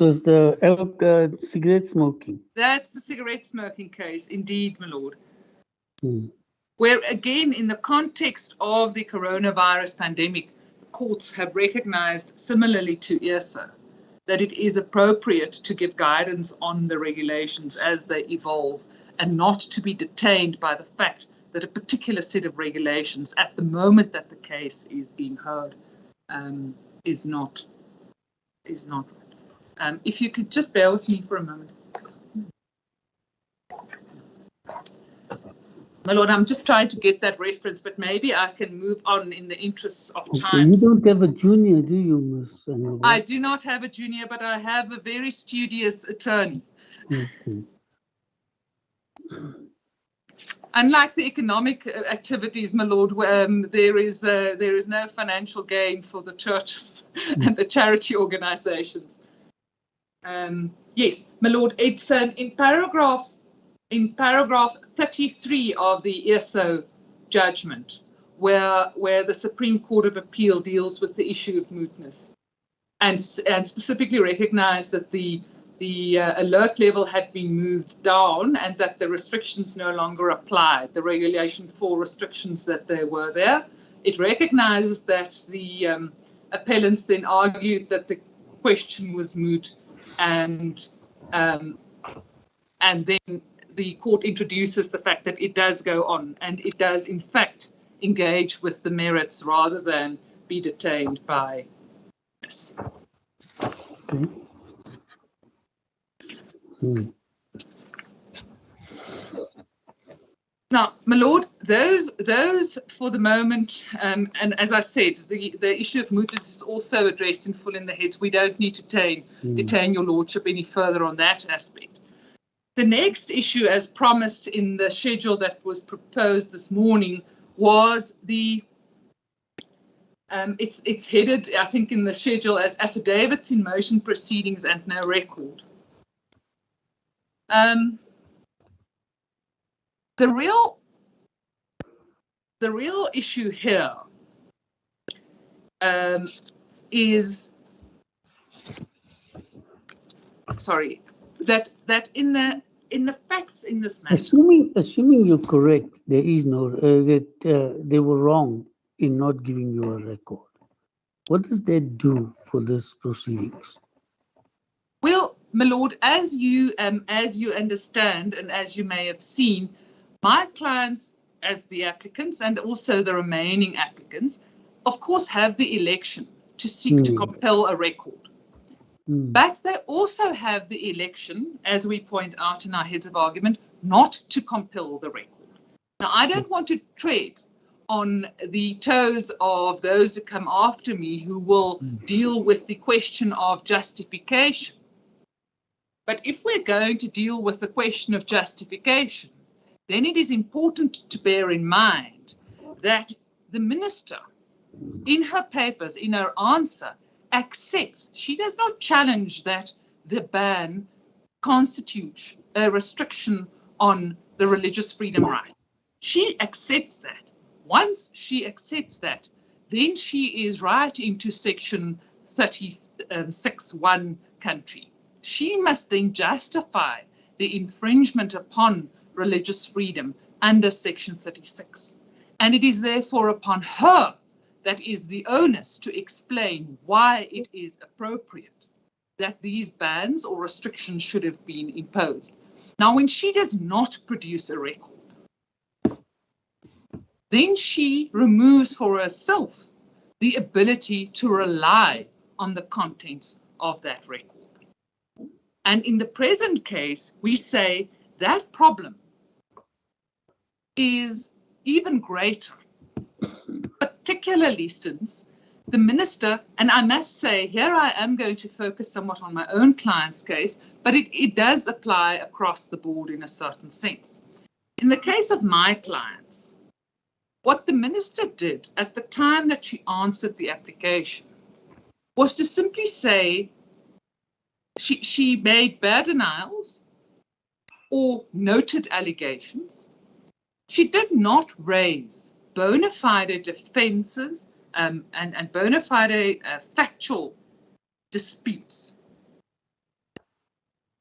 was the cigarette smoking. That's the cigarette smoking case, indeed, my lord. Where, again, in the context of the coronavirus pandemic, the courts have recognized, similarly to ESA, that it is appropriate to give guidance on the regulations as they evolve and not to be detained by the fact that a particular set of regulations at the moment that the case is being heard is not right. If you could just bear with me for a moment. My lord, I'm just trying to get that reference, but maybe I can move on in the interests of time. You don't have a junior, do you, Miss? I do not have a junior, but I have a very studious attorney. Okay. Unlike the economic activities, my lord, there is no financial gain for the churches and the charity organizations. Yes, my lord, it's in paragraph 33 of the ESO judgment, where the Supreme Court of Appeal deals with the issue of mootness, and specifically recognized that the alert level had been moved down and that the restrictions no longer applied, the Regulation 4 restrictions that they were there. It recognizes that the appellants then argued that the question was moot, and then the court introduces the fact that it does go on and it does in fact engage with the merits rather than be detained by this. Okay. Now, my lord, those for the moment, and as I said, the issue of mootness is also addressed in full in the heads. We don't need to detain your lordship any further on that aspect. The next issue, as promised in the schedule that was proposed this morning, was the it's headed, I think, in the schedule as affidavits in motion proceedings and no record. The real issue here is, sorry, that in the facts in this matter. Assuming you're correct, there is no that they were wrong in not giving you a record. What does that do for this proceedings? Well, my lord, as you understand and as you may have seen, my clients, as the applicants and also the remaining applicants, of course, have the election to seek to compel a record. But they also have the election, as we point out in our heads of argument, not to compel the record. Now, I don't want to tread on the toes of those who come after me who will deal with the question of justification. But if we're going to deal with the question of justification, then it is important to bear in mind that the minister, in her papers, in her answer, accepts, she does not challenge that the ban constitutes a restriction on the religious freedom right. She accepts that. Once she accepts that, then she is right into section 36(1) country. She must then justify the infringement upon religious freedom under section 36. And it is therefore upon her that is the onus to explain why it is appropriate that these bans or restrictions should have been imposed. Now, when she does not produce a record, then she removes for herself the ability to rely on the contents of that record. And in the present case, we say that problem is even greater, particularly since the minister, and I must say, here I am going to focus somewhat on my own client's case, but it does apply across the board in a certain sense. In the case of my clients, what the minister did at the time that she answered the application was to simply say she made bare denials or noted allegations. She did not raise bona fide defenses and bona fide factual disputes.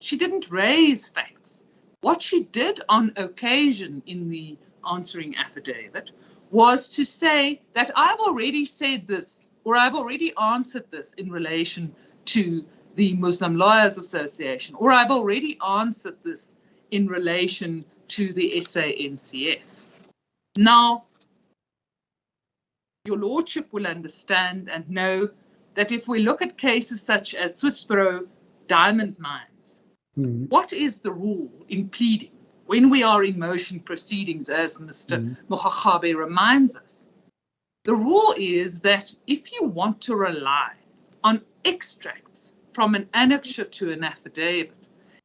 She didn't raise facts. What she did on occasion in the answering affidavit was to say that I've already said this, or I've already answered this in relation to the Muslim Lawyers Association, or I've already answered this in relation to the SANCF. Now, your lordship will understand and know that if we look at cases such as Swissboro diamond mines, what is the rule in pleading when we are in motion proceedings, as Mr. Mokgakgabe reminds us? The rule is that if you want to rely on extracts from an annexure to an affidavit,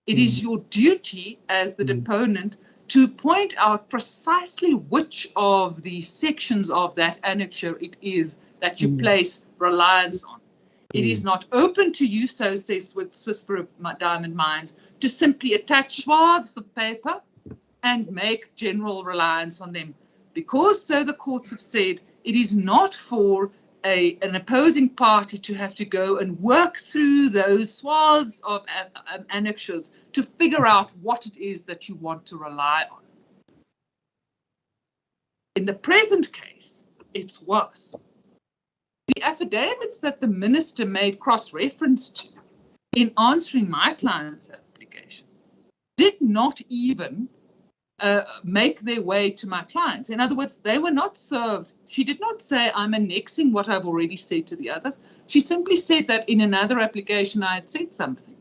it is your duty as the deponent to point out precisely which of the sections of that annexure it is that you place reliance on. It is not open to you, so says with Swissboro diamond mines, to simply attach swaths of paper and make general reliance on them. Because, so the courts have said, it is not for an opposing party to have to go and work through those swaths of annexures to figure out what it is that you want to rely on. In the present case, it's worse. The affidavits that the minister made cross-reference to in answering my client's application did not even make their way to my clients. In other words, they were not served. She did not say, I'm annexing what I've already said to the others. She simply said that in another application I had said something.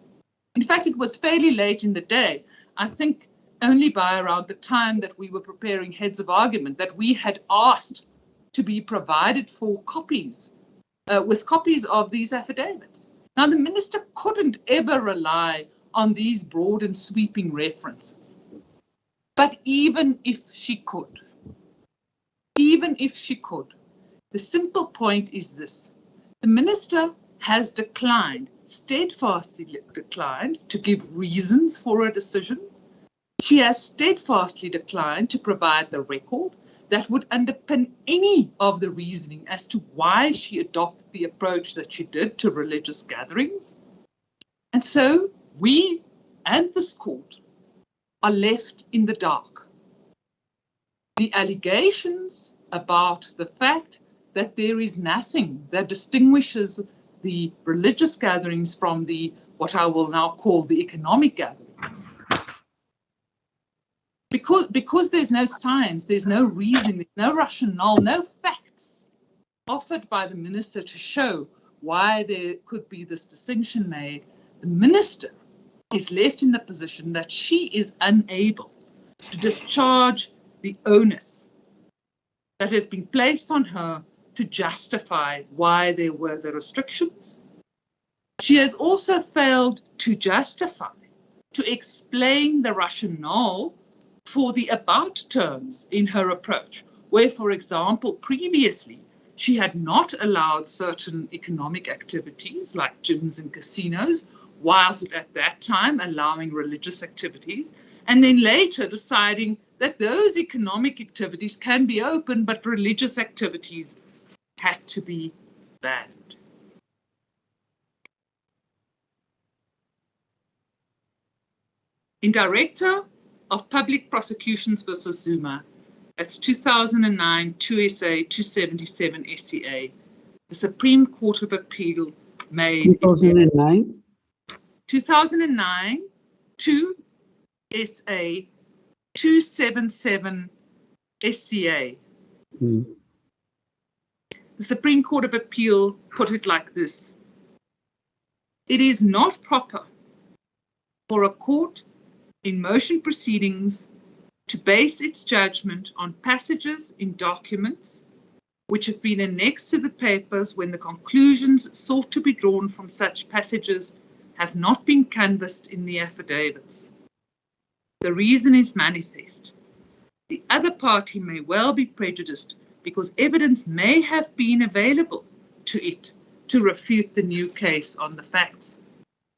In fact, it was fairly late in the day. I think only by around the time that we were preparing heads of argument that we had asked to be provided for copies, with copies of these affidavits. Now, the minister couldn't ever rely on these broad and sweeping references. But even if she could, the simple point is this: the minister has declined, steadfastly declined, to give reasons for her decision. She has steadfastly declined to provide the record that would underpin any of the reasoning as to why she adopted the approach that she did to religious gatherings. And so we and this court are left in the dark. The allegations about the fact that there is nothing that distinguishes the religious gatherings from the, what I will now call the economic gatherings. Because there's no science, there's no reason, there's no rationale, no facts offered by the minister to show why there could be this distinction made, the minister is left in the position that she is unable to discharge the onus that has been placed on her to justify why there were the restrictions. She has also failed to justify, to explain the rationale for the about terms in her approach, where, for example, previously she had not allowed certain economic activities like gyms and casinos, whilst at that time allowing religious activities, and then later deciding that those economic activities can be open, but religious activities had to be banned. In Director of Public Prosecutions versus Zuma, that's 2009 2SA 277 SCA, the Supreme Court of Appeal made 2009 2 SA 277 SCA. The Supreme Court of Appeal put it like this: it is not proper for a court in motion proceedings to base its judgment on passages in documents which have been annexed to the papers when the conclusions sought to be drawn from such passages have not been canvassed in the affidavits. The reason is manifest. The other party may well be prejudiced because evidence may have been available to it to refute the new case on the facts.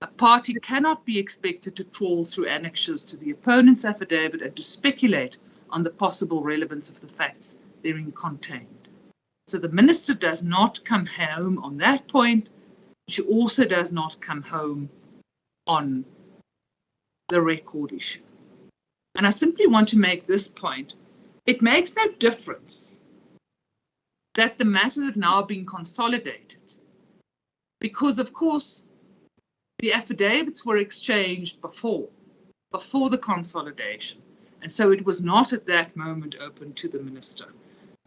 A party cannot be expected to trawl through annexures to the opponent's affidavit and to speculate on the possible relevance of the facts therein contained. So the minister does not come home on that point. She also does not come home on the record issue. And I simply want to make this point. It makes no difference that the matters have now been consolidated, because, of course, the affidavits were exchanged before the consolidation. And so it was not at that moment open to the minister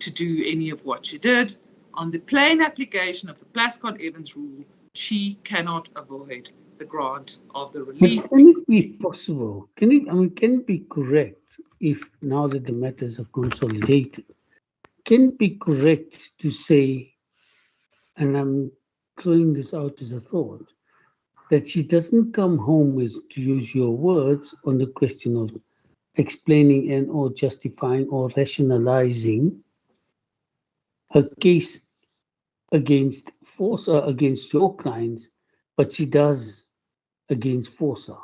to do any of what she did. On the plain application of the Plascon-Evans rule, she cannot avoid the grant of the relief. But can it be possible? Can it be correct if now that the matters have consolidated, can it be correct to say, and I'm throwing this out as a thought, that she doesn't come home with, to use your words, on the question of explaining and or justifying or rationalizing a case against Forza, against your clients, but she does against Forza,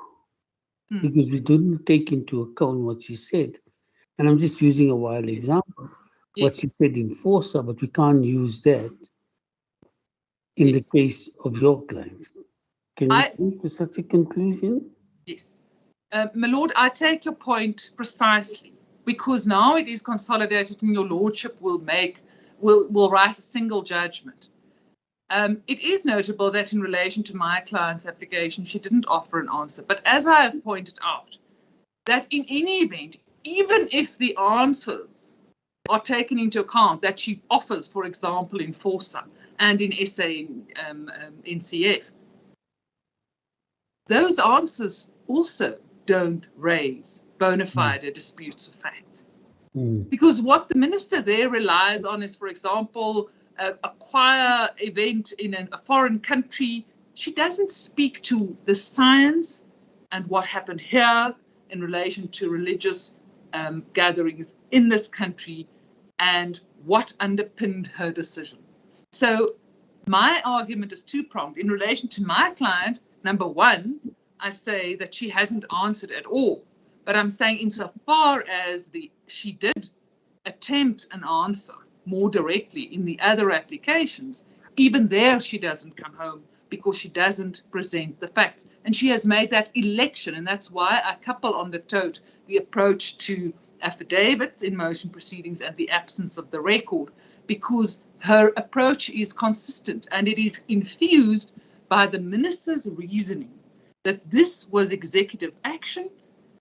because we didn't take into account what she said. And I'm just using a wild example, what she said in Forza, but we can't use that in the case of your clients. Can you come to such a conclusion? Yes. My Lord, I take your point precisely, because now it is consolidated and your Lordship will write a single judgment. It is notable that in relation to my client's application, she didn't offer an answer. But as I have pointed out, that in any event, even if the answers are taken into account that she offers, for example, in Forza and in NCF, those answers also don't raise bona fide disputes of fact. Mm. Because what the minister there relies on is, for example, a choir event in a foreign country. She doesn't speak to the science and what happened here in relation to religious gatherings in this country and what underpinned her decision. So my argument is two-pronged. In relation to my client, number one, I say that she hasn't answered at all. But I'm saying insofar as she did attempt an answer more directly in the other applications, even there she doesn't come home because she doesn't present the facts. And she has made that election, and that's why I couple on the tote the approach to affidavits in motion proceedings and the absence of the record, because her approach is consistent and it is infused by the minister's reasoning that this was executive action,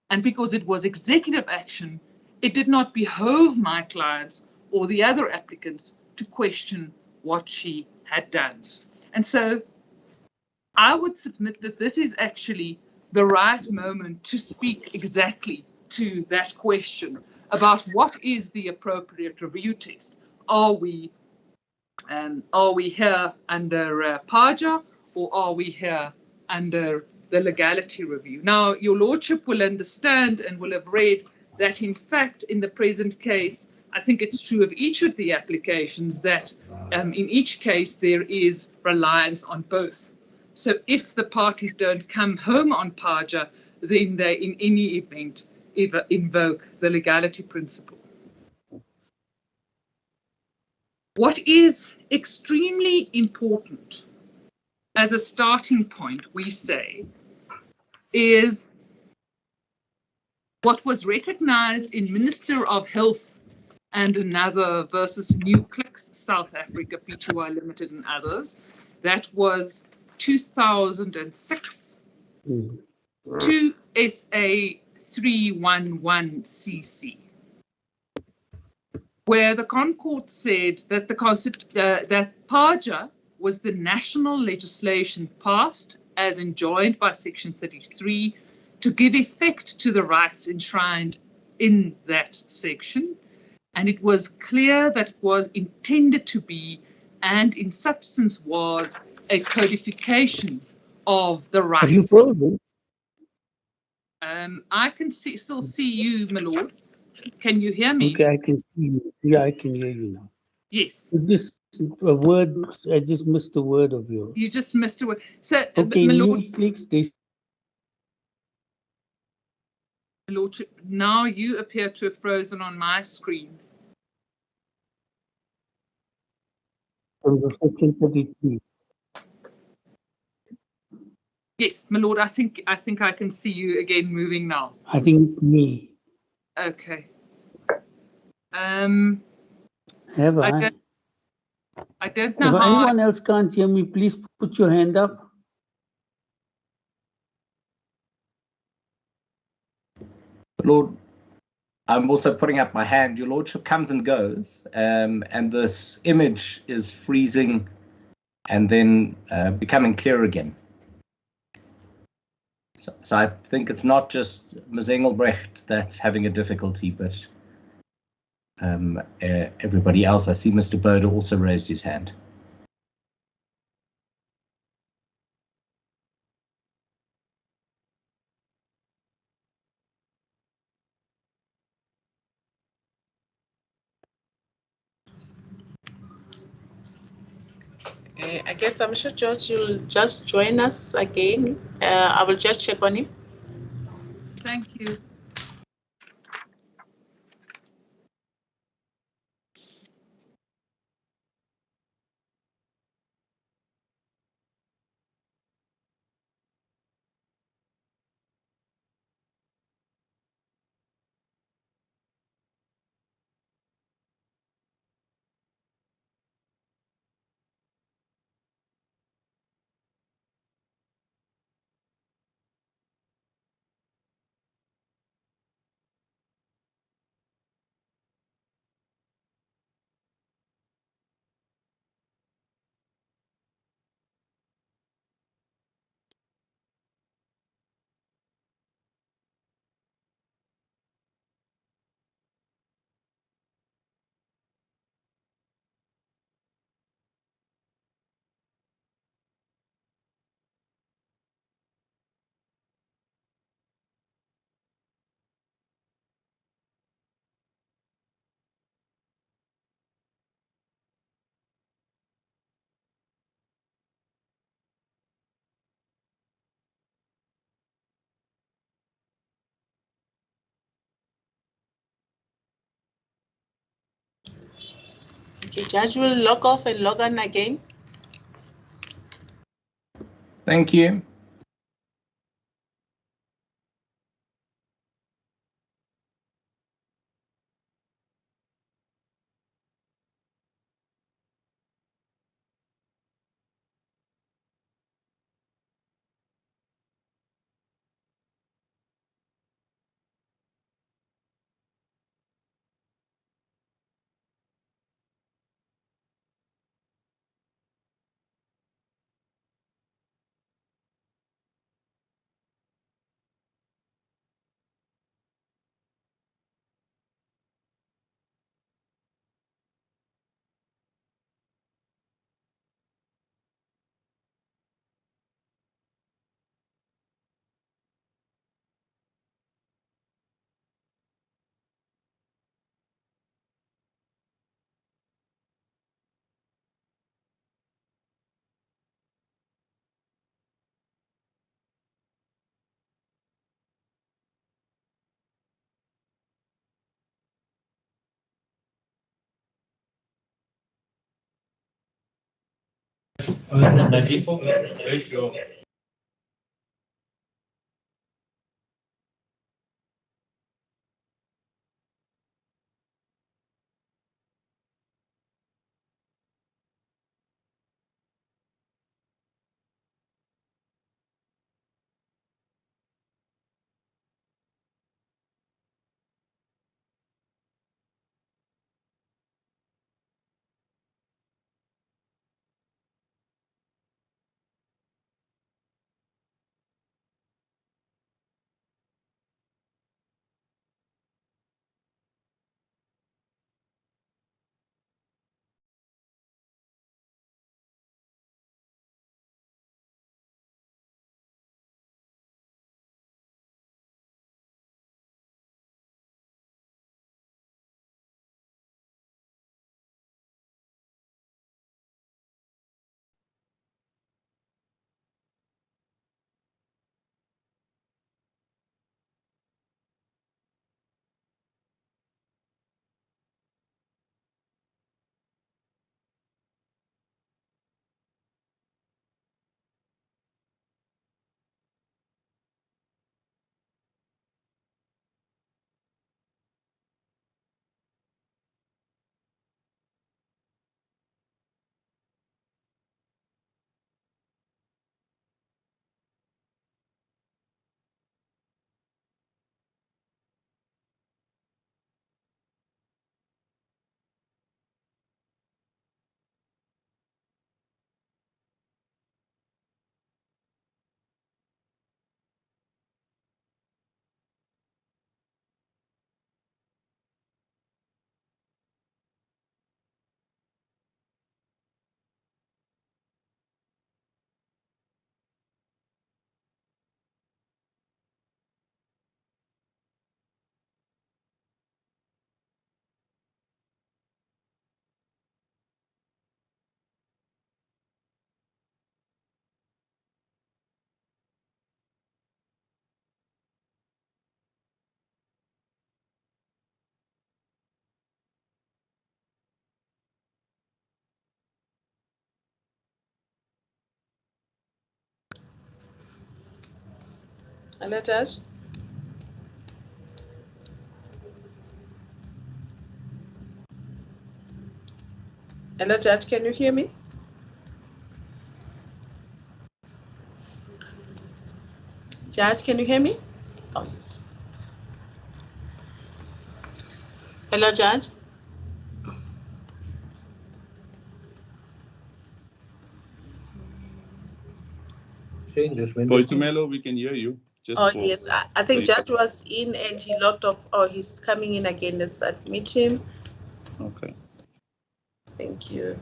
and because it was executive action, it did not behove my clients or the other applicants to question what she had done. And so I would submit that this is actually the right moment to speak exactly to that question about what is the appropriate review test. Are we here under PAJA, or are we here under the legality review? Now, your lordship will understand and will have read that, in fact, in the present case, I think it's true of each of the applications that in each case there is reliance on both. So if the parties don't come home on PAJA, then they in any event invoke the legality principle. What is extremely important as a starting point, we say, is what was recognized in Minister of Health and Another versus New Clicks South Africa, Pty Limited and others. That was 2006 to SA 311CC, where the Concord said that that PAJA was the national legislation passed as enjoined by Section 33 to give effect to the rights enshrined in that section. And it was clear that it was intended to be, and in substance was, a codification of the rights. Are you frozen? I can still see you, my lord. Can you hear me? Okay, I can see you. Yeah, I can hear you now. Yes. Just a word, I just missed a word of yours. You just missed a word. So, Okay, my new lord, clicks, they Lordship, now you appear to have frozen on my screen. from the Section 33. Yes, my lord, I think I can see you again moving now. I think it's me. Okay. Have I? I don't know If how. anyone else can't hear me, please put your hand up. Lord, I'm also putting up my hand. Your lordship comes and goes, and this image is freezing and then becoming clear again. So I think it's not just Ms. Engelbrecht that's having a difficulty, but everybody else. I see Mr. Bode also raised his hand. I guess I'm sure George, you'll just join us again. I will just check on him. Thank you. Thank you. Judge will log off and log on again. Thank you. Hello, Judge. Hello, Judge, can you hear me? Judge, can you hear me? Oh, yes. Hello, Judge. Boitumelo, we can hear you. Just Oh, for- yes, I think Judge was in and he logged off. Oh, he's coming in again. Let's admit him. Okay. Thank you.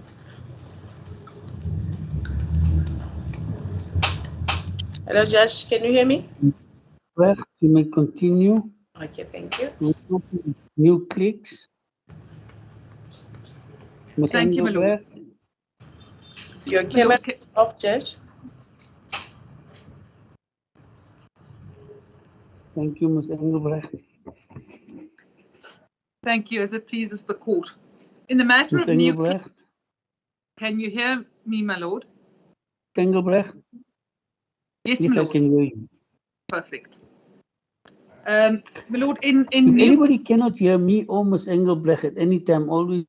Hello, Judge, can you hear me? Well, you may continue. Okay, thank you. New clicks. Ms. Thank you, my lord. Engelbrecht. Your camera is off, Judge. Thank you, Ms. Engelbrecht. Thank you, as it pleases the court. In the matter Ms. of new, Engelbrecht? can you hear me, my lord? Engelbrecht? Yes, Yes, my I lord. can hear you. Perfect. My lord, in If new, anybody cannot hear me or Ms. Engelbrecht at any time, always.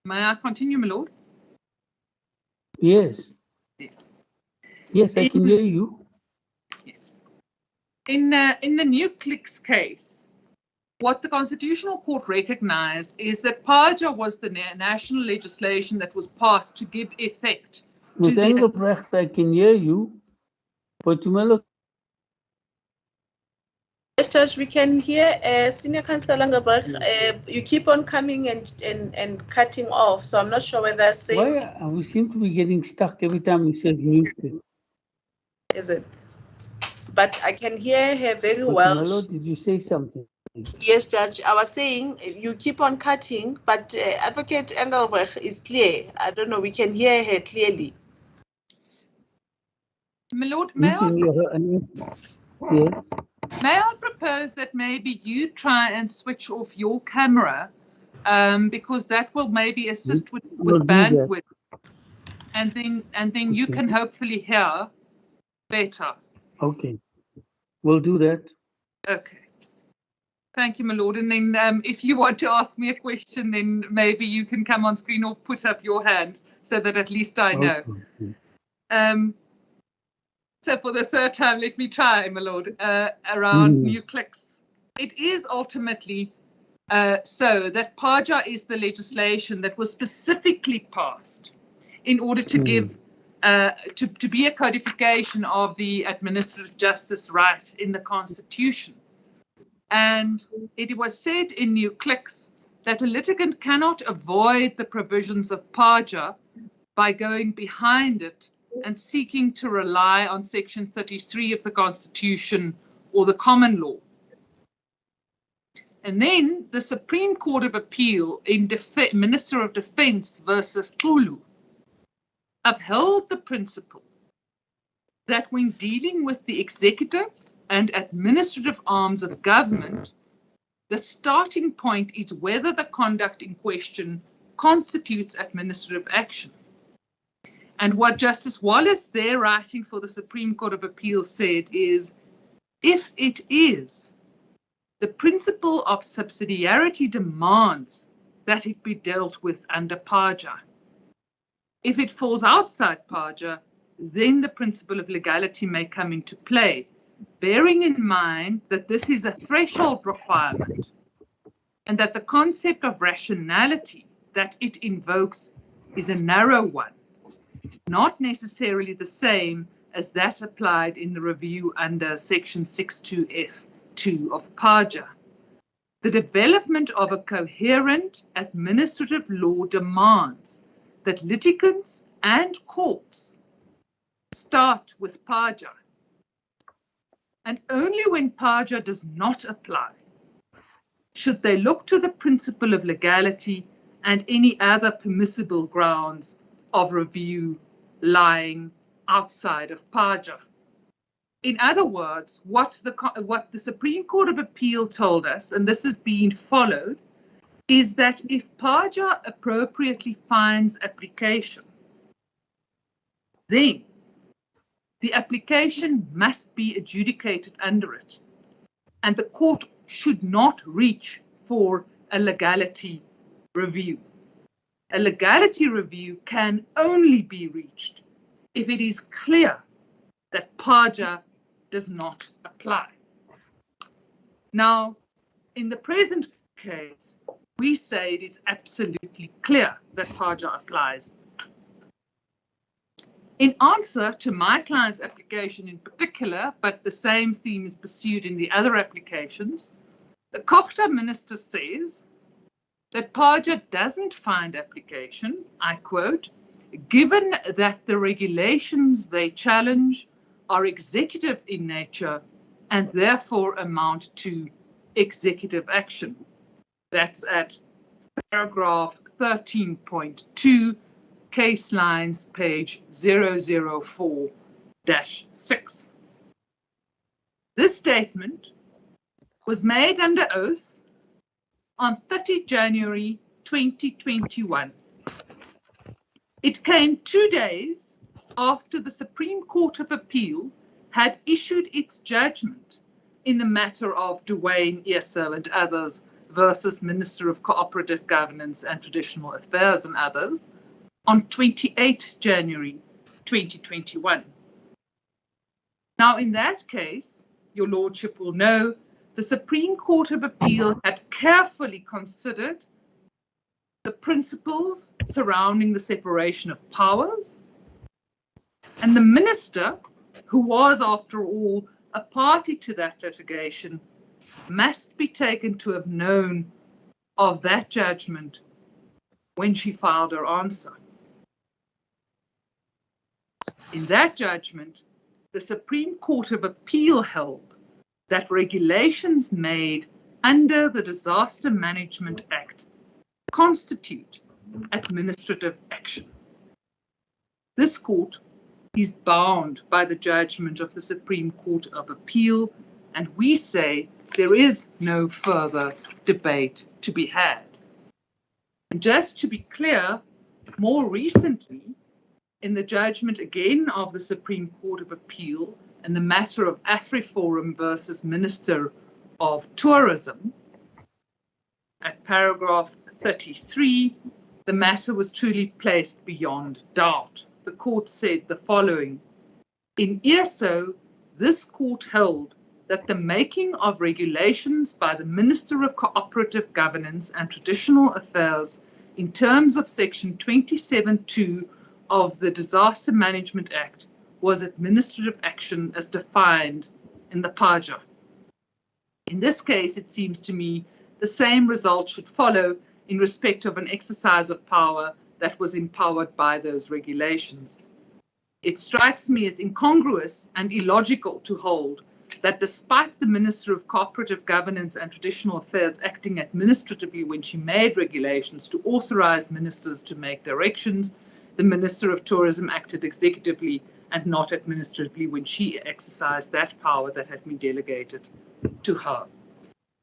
May I continue, my lord? Yes. Yes. Yes, I can hear you. Yes. In the Nuclex case, what the Constitutional Court recognized is that PAJA was the national legislation that was passed to give effect to Ms. the... Engelbrecht, I can hear you. But Yes, Judge, we can hear Senior Counsellor Engelbrecht. You keep on coming and cutting off, so I'm not sure whether same why we seem to be getting stuck every time we say music. is it. But I can hear her very But well. my lord, did you say something? Yes, Judge. I was saying you keep on cutting, but Advocate Engelbrecht is clear. I don't know. We can hear her clearly. My lord, We can hear her. Yes. may I propose that maybe you try and switch off your camera, because that will maybe assist with bandwidth, and then you can hopefully hear better. Okay, we'll do that. Okay. Thank you, my lord. And then if you want to ask me a question, then maybe you can come on screen or put up your hand so that at least I know. Okay. So for the third time, let me try, my lord, around Nuclex. It is ultimately so that PAJA is the legislation that was specifically passed in order to give, to be a codification of the administrative justice right in the Constitution. And it was said in Nuclex that a litigant cannot avoid the provisions of PAJA by going behind it and seeking to rely on Section 33 of the Constitution or the common law. And then the Supreme Court of Appeal in Minister of Defense versus Tulu upheld the principle that when dealing with the executive and administrative arms of government, the starting point is whether the conduct in question constitutes administrative action. And what Justice Wallace, there writing for the Supreme Court of Appeal, said is, if it is, the principle of subsidiarity demands that it be dealt with under PAJA. If it falls outside PAJA, then the principle of legality may come into play, bearing in mind that this is a threshold requirement and that the concept of rationality that it invokes is a narrow one, not necessarily the same as that applied in the review under Section 62F2 of PAJA. The development of a coherent administrative law demands that litigants and courts start with PAJA. And only when PAJA does not apply should they look to the principle of legality and any other permissible grounds of review lying outside of PAJA. In other words, what the Supreme Court of Appeal told us, and this is being followed, is that if PAJA appropriately finds application, then the application must be adjudicated under it, and the court should not reach for a legality review. A legality review can only be reached if it is clear that PAJA does not apply. Now, in the present case, we say it is absolutely clear that PAJA applies. In answer to my client's application in particular, but the same theme is pursued in the other applications, the Kochta minister says that PAJA doesn't find application, I quote, given that the regulations they challenge are executive in nature and therefore amount to executive action. That's at paragraph 13.2 case lines, page 004-6. This statement was made under oath on 30 January 2021. It came 2 days after the Supreme Court of Appeal had issued its judgment in the matter of Dwayne Eso and others versus Minister of Cooperative Governance and Traditional Affairs and others on 28 January 2021. Now, in that case, your Lordship will know the Supreme Court of Appeal had carefully considered the principles surrounding the separation of powers, and the minister, who was, after all, a party to that litigation, must be taken to have known of that judgment when she filed her answer. In that judgment, the Supreme Court of Appeal held that regulations made under the Disaster Management Act constitute administrative action. This court is bound by the judgment of the Supreme Court of Appeal, and we say there is no further debate to be had. And just to be clear, more recently, in the judgment again of the Supreme Court of Appeal in the matter of AfriForum versus Minister of Tourism, at paragraph 33, the matter was truly placed beyond doubt. The court said the following: in ESO, this court held that the making of regulations by the Minister of Cooperative Governance and Traditional Affairs in terms of section 27(2) of the Disaster Management Act was administrative action as defined in the PAJA. In this case, it seems to me the same result should follow in respect of an exercise of power that was empowered by those regulations. It strikes me as incongruous and illogical to hold that despite the Minister of Cooperative Governance and Traditional Affairs acting administratively when she made regulations to authorize ministers to make directions, the Minister of Tourism acted executively and not administratively when she exercised that power that had been delegated to her.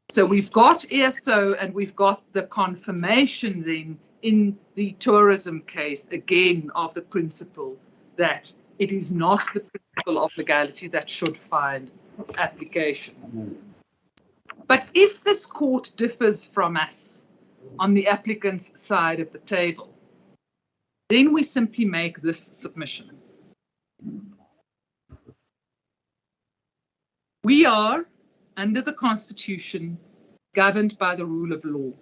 So we've got ESO and we've got the confirmation then in the tourism case, again, of the principle that it is not the principle of legality that should find application. But if this court differs from us on the applicant's side of the table, then we simply make this submission. We are, under the Constitution, governed by the rule of law.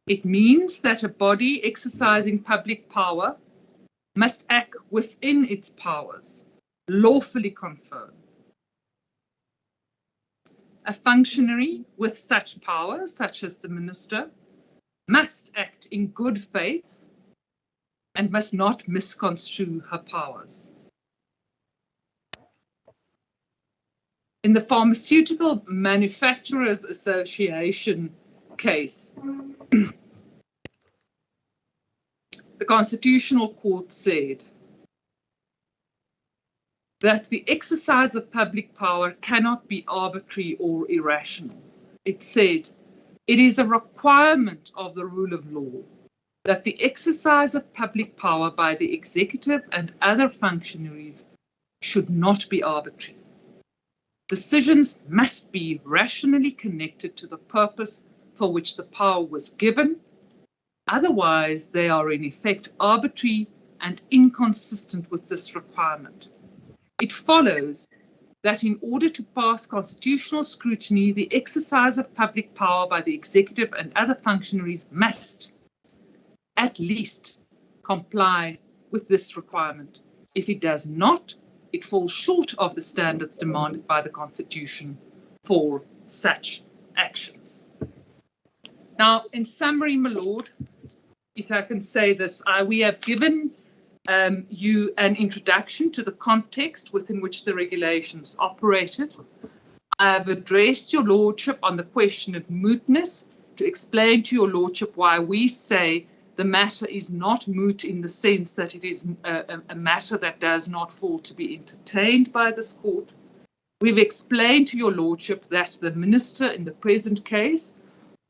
It means that a body exercising public power must act within its powers, lawfully conferred. A functionary with such powers, such as the minister, must act in good faith and must not misconstrue her powers. In the Pharmaceutical Manufacturers Association case, the Constitutional Court said that the exercise of public power cannot be arbitrary or irrational. It said it is a requirement of the rule of law that the exercise of public power by the executive and other functionaries should not be arbitrary. Decisions must be rationally connected to the purpose for which the power was given. Otherwise, they are in effect arbitrary and inconsistent with this requirement. It follows that in order to pass constitutional scrutiny, the exercise of public power by the executive and other functionaries must at least comply with this requirement. If it does not, it falls short of the standards demanded by the Constitution for such actions. Now, in summary, my Lord, if I can say this, we have given you an introduction to the context within which the regulations operated. I have addressed your Lordship on the question of mootness to explain to your Lordship why we say the matter is not moot in the sense that it is a matter that does not fall to be entertained by this court. We've explained to your lordship that the minister in the present case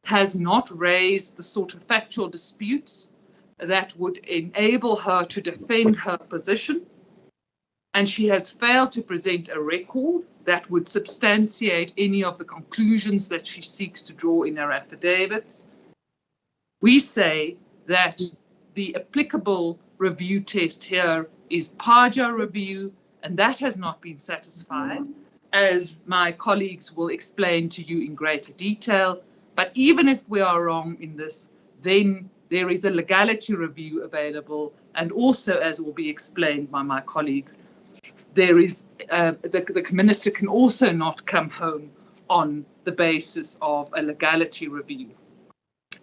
has not raised the sort of factual disputes that would enable her to defend her position, and she has failed to present a record that would substantiate any of the conclusions that she seeks to draw in her affidavits. We say that the applicable review test here is Parja review, and that has not been satisfied, as my colleagues will explain to you in greater detail. But even if we are wrong in this, then there is a legality review available, and also, as will be explained by my colleagues, there is the minister can also not come home on the basis of a legality review.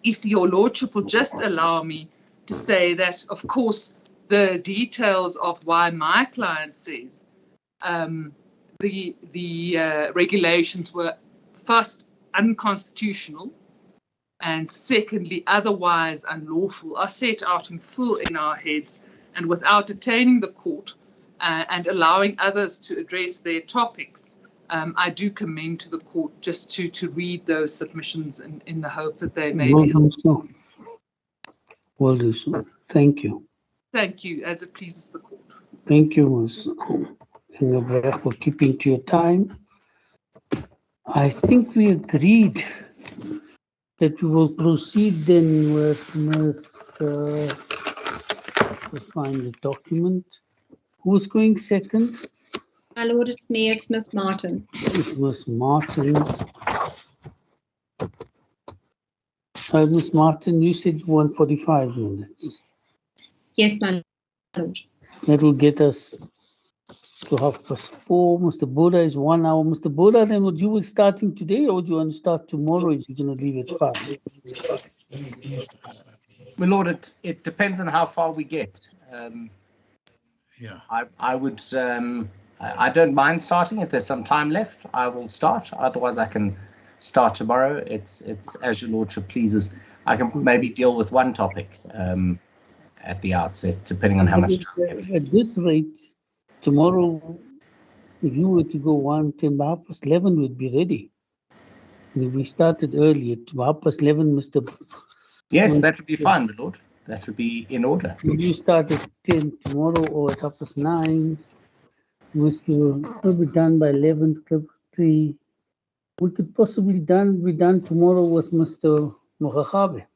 If your lordship will just allow me to say that, of course, the details of why my client says the regulations were first unconstitutional and secondly otherwise unlawful are set out in full in our heads, and without detaining the court and allowing others to address their topics, I do commend to the court just to read those submissions in the hope that they may be helpful. Will do so. Thank you. Thank you, as it pleases the court. Thank you, Ms. Engelbrecht, for keeping to your time. I think we agreed that we will proceed then with Ms. Let's find the document. Who's going second? My lord, it's me, it's Miss Martin. It was Martin. Ms. Martin, you said you want 45 minutes. Yes, my lord. That'll get us to 4:30. Mr. Boda is 1 hour. Mr. Boda, then would you be starting today or would you want to start tomorrow if you're going to leave at 5? My lord, it depends on how far we get. Yeah. I would. I don't mind starting if there's some time left. I will start. Otherwise, I can start tomorrow. It's as your lordship pleases. I can maybe deal with one topic at the outset, depending on how much time. At this rate, tomorrow, if you were to go 11:10, we'd be ready. And if we started early at 11:30, Mr. Yes, that would be fine, my lord. That would be in order. If you start at 10 tomorrow or at 9:30, we'll be done by 11:03. We could possibly be done tomorrow with Mr. Mogachabe.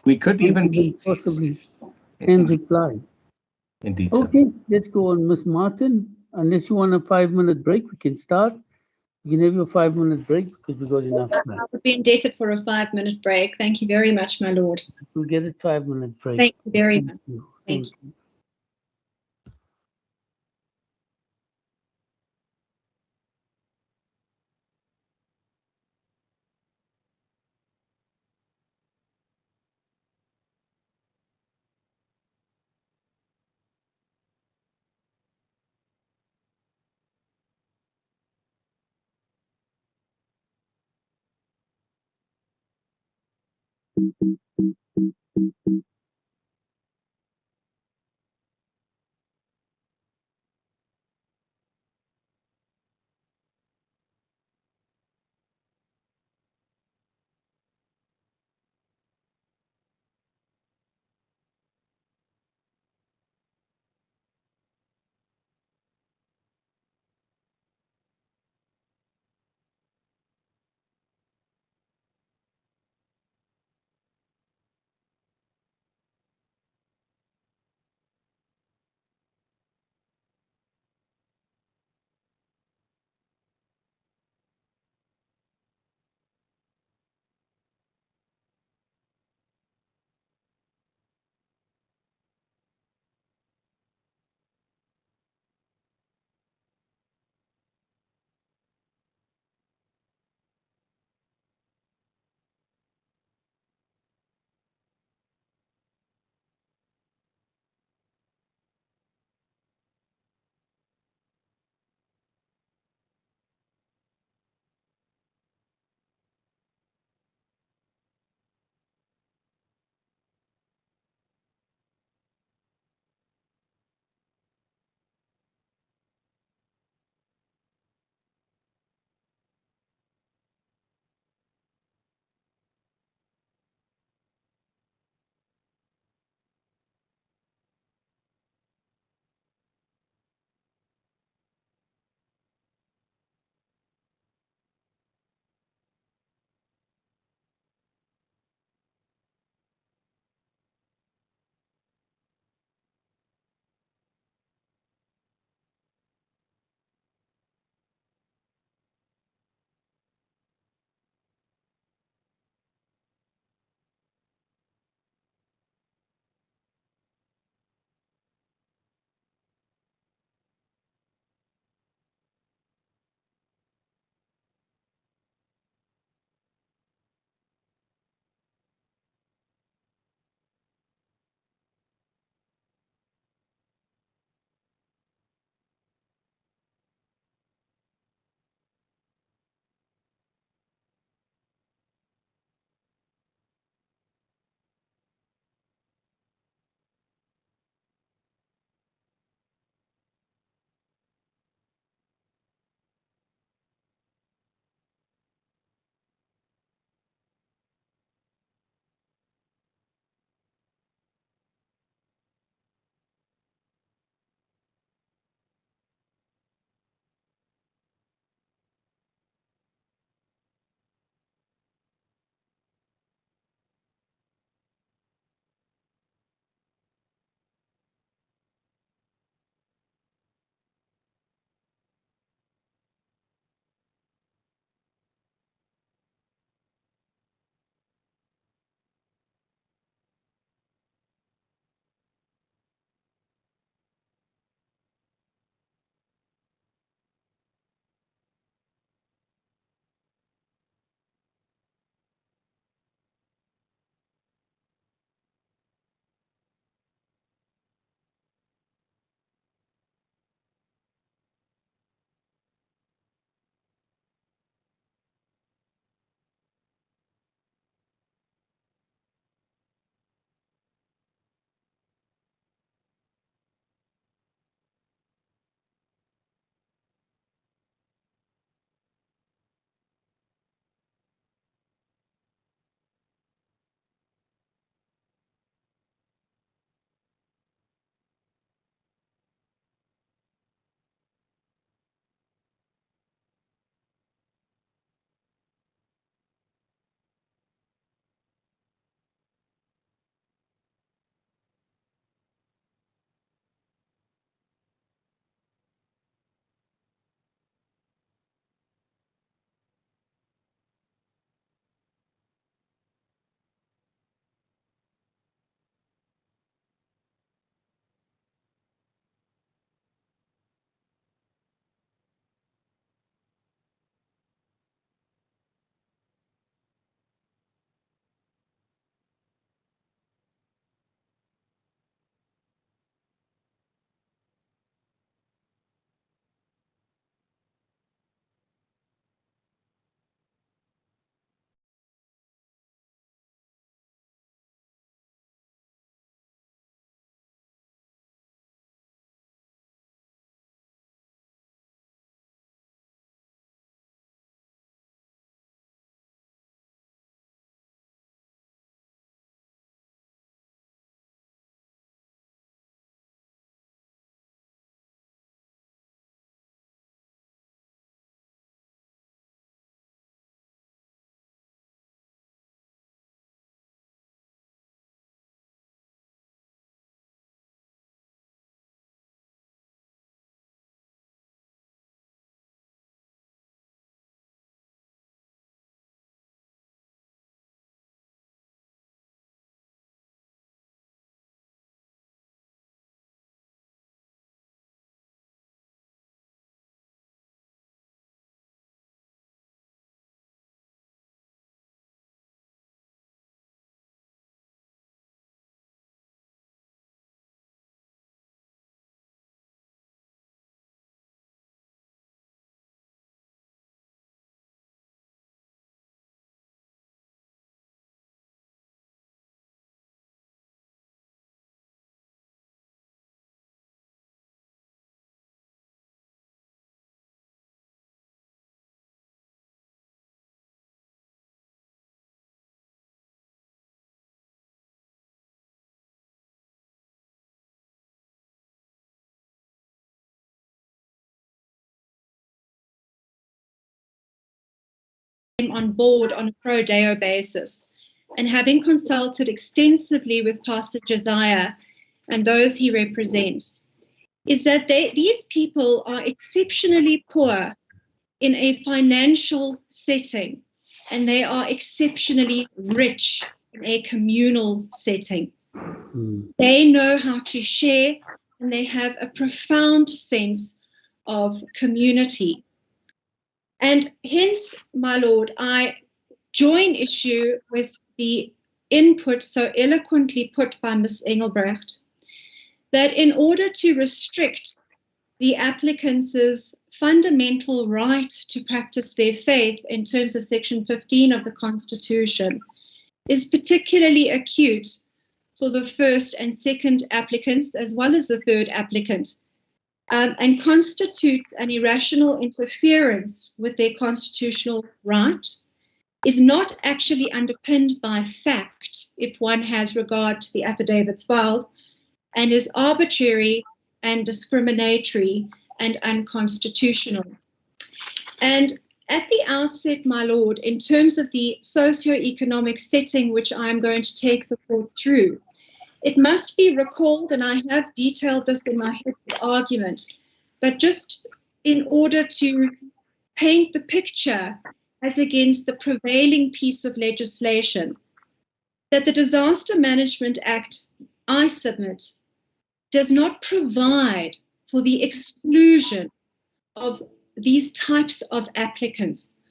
We could even be possibly and reply. Indeed, sir. Okay, let's go on, Miss Martin. Unless you want a 5-minute break, we can start. You can have your 5-minute break because we got enough time. I would be indebted for a 5-minute break. Thank you very much, my lord. We'll get a 5-minute break. Thank you very much. Thank you. on board on a pro deo basis, and having consulted extensively with Pastor Josiah and those he represents, is that these people are exceptionally poor in a financial setting, and they are exceptionally rich in a communal setting. They know how to share, and they have a profound sense of community. And hence, my Lord, I join issue with the input so eloquently put by Ms. Engelbrecht, that in order to restrict the applicants' fundamental right to practice their faith in terms of Section 15 of the Constitution is particularly acute for the first and second applicants, as well as the third applicant, and constitutes an irrational interference with their constitutional right, is not actually underpinned by fact if one has regard to the affidavits filed, and is arbitrary and discriminatory and unconstitutional. And at the outset, my Lord, in terms of the socio-economic setting which I'm going to take the court through, it must be recalled, and I have detailed this in my head of argument, but just in order to paint the picture as against the prevailing piece of legislation, that the Disaster Management Act, I submit, does not provide for the exclusion of these types of applicants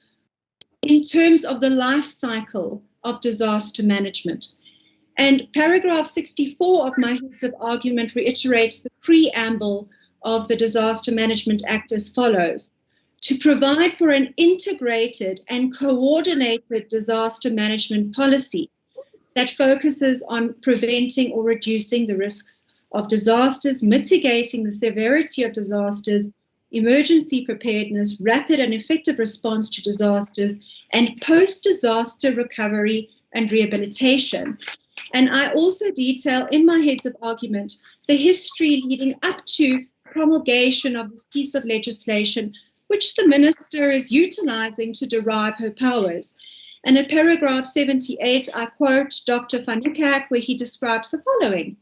in terms of the life cycle of disaster management. And paragraph 64 of my heads of argument reiterates the preamble of the Disaster Management Act as follows: to provide for an integrated and coordinated disaster management policy that focuses on preventing or reducing the risks of disasters, mitigating the severity of disasters, emergency preparedness, rapid and effective response to disasters, and post-disaster recovery and rehabilitation. And I also detail in my heads of argument the history leading up to promulgation of this piece of legislation, which the minister is utilizing to derive her powers. And in paragraph 78, I quote Dr. van Niekerk, where he describes the following: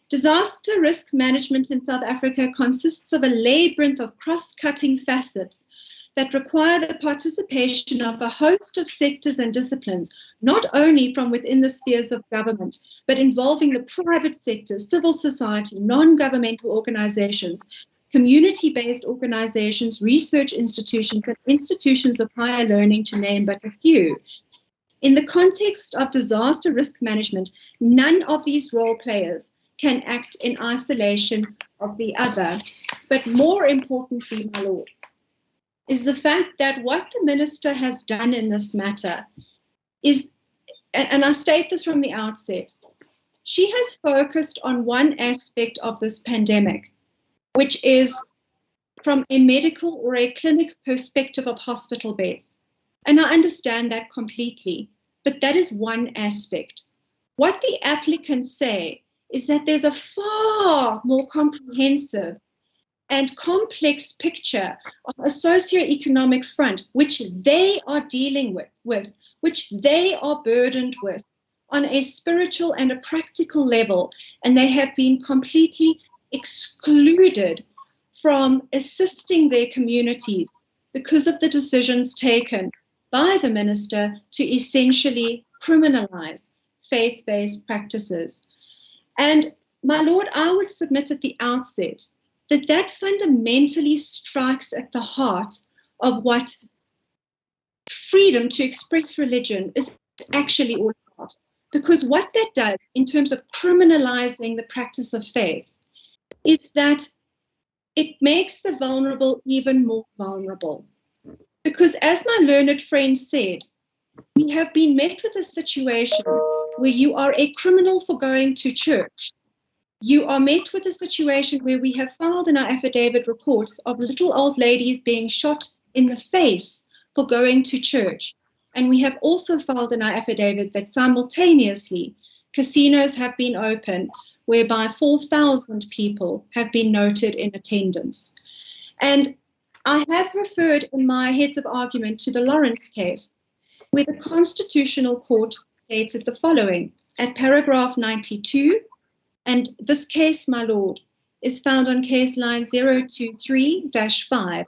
disaster risk management in South Africa consists of a labyrinth of cross-cutting facets that require the participation of a host of sectors and disciplines, not only from within the spheres of government, but involving the private sector, civil society, non-governmental organizations, community-based organizations, research institutions, and institutions of higher learning, to name but a few. In the context of disaster risk management, none of these role players can act in isolation of the other. But more importantly, my Lord, is the fact that what the minister has done in this matter is, and I state this from the outset, she has focused on one aspect of this pandemic, which is from a medical or a clinic perspective of hospital beds. And I understand that completely, but that is one aspect. What the applicants say is that there's a far more comprehensive and complex picture of a socio-economic front, which they are dealing with, which they are burdened with on a spiritual and a practical level, and they have been completely excluded from assisting their communities because of the decisions taken by the minister to essentially criminalize faith-based practices. And my Lord, I would submit at the outset that that fundamentally strikes at the heart of what freedom to express religion is actually all about. Because what that does in terms of criminalizing the practice of faith is that it makes the vulnerable even more vulnerable. Because as my learned friend said, we have been met with a situation where you are a criminal for going to church. You are met with a situation where we have filed in our affidavit reports of little old ladies being shot in the face for going to church. And we have also filed in our affidavit that simultaneously casinos have been open, whereby 4,000 people have been noted in attendance. And I have referred in my heads of argument to the Lawrence case, where the Constitutional Court stated the following at paragraph 92, and this case, my lord, is found on case line 023-5.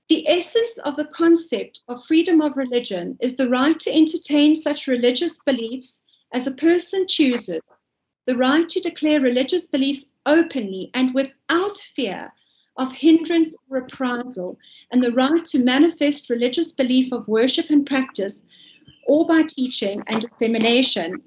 The essence of the concept of freedom of religion is the right to entertain such religious beliefs as a person chooses, the right to declare religious beliefs openly and without fear of hindrance or reprisal, and the right to manifest religious belief of worship and practice, or by teaching and dissemination.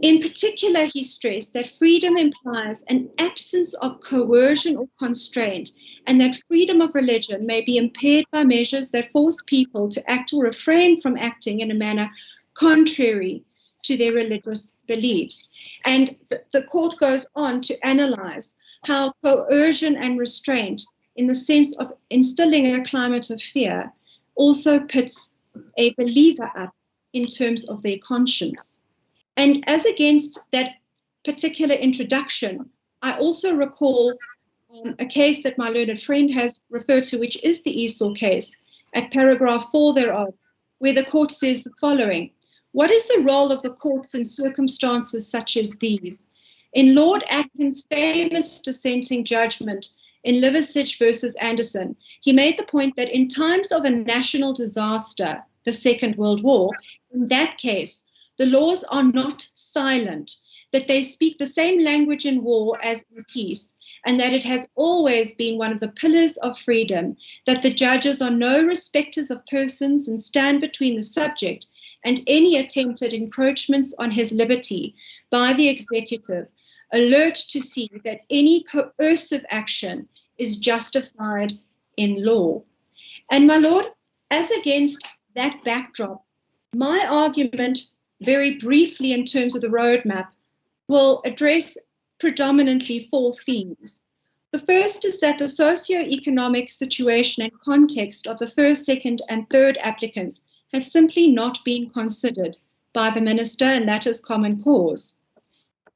In particular, he stressed that freedom implies an absence of coercion or constraint, and that freedom of religion may be impaired by measures that force people to act or refrain from acting in a manner contrary to their religious beliefs. And the court goes on to analyze how coercion and restraint, in the sense of instilling a climate of fear, also puts a believer up in terms of their conscience. And as against that particular introduction, I also recall a case that my learned friend has referred to, which is the Esau case, at paragraph 4 thereof, where the court says the following: what is the role of the courts in circumstances such as these? In Lord Atkin's famous dissenting judgment in Liversidge versus Anderson, he made the point that in times of a national disaster, the Second World War, in that case, the laws are not silent, that they speak the same language in war as in peace, and that it has always been one of the pillars of freedom, that the judges are no respecters of persons and stand between the subject and any attempted encroachments on his liberty by the executive, alert to see that any coercive action is justified in law. And my lord, as against that backdrop, my argument, very briefly in terms of the roadmap, will address predominantly 4 themes. The first is that the socio-economic situation and context of the first, second, and third applicants have simply not been considered by the minister, and that is common cause.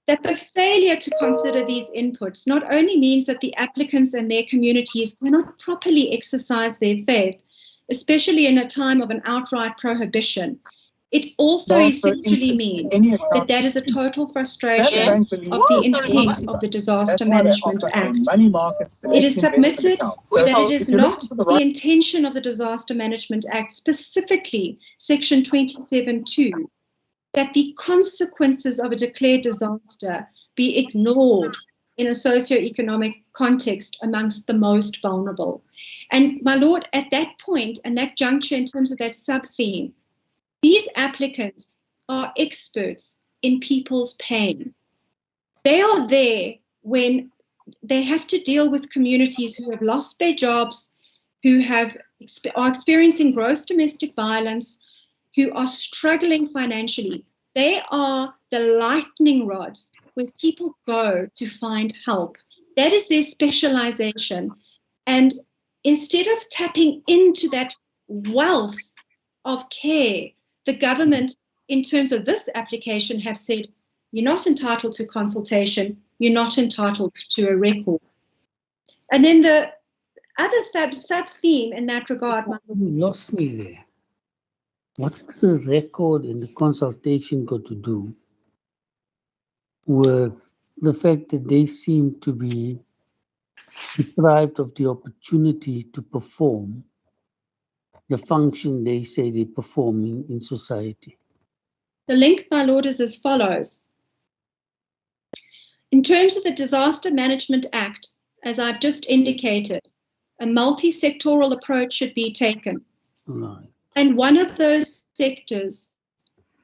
That the failure to consider these inputs not only means that the applicants and their communities cannot properly exercise their faith, especially in a time of an outright prohibition, it also essentially means that that is a total frustration of the intent of the Disaster Management Act. It is submitted that it is not the intention of the Disaster Management Act, specifically Section 27(2), that the consequences of a declared disaster be ignored in a socio-economic context amongst the most vulnerable. And my lord, at that point and that juncture, in terms of that sub-theme, these applicants are experts in people's pain. They are there when they have to deal with communities who have lost their jobs, who are experiencing gross domestic violence, who are struggling financially. They are the lightning rods where people go to find help. That is their specialization. And instead of tapping into that wealth of care, the government, in terms of this application, have said, you're not entitled to consultation, you're not entitled to a record. And then the other sub-theme in that regard... You lost me there. What's the record and the consultation got to do with the fact that they seem to be deprived of the opportunity to perform the function they say they're performing in society? The link, my lord, is as follows. In terms of the Disaster Management Act, as I've just indicated, a multi-sectoral approach should be taken. Right. And one of those sectors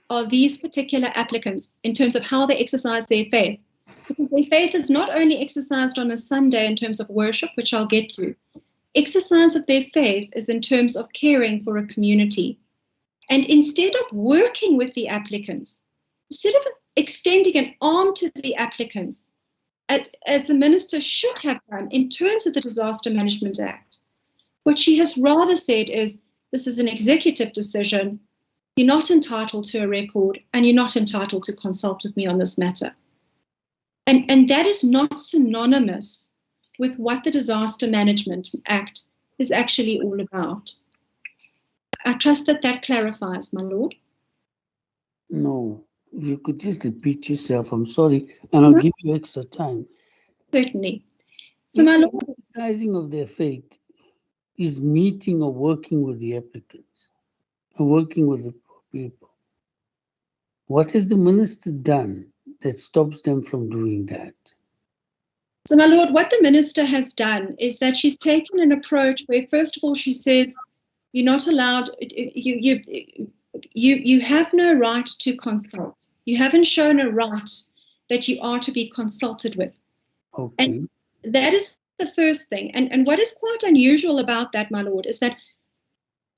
are these particular applicants in terms of how they exercise their faith. Because their faith is not only exercised on a Sunday in terms of worship, which I'll get to. Exercise of their faith is in terms of caring for a community. And instead of working with the applicants, instead of extending an arm to the applicants, as the minister should have done in terms of the Disaster Management Act, what she has rather said is, this is an executive decision, you're not entitled to a record, and you're not entitled to consult with me on this matter. And that is not synonymous with what the Disaster Management Act is actually all about. I trust that that clarifies, my lord. No, if you could just repeat yourself, I'm sorry, and I'll give you extra time. Certainly. So, my lord, the exercising of their faith is meeting or working with the applicants, or working with the people. What has the minister done that stops them from doing that? so, my lord, what the minister has done is that she's taken an approach where, first of all, she says, you're not allowed, you have no right to consult. You haven't shown a right that you are to be consulted with. Okay. And that is the first thing. And what is quite unusual about that, my lord, is that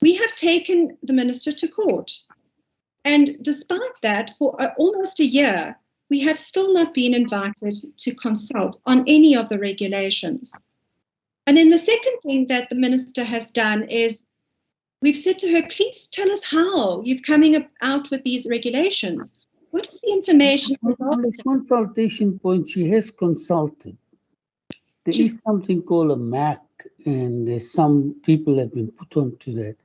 we have taken the minister to court. And despite that, for almost a year, we have still not been invited to consult on any of the regulations. And then the second thing that the minister has done is we've said to her, please tell us how you're coming out with these regulations. What is the information? On the consultation point, she has consulted. There is something called a MAC, and there's some people have been put onto that.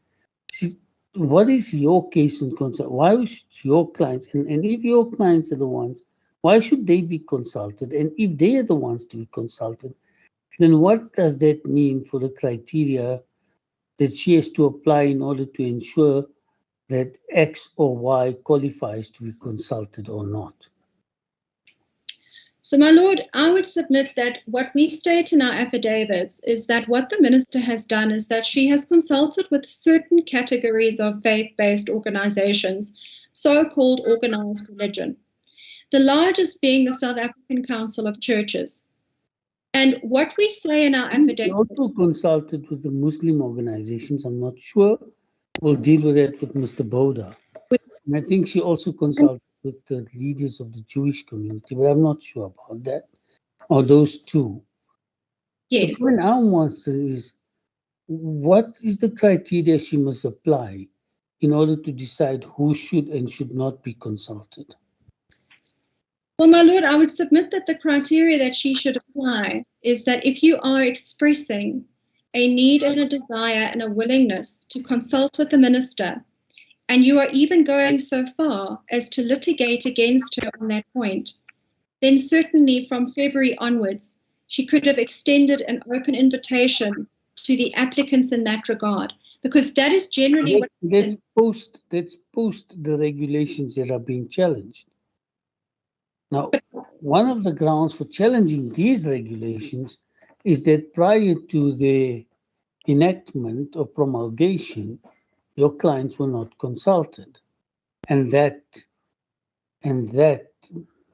What is your case in consult? Why should your clients, and if your clients are the ones, why should they be consulted? And if they are the ones to be consulted, then what does that mean for the criteria that she has to apply in order to ensure that X or Y qualifies to be consulted or not? So, my lord, I would submit that what we state in our affidavits is that what the minister has done is that she has consulted with certain categories of faith-based organizations, so-called organized religion, the largest being the South African Council of Churches. And what we say in our affidavit... We also consulted with the Muslim organizations. I'm not sure. We'll deal with that with Mr. Boda. And I think she also consulted with the leaders of the Jewish community, but I'm not sure about that. Or those two. Yes. The point I want to is, what is the criteria she must apply in order to decide who should and should not be consulted? Well, my lord, I would submit that the criteria that she should apply is that if you are expressing a need and a desire and a willingness to consult with the minister, and you are even going so far as to litigate against her on that point, then certainly from February onwards, she could have extended an open invitation to the applicants in that regard, because that is generally that's post the regulations that are being challenged. Now, one of the grounds for challenging these regulations is that prior to the enactment or promulgation, your clients were not consulted, and that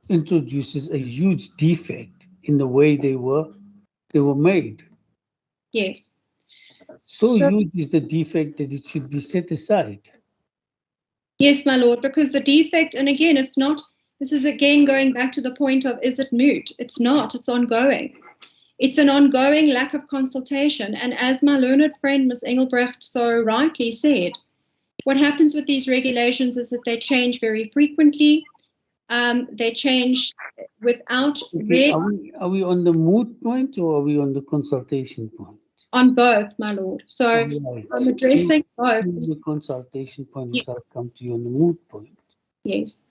introduces a huge defect in the way they were made. Yes. So huge is the defect that it should be set aside. Yes, my lord, because the defect, and again, it's not, this is again going back to the point of, is it moot? It's not, it's ongoing. It's an ongoing lack of consultation. And as my learned friend, Ms. Engelbrecht, so rightly said, what happens with these regulations is that they change very frequently. They change without Okay, are we on the moot point or are we on the consultation point? On both, my lord. So right. I'm addressing both. The consultation point, yes. I'll come to you on the moot point. Yes.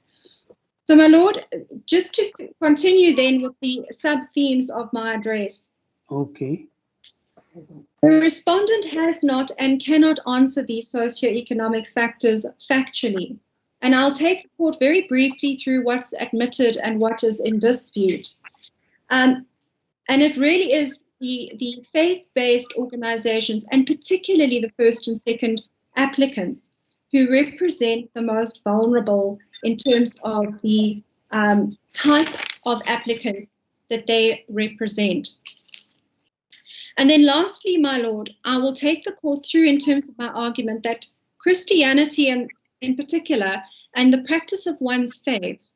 So, my lord, just to continue then with the sub-themes of my address. Okay. The respondent has not and cannot answer these socioeconomic factors factually. And I'll take the court very briefly through what's admitted and what is in dispute. And it really is the faith-based organizations, and particularly the first and second applicants, who represent the most vulnerable in terms of the type of applicants that they represent. And then lastly, my lord, I will take the court through in terms of my argument that Christianity in particular and the practice of one's faith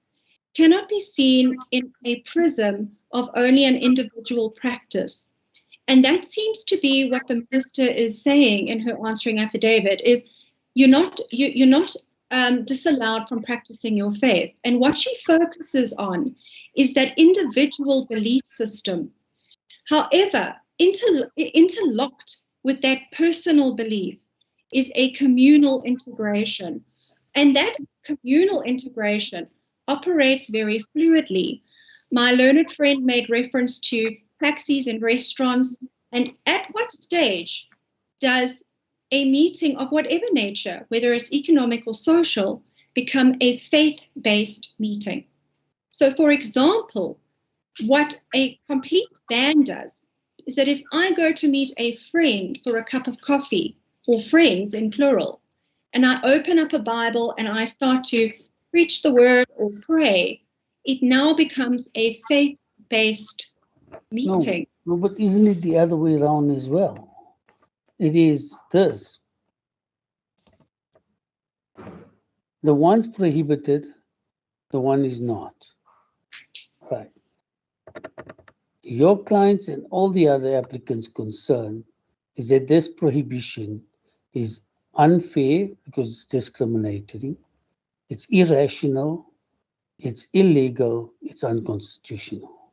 cannot be seen in a prism of only an individual practice. And that seems to be what the minister is saying in her answering affidavit, is you're not disallowed from practicing your faith. And what she focuses on is that individual belief system. However, interlocked with that personal belief is a communal integration. And that communal integration operates very fluidly. My learned friend made reference to taxis and restaurants. And at what stage does a meeting of whatever nature, whether it's economic or social, become a faith-based meeting? So, for example, what a complete ban does is that if I go to meet a friend for a cup of coffee, or friends in plural, and I open up a Bible and I start to preach the word or pray, it now becomes a faith-based meeting. No, but isn't it the other way around as well? It is this. The one's prohibited, the one is not. Right. Your clients and all the other applicants' concern is that this prohibition is unfair because it's discriminatory, it's irrational, it's illegal, it's unconstitutional.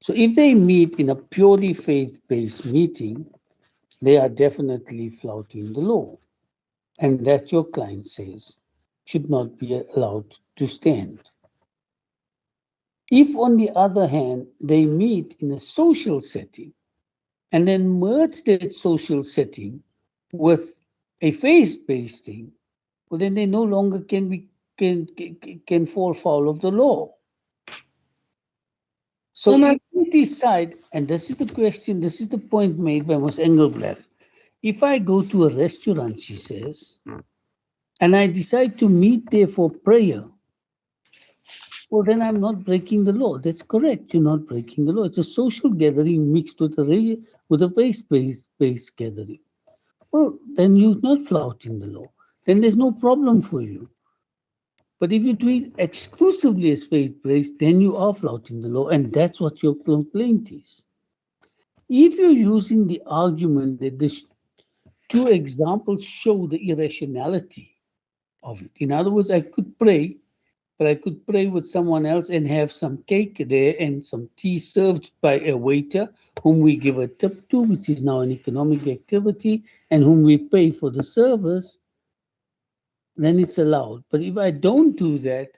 So if they meet in a purely faith-based meeting, they are definitely flouting the law. And that, your client says, should not be allowed to stand. If, on the other hand, they meet in a social setting and then merge that social setting with a faith-based thing, well, then they no longer can fall foul of the law. So if we decide, and this is the question, this is the point made by Ms. Engelbrecht. If I go to a restaurant, she says, and I decide to meet there for prayer, well, then I'm not breaking the law. That's correct. You're not breaking the law. It's a social gathering mixed with a faith-based gathering. Well, then you're not flouting the law. Then there's no problem for you. But if you do it exclusively as faith-based, then you are flouting the law, and that's what your complaint is. If you're using the argument that these two examples show the irrationality of it, in other words, I could pray, but I could pray with someone else and have some cake there and some tea served by a waiter whom we give a tip to, which is now an economic activity, and whom we pay for the service, then it's allowed. But if I don't do that,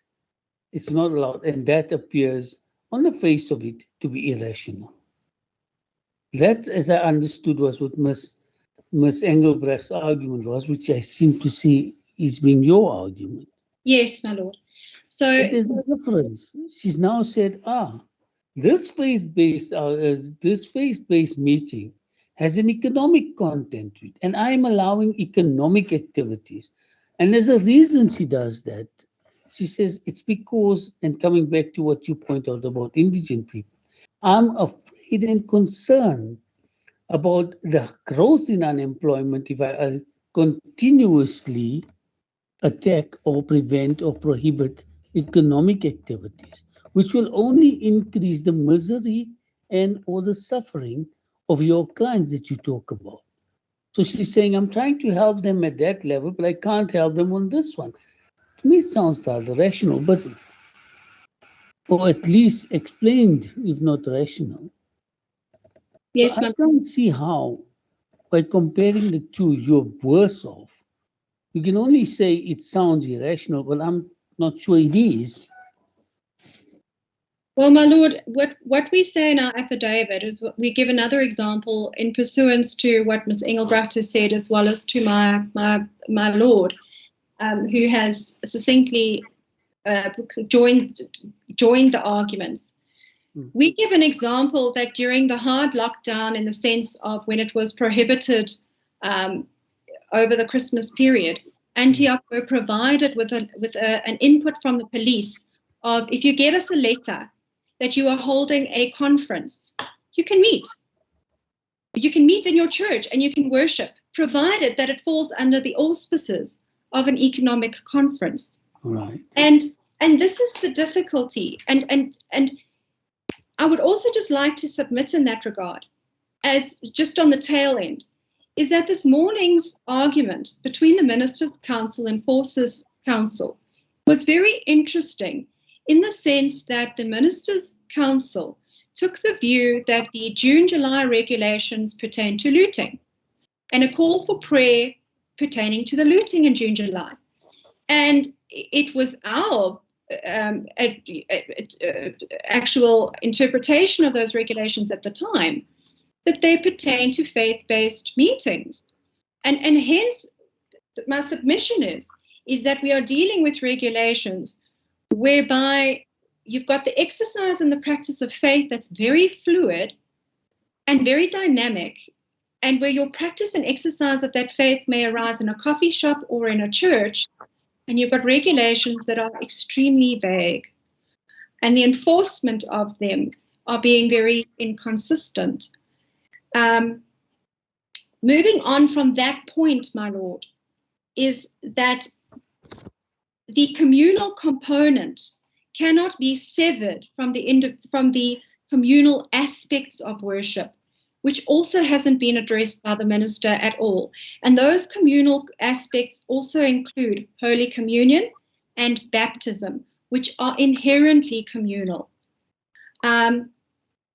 it's not allowed, and that appears on the face of it to be irrational. That, as I understood, was what Ms. Engelbrecht's argument was, which I seem to see is being your argument. Yes, my lord. So but there's a difference. She's now said, this faith-based meeting has an economic content to it, and I'm allowing economic activities. And there's a reason she does that. She says it's because, and coming back to what you point out about indigent people, I'm afraid and concerned about the growth in unemployment if I continuously attack or prevent or prohibit economic activities, which will only increase the misery and or the suffering of your clients that you talk about. So she's saying, I'm trying to help them at that level, but I can't help them on this one. To me, it sounds rather rational, but, or at least explained, if not rational. Yes, so I don't see how, by comparing the two, you're worse off. You can only say it sounds irrational, but I'm not sure it is. Well, my lord, what we say in our affidavit is we give another example in pursuance to what Ms. Engelbrecht has said, as well as to my lord, who has succinctly joined the arguments. We give an example that during the hard lockdown, in the sense of when it was prohibited over the Christmas period, Antioch were provided with an input from the police of, if you get us a letter that you are holding a conference, you can meet. You can meet in your church and you can worship, provided that it falls under the auspices of an economic conference. Right. And this is the difficulty. And I would also just like to submit in that regard, as just on the tail end, is that this morning's argument between the Ministers' Council and Forces Council was very interesting, in the sense that the Ministers' Council took the view that the June-July regulations pertain to looting, and a call for prayer pertaining to the looting in June, July. And it was our actual interpretation of those regulations at the time that they pertain to faith-based meetings. And hence, my submission is that we are dealing with regulations whereby you've got the exercise and the practice of faith that's very fluid and very dynamic, and where your practice and exercise of that faith may arise in a coffee shop or in a church, and you've got regulations that are extremely vague, and the enforcement of them are being very inconsistent. Moving on from that point, my Lord, is that the communal component cannot be severed from the communal aspects of worship, which also hasn't been addressed by the minister at all. And those communal aspects also include Holy Communion and baptism, which are inherently communal. And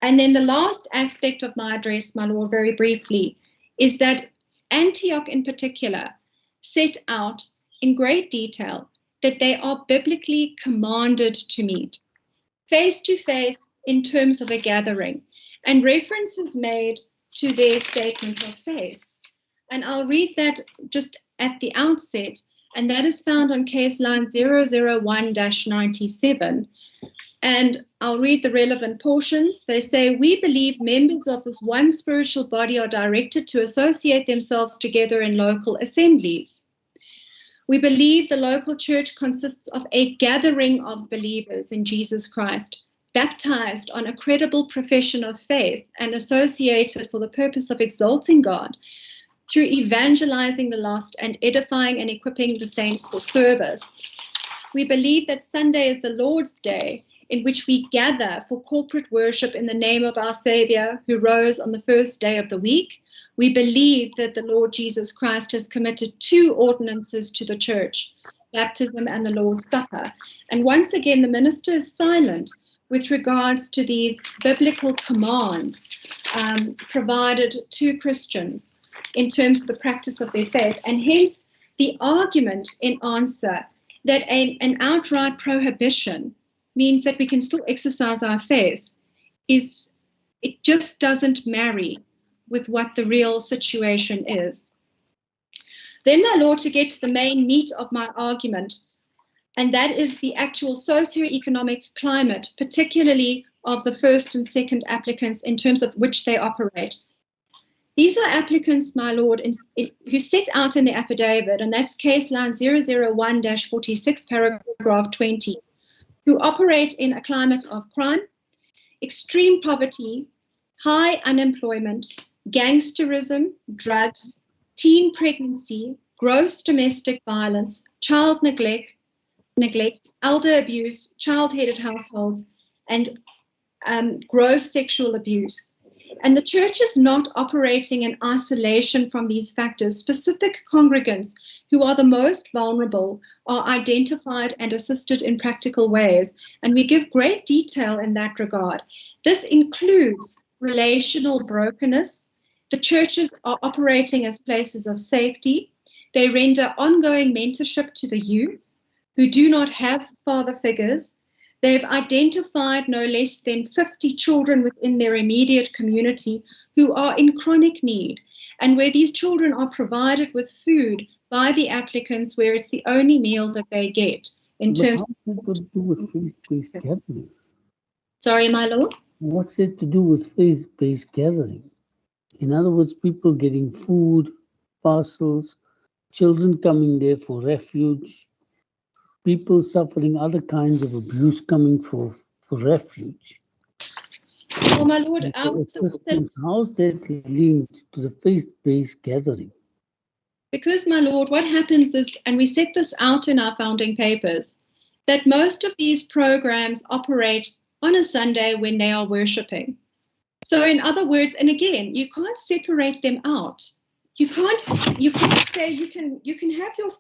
then the last aspect of my address, my Lord, very briefly, is that Antioch in particular set out in great detail that they are biblically commanded to meet face to face in terms of a gathering, and references made to their statement of faith. And I'll read that just at the outset, and that is found on case line 001-97. And I'll read the relevant portions. They say, we believe members of this one spiritual body are directed to associate themselves together in local assemblies. We believe the local church consists of a gathering of believers in Jesus Christ, baptized on a credible profession of faith and associated for the purpose of exalting God through evangelizing the lost and edifying and equipping the saints for service. We believe that Sunday is the Lord's Day, in which we gather for corporate worship in the name of our Savior, who rose on the first day of the week. We believe that the Lord Jesus Christ has committed two ordinances to the church, baptism and the Lord's Supper. And once again, the minister is silent with regards to these biblical commands provided to Christians in terms of the practice of their faith. And hence, the argument in answer that an outright prohibition means that we can still exercise our faith it just doesn't marry with what the real situation is. Then, my Lord, to get to the main meat of my argument, and that is the actual socio-economic climate, particularly of the first and second applicants in terms of which they operate. These are applicants, my Lord, who set out in the affidavit, and that's case line 001-46, paragraph 20, who operate in a climate of crime, extreme poverty, high unemployment, gangsterism, drugs, teen pregnancy, gross domestic violence, child neglect, elder abuse, child-headed households, and gross sexual abuse. And the church is not operating in isolation from these factors. Specific congregants who are the most vulnerable are identified and assisted in practical ways, and we give great detail in that regard. This includes relational brokenness. The churches are operating as places of safety. They render ongoing mentorship to the youth who do not have father figures. They've identified no less than 50 children within their immediate community who are in chronic need, and where these children are provided with food by the applicants, where it's the only meal that they get. In terms of what to do with faith-based gathering? Sorry, my Lord? What's it to do with faith-based gathering? In other words, people getting food, parcels, children coming there for refuge, people suffering other kinds of abuse coming for refuge. Well, my Lord, How's that linked to the faith-based gathering? Because, my Lord, what happens is, and we set this out in our founding papers, that most of these programs operate on a Sunday when they are worshipping. So in other words, and again, you can't separate them out. You can't say you can have your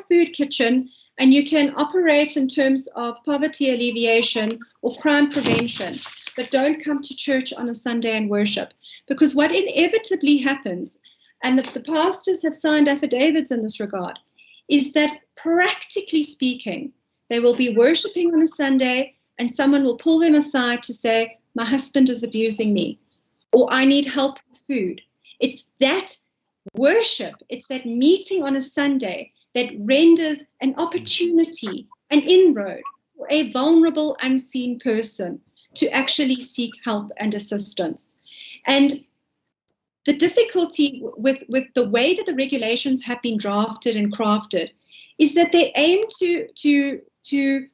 food kitchen, and you can operate in terms of poverty alleviation or crime prevention, but don't come to church on a Sunday and worship. Because what inevitably happens, and the pastors have signed affidavits in this regard, is that practically speaking, they will be worshipping on a Sunday and someone will pull them aside to say, my husband is abusing me, or I need help with food. It's that worship, it's that meeting on a Sunday that renders an opportunity, an inroad for a vulnerable, unseen person to actually seek help and assistance. And the difficulty with the way that the regulations have been drafted and crafted is that they aim to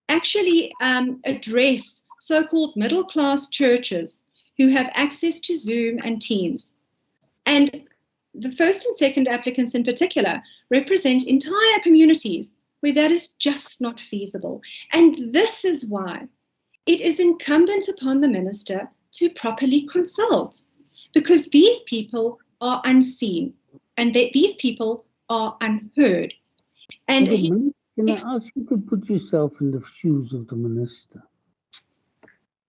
actually address so-called middle-class churches who have access to Zoom and Teams. And the first and second applicants in particular represent entire communities where that is just not feasible. And this is why it is incumbent upon the minister to properly consult, because these people are unseen and these people are unheard. And can I ask you to put yourself in the shoes of the minister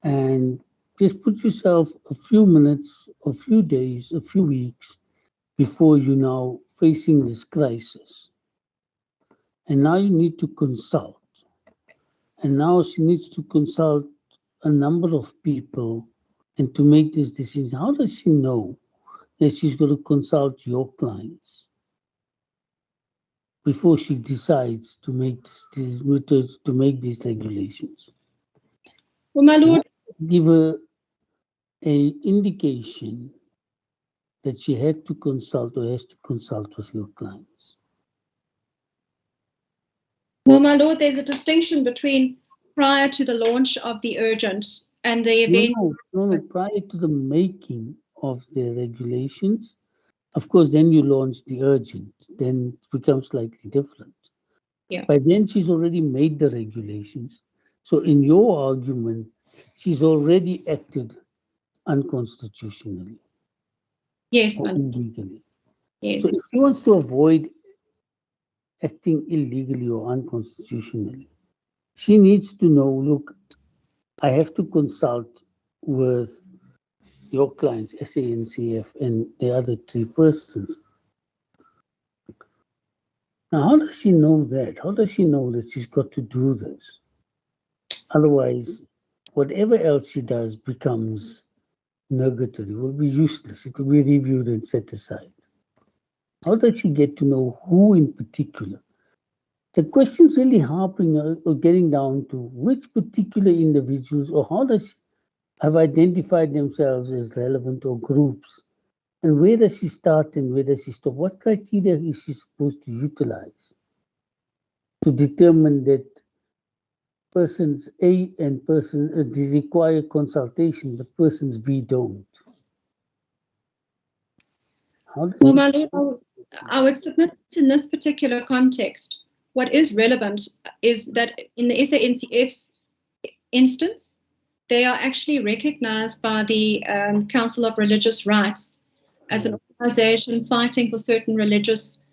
and just put yourself a few minutes, a few days, a few weeks before you're now facing this crisis. And now you need to consult. And now she needs to consult a number of people and to make this decision. How does she know that she's going to consult your clients before she decides to make these regulations? Well, my lord, give her an indication that she had to consult or has to consult with your clients. Well, my lord, there's a distinction between prior to the launch of the urgent and the event. No, prior to the making of the regulations. Of course, then you launch the urgent, then it becomes slightly different. Yeah. By then, she's already made the regulations. So in your argument, she's already acted unconstitutionally. Yes, or ma'am. illegally. Yes. So if she wants to avoid acting illegally or unconstitutionally, she needs to know, look, I have to consult with your clients, SANCF, and the other 3 persons. Now, how does she know that? How does she know that she's got to do this? Otherwise, whatever else she does becomes nugatory, will be useless. It will be reviewed and set aside. How does she get to know who in particular? The question's really harping or getting down to which particular individuals or how does she have identified themselves as relevant or groups, and where does she start and where does she stop? What criteria is she supposed to utilize to determine that persons A and they require consultation, but persons B don't? Well, my lord, I would submit in this particular context, what is relevant is that in the SANCF's instance, they are actually recognized by the Council of Religious Rights as an organization fighting for certain religious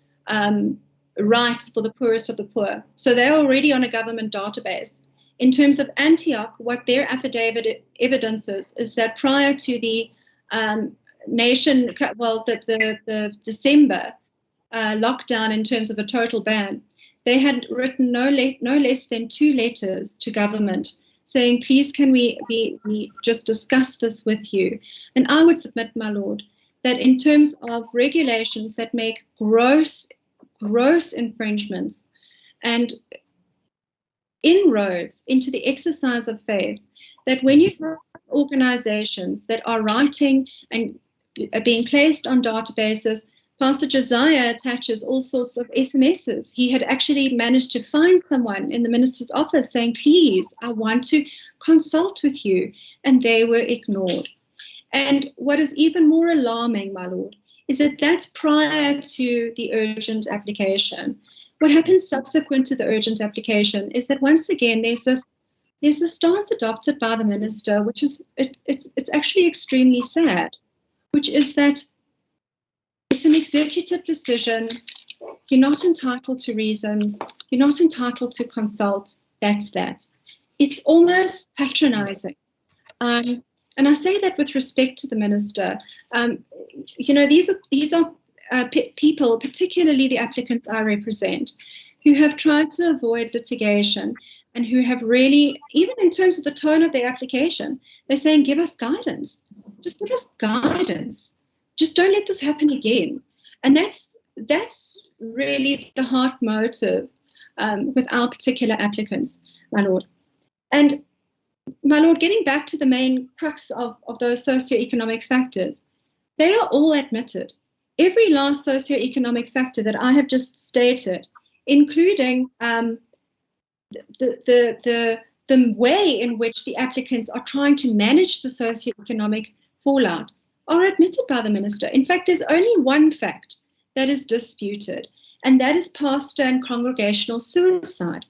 rights for the poorest of the poor. So they're already on a government database. In terms of Antioch, what their affidavit evidences is that prior to the the December lockdown in terms of a total ban, they had written no less than 2 letters to government saying, please, can we just discuss this with you? And I would submit, my lord, that in terms of regulations that make gross infringements and inroads into the exercise of faith, that when you have organizations that are writing and are being placed on databases, Pastor Josiah attaches all sorts of SMSs. He had actually managed to find someone in the minister's office saying, please, I want to consult with you. And they were ignored. And what is even more alarming, my lord, is that that's prior to the urgent application. What happens subsequent to the urgent application is that once again, there's this stance adopted by the minister, which is, it's actually extremely sad, which is that it's an executive decision. You're not entitled to reasons. You're not entitled to consult. That's that. It's almost patronizing. And And I say that with respect to the minister. You know, these are people, particularly the applicants I represent, who have tried to avoid litigation and who have really, even in terms of the tone of their application, they're saying, give us guidance. Just give us guidance. Just don't let this happen again. And that's really the heart motive with our particular applicants, my Lord. And my Lord, getting back to the main crux of those socioeconomic factors, they are all admitted. Every last socioeconomic factor that I have just stated, including the way in which the applicants are trying to manage the socioeconomic fallout, are admitted by the minister. In fact, there's only one fact that is disputed, and that is pastor and congregational suicide,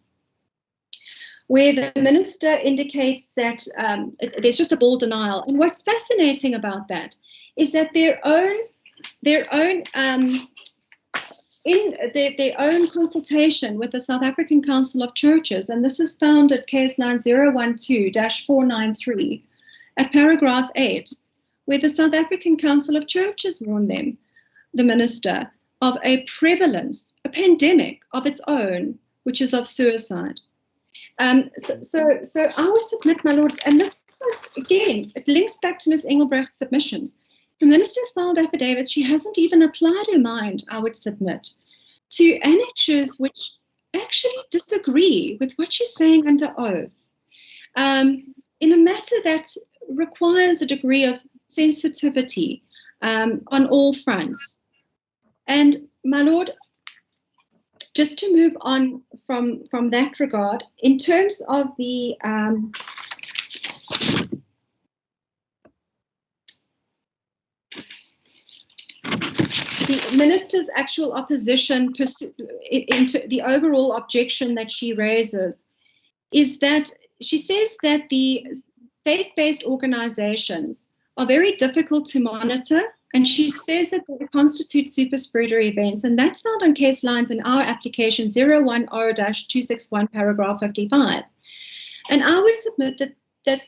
where the minister indicates that there's just a bold denial. And what's fascinating about that is that their own consultation with the South African Council of Churches, and this is found at case 9012-493 at paragraph 8, where the South African Council of Churches warned them, the minister, of a prevalence, a pandemic of its own, which is of suicide. So I would submit, my Lord, and this was, again, it links back to Ms. Engelbrecht's submissions. The minister's filed affidavit, she hasn't even applied her mind, I would submit, to annexures which actually disagree with what she's saying under oath in a matter that requires a degree of sensitivity on all fronts. And my Lord, just to move on from that regard, in terms of the minister's actual opposition into the overall objection that she raises, is that she says that the faith-based organizations are very difficult to monitor, and she says that they constitute super spreader events, and that's found on case lines in our application 010-261 paragraph 55. And I would submit that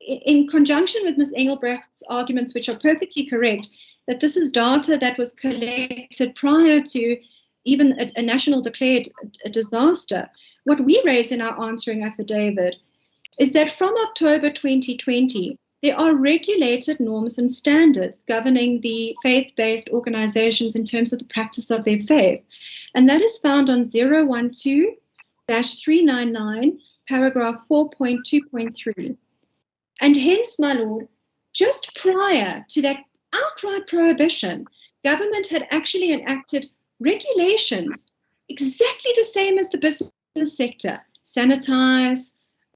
in conjunction with Ms. Engelbrecht's arguments, which are perfectly correct, that this is data that was collected prior to even a national declared disaster. What we raise in our answering affidavit is that from October 2020, there are regulated norms and standards governing the faith-based organizations in terms of the practice of their faith. And that is found on 012-399, paragraph 4.2.3. And hence, my Lord, just prior to that outright prohibition, government had actually enacted regulations exactly the same as the business sector: sanitize,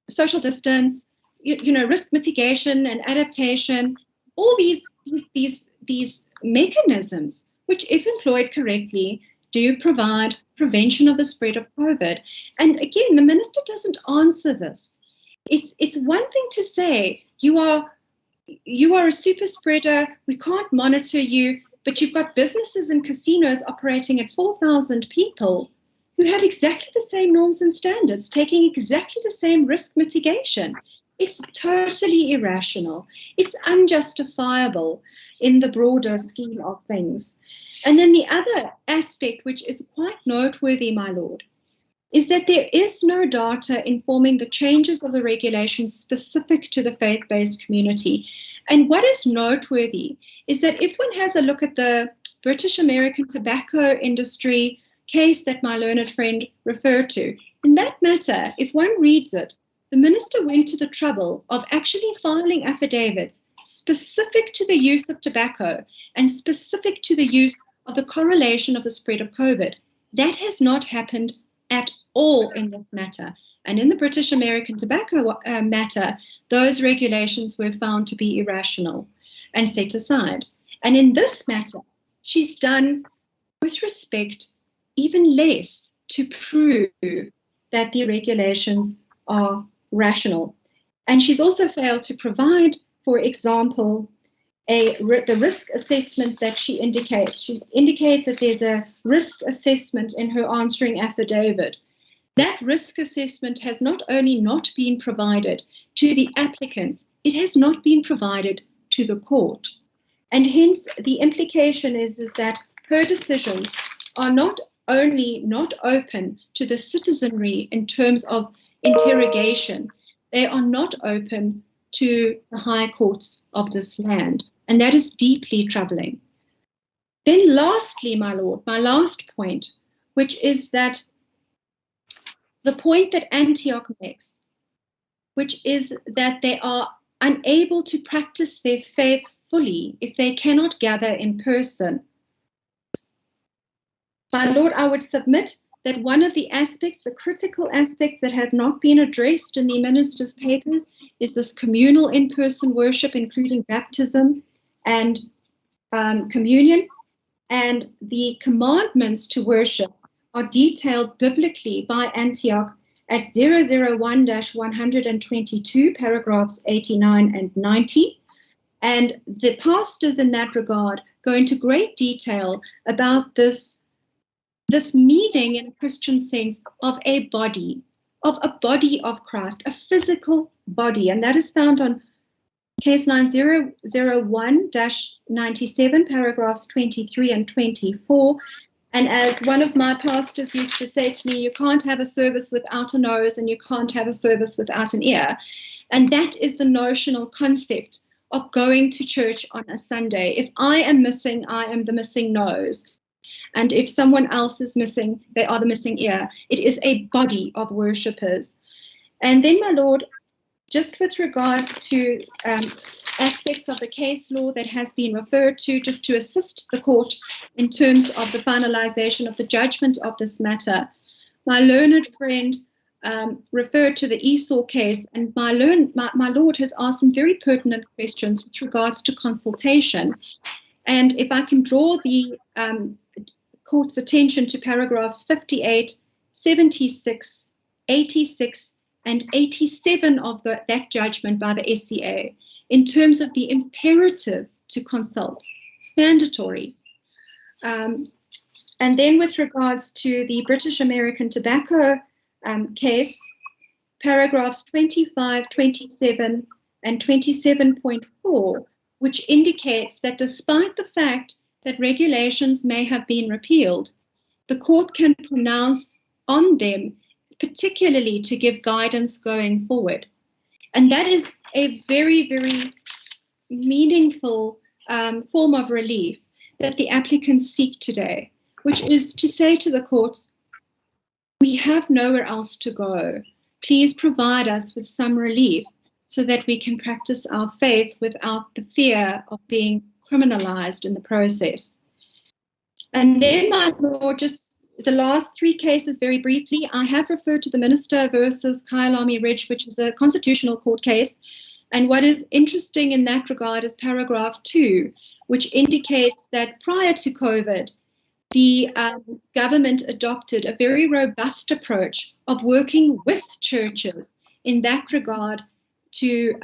social distance, you know, risk mitigation and adaptation, all these mechanisms, which, if employed correctly, do provide prevention of the spread of COVID. And again, the minister doesn't answer this. It's one thing to say you are a super spreader, we can't monitor you, but you've got businesses and casinos operating at 4,000 people who have exactly the same norms and standards, taking exactly the same risk mitigation. It's totally irrational. It's unjustifiable in the broader scheme of things. And then the other aspect, which is quite noteworthy, my Lord, is that there is no data informing the changes of the regulations specific to the faith-based community. And what is noteworthy is that if one has a look at the British American tobacco industry case that my learned friend referred to, in that matter, if one reads it, the minister went to the trouble of actually filing affidavits specific to the use of tobacco and specific to the use of the correlation of the spread of COVID. That has not happened at all in this matter. And in the British American tobacco matter, those regulations were found to be irrational and set aside. And in this matter, she's done, with respect, even less to prove that the regulations are rational. And she's also failed to provide, for example, the risk assessment that she indicates. She indicates that there's a risk assessment in her answering affidavit That risk assessment has not only not been provided to the applicants, it has not been provided to the court. And hence the implication is that her decisions are not only not open to the citizenry in terms of interrogation, they are not open to the high courts of this land. And that is deeply troubling. Then lastly, my lord, my last point, which is that the point that Antioch makes, which is that they are unable to practice their faith fully if they cannot gather in person. My lord, I would submit that one of the aspects, the critical aspects that have not been addressed in the minister's papers is this communal in-person worship, including baptism and communion. And the commandments to worship are detailed biblically by Antioch at 001-122, paragraphs 89 and 90. And the pastors in that regard go into great detail about this meaning in a Christian sense of a body of Christ, a physical body. And that is found on case 9001-97, paragraphs 23 and 24. And as one of my pastors used to say to me, you can't have a service without a nose and you can't have a service without an ear. And that is the notional concept of going to church on a Sunday. If I am missing, I am the missing nose. And if someone else is missing, they are the missing ear. It is a body of worshippers. And then, my lord, just with regards to aspects of the case law that has been referred to, just to assist the court in terms of the finalization of the judgment of this matter, my learned friend referred to the Esau case, and my lord has asked some very pertinent questions with regards to consultation. And if I can draw the court's attention to paragraphs 58, 76, 86, and 87 of that judgment by the SCA, in terms of the imperative to consult. It's mandatory. And then with regards to the British American Tobacco case, paragraphs 25, 27, and 27.4, which indicates that despite the fact that regulations may have been repealed, the court can pronounce on them, particularly to give guidance going forward. And that is a very, very meaningful form of relief that the applicants seek today, which is to say to the courts, we have nowhere else to go. Please provide us with some relief so that we can practice our faith without the fear of being criminalized in the process. And then, my lord, just the last three cases very briefly. I have referred to the Minister versus Kyalami Ridge, which is a constitutional court case. And what is interesting in that regard is paragraph 2, which indicates that prior to COVID, the government adopted a very robust approach of working with churches in that regard to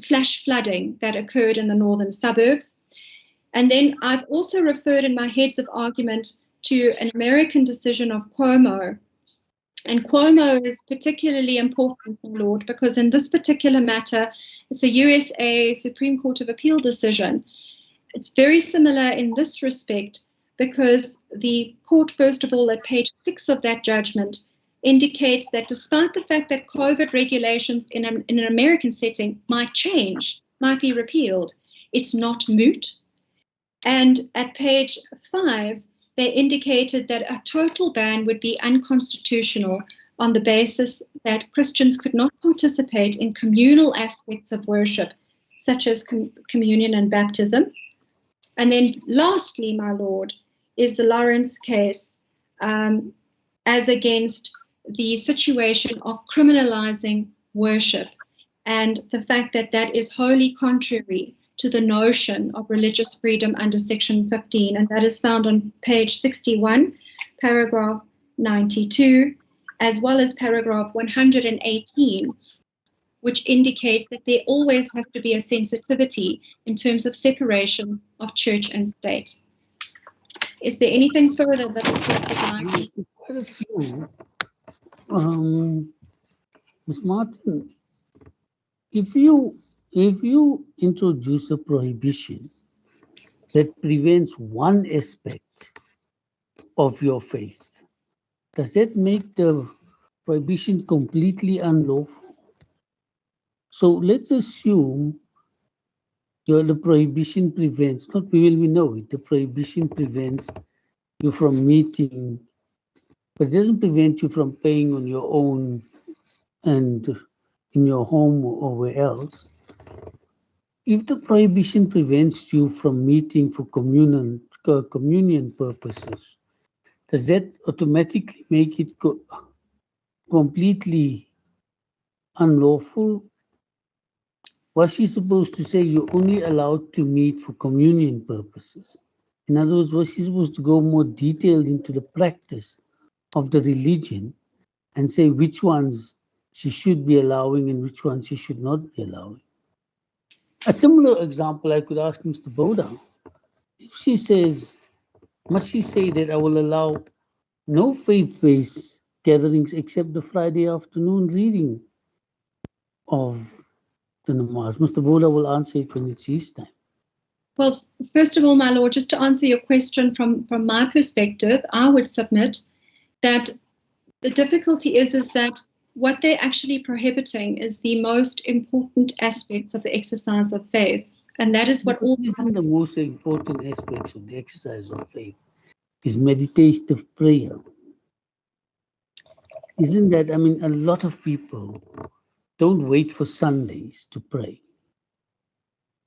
flash flooding that occurred in the northern suburbs. And then I've also referred in my heads of argument to an American decision of Cuomo. And Cuomo is particularly important, my lord, because in this particular matter, it's a USA Supreme Court of Appeal decision. It's very similar in this respect because the court, first of all, at page 6 of that judgment, indicates that despite the fact that COVID regulations in an American setting might change, might be repealed, it's not moot. And at page 5, they indicated that a total ban would be unconstitutional on the basis that Christians could not participate in communal aspects of worship, such as communion and baptism. And then lastly, my lord, is the Lawrence case as against the situation of criminalizing worship and the fact that that is wholly contrary to the notion of religious freedom under Section 15, and that is found on page 61, paragraph 92, as well as paragraph 118, which indicates that there always has to be a sensitivity in terms of separation of church and state. Is there anything further that the court would like? Quite a few Ms. Martin, if you introduce a prohibition that prevents one aspect of your faith, does that make the prohibition completely unlawful? So let's assume the prohibition prevents, not we know it, the prohibition prevents you from meeting, but it doesn't prevent you from praying on your own and in your home or where else. If the prohibition prevents you from meeting for communion purposes, does that automatically make it completely unlawful? Was she supposed to say you're only allowed to meet for communion purposes? In other words, was she supposed to go more detailed into the practice of the religion and say which ones she should be allowing and which ones she should not be allowing? A similar example I could ask Mr. Boda. If she says, must she say that I will allow no faith-based gatherings except the Friday afternoon reading of the namaz? Mr. Boda will answer it when it's his time. Well, first of all, my lord, just to answer your question from my perspective, I would submit that the difficulty is that what they're actually prohibiting is the most important aspects of the exercise of faith. And that is what all... Isn't the most important aspects of the exercise of faith is meditative prayer? Isn't that, I mean, a lot of people don't wait for Sundays to pray.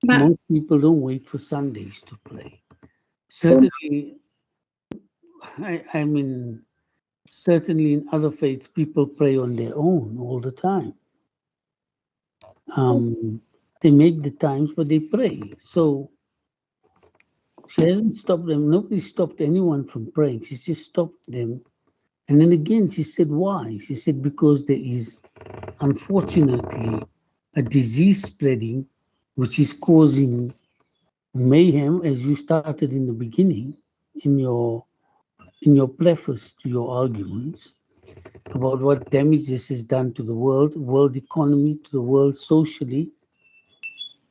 But most people don't wait for Sundays to pray. Certainly, I mean, certainly in other faiths, people pray on their own all the time. They make the times, but they pray. So she hasn't stopped them. Nobody stopped anyone from praying. She's just stopped them. And then again, she said, why? She said, because there is, unfortunately, a disease spreading, which is causing mayhem, as you started in the beginning, in your preface to your arguments, about what damage this has done to the world economy, to the world socially.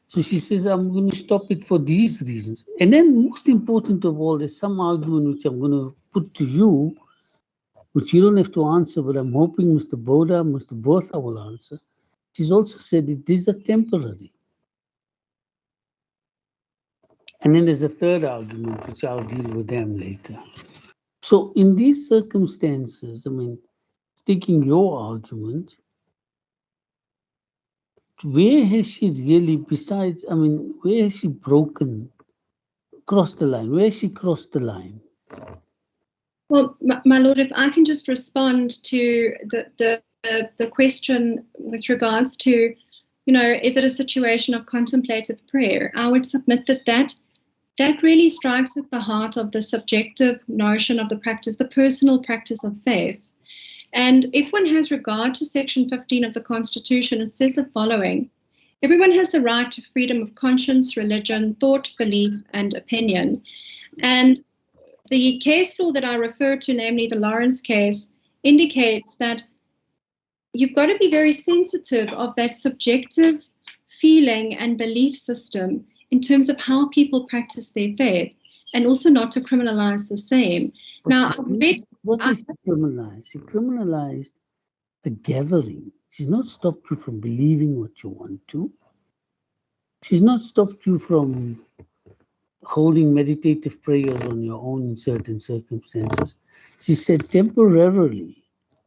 So she says, I'm going to stop it for these reasons. And then most important of all, there's some argument which I'm going to put to you, which you don't have to answer, but I'm hoping Mr. Boda, Mr. Botha will answer. She's also said that these are temporary. And then there's a third argument, which I'll deal with them later. So in these circumstances, I mean, taking your argument, where has she really, besides, I mean, where has she crossed the line? Where has she crossed the line? Well, my lord, if I can just respond to the question with regards to, is it a situation of contemplative prayer? I would submit that really strikes at the heart of the subjective notion of the practice, the personal practice of faith. And if one has regard to Section 15 of the Constitution, it says the following: everyone has the right to freedom of conscience, religion, thought, belief, and opinion. And the case law that I referred to, namely the Lawrence case, indicates that you've got to be very sensitive of that subjective feeling and belief system in terms of how people practice their faith, and also not to criminalize the same. Now, what is she criminalized? She criminalized a gathering. She's not stopped you from believing what you want to. She's not stopped you from holding meditative prayers on your own in certain circumstances. She said, temporarily,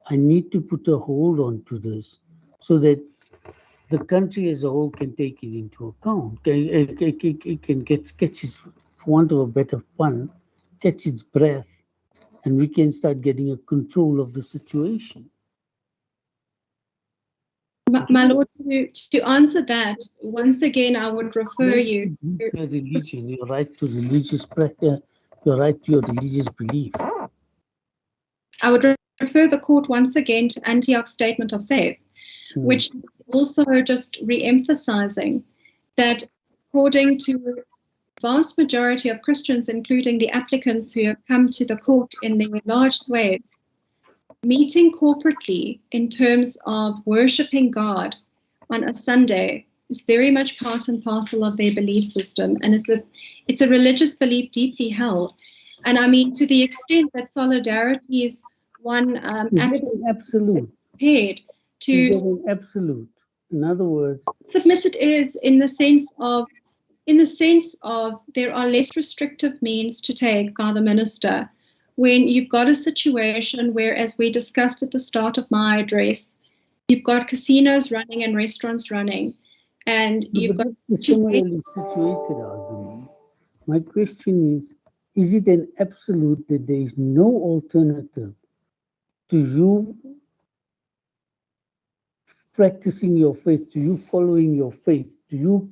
I need to put a hold on to this so that the country as a whole can take it into account. It can catch its, for want of a better pun, catch its breath, and we can start getting a control of the situation. My lord, to answer that, once again, I would refer you to your religion, your right to religious practice, your right to your religious belief. I would refer the court once again to Antioch's Statement of Faith, which is also just re-emphasizing that according to the vast majority of Christians, including the applicants who have come to the court in their large swathes, meeting corporately in terms of worshiping God on a Sunday is very much part and parcel of their belief system, and it's a religious belief deeply held. And I mean, to the extent that solidarity is one absolute prepared to absolute. In other words, submit it is in the sense of there are less restrictive means to take by the minister when you've got a situation where, as we discussed at the start of my address, you've got casinos running and restaurants running, and you've got a similarly situated argument. My question is it an absolute that there is no alternative to you practicing your faith, to you following your faith, to you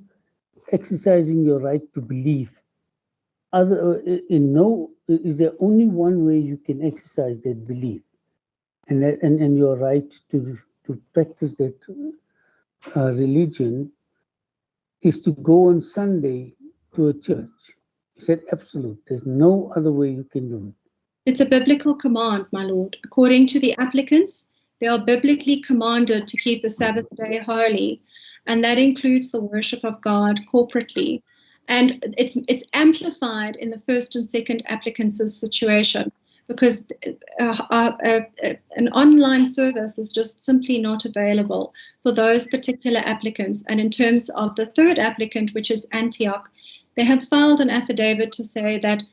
exercising your right to believe? Is there only one way you can exercise that belief and your right to practice that religion is to go on Sunday to a church? Is that absolute? There's no other way you can do it. It's a biblical command, my lord. According to the applicants, they are biblically commanded to keep the Sabbath day holy, and that includes the worship of God corporately. And it's amplified in the first and second applicants' situation, because an online service is just simply not available for those particular applicants. And in terms of the third applicant, which is Antioch, they have filed an affidavit to say that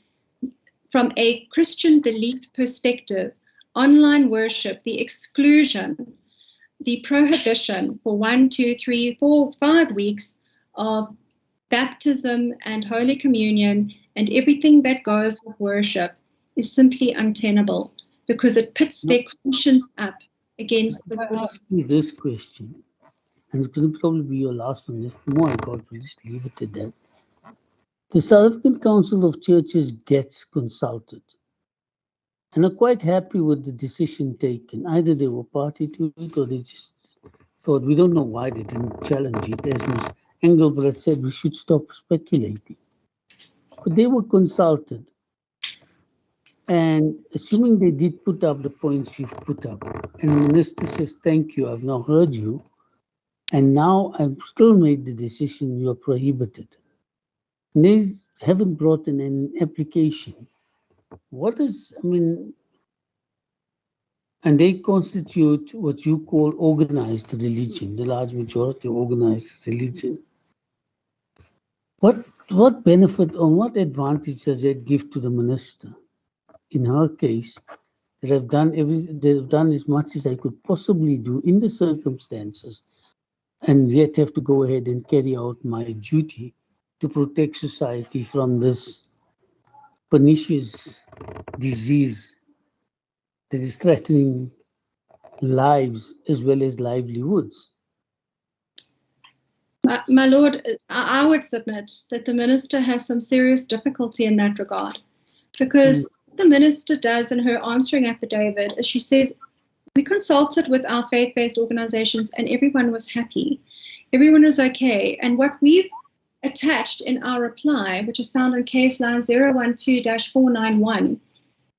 from a Christian belief perspective, online worship, the exclusion, the prohibition for 1, 2, 3, 4, 5 weeks of baptism and Holy Communion and everything that goes with worship is simply untenable, because it pits their conscience up against the I'll ask you this question, and it's going to probably be your last one. If more I got, we'll just leave it at that. The South African Council of Churches gets consulted and are quite happy with the decision taken. Either they were party to it or they just thought, we don't know why they didn't challenge it. As Ms. Engelbrecht said, we should stop speculating. But they were consulted. And assuming they did put up the points you've put up, and the minister says, thank you, I've now heard you, and now I've still made the decision you're prohibited. And they haven't brought in an application. And they constitute what you call organized religion, the large majority of organized religion. What benefit or what advantage does that give to the minister? In her case, they've done as much as I could possibly do in the circumstances, and yet have to go ahead and carry out my duty to protect society from this pernicious disease that is threatening lives as well as livelihoods. My lord, I would submit that the minister has some serious difficulty in that regard, because what the minister does in her answering affidavit is she says, we consulted with our faith-based organizations and everyone was happy. Everyone was okay. And what we've attached in our reply, which is found on case line 012-491,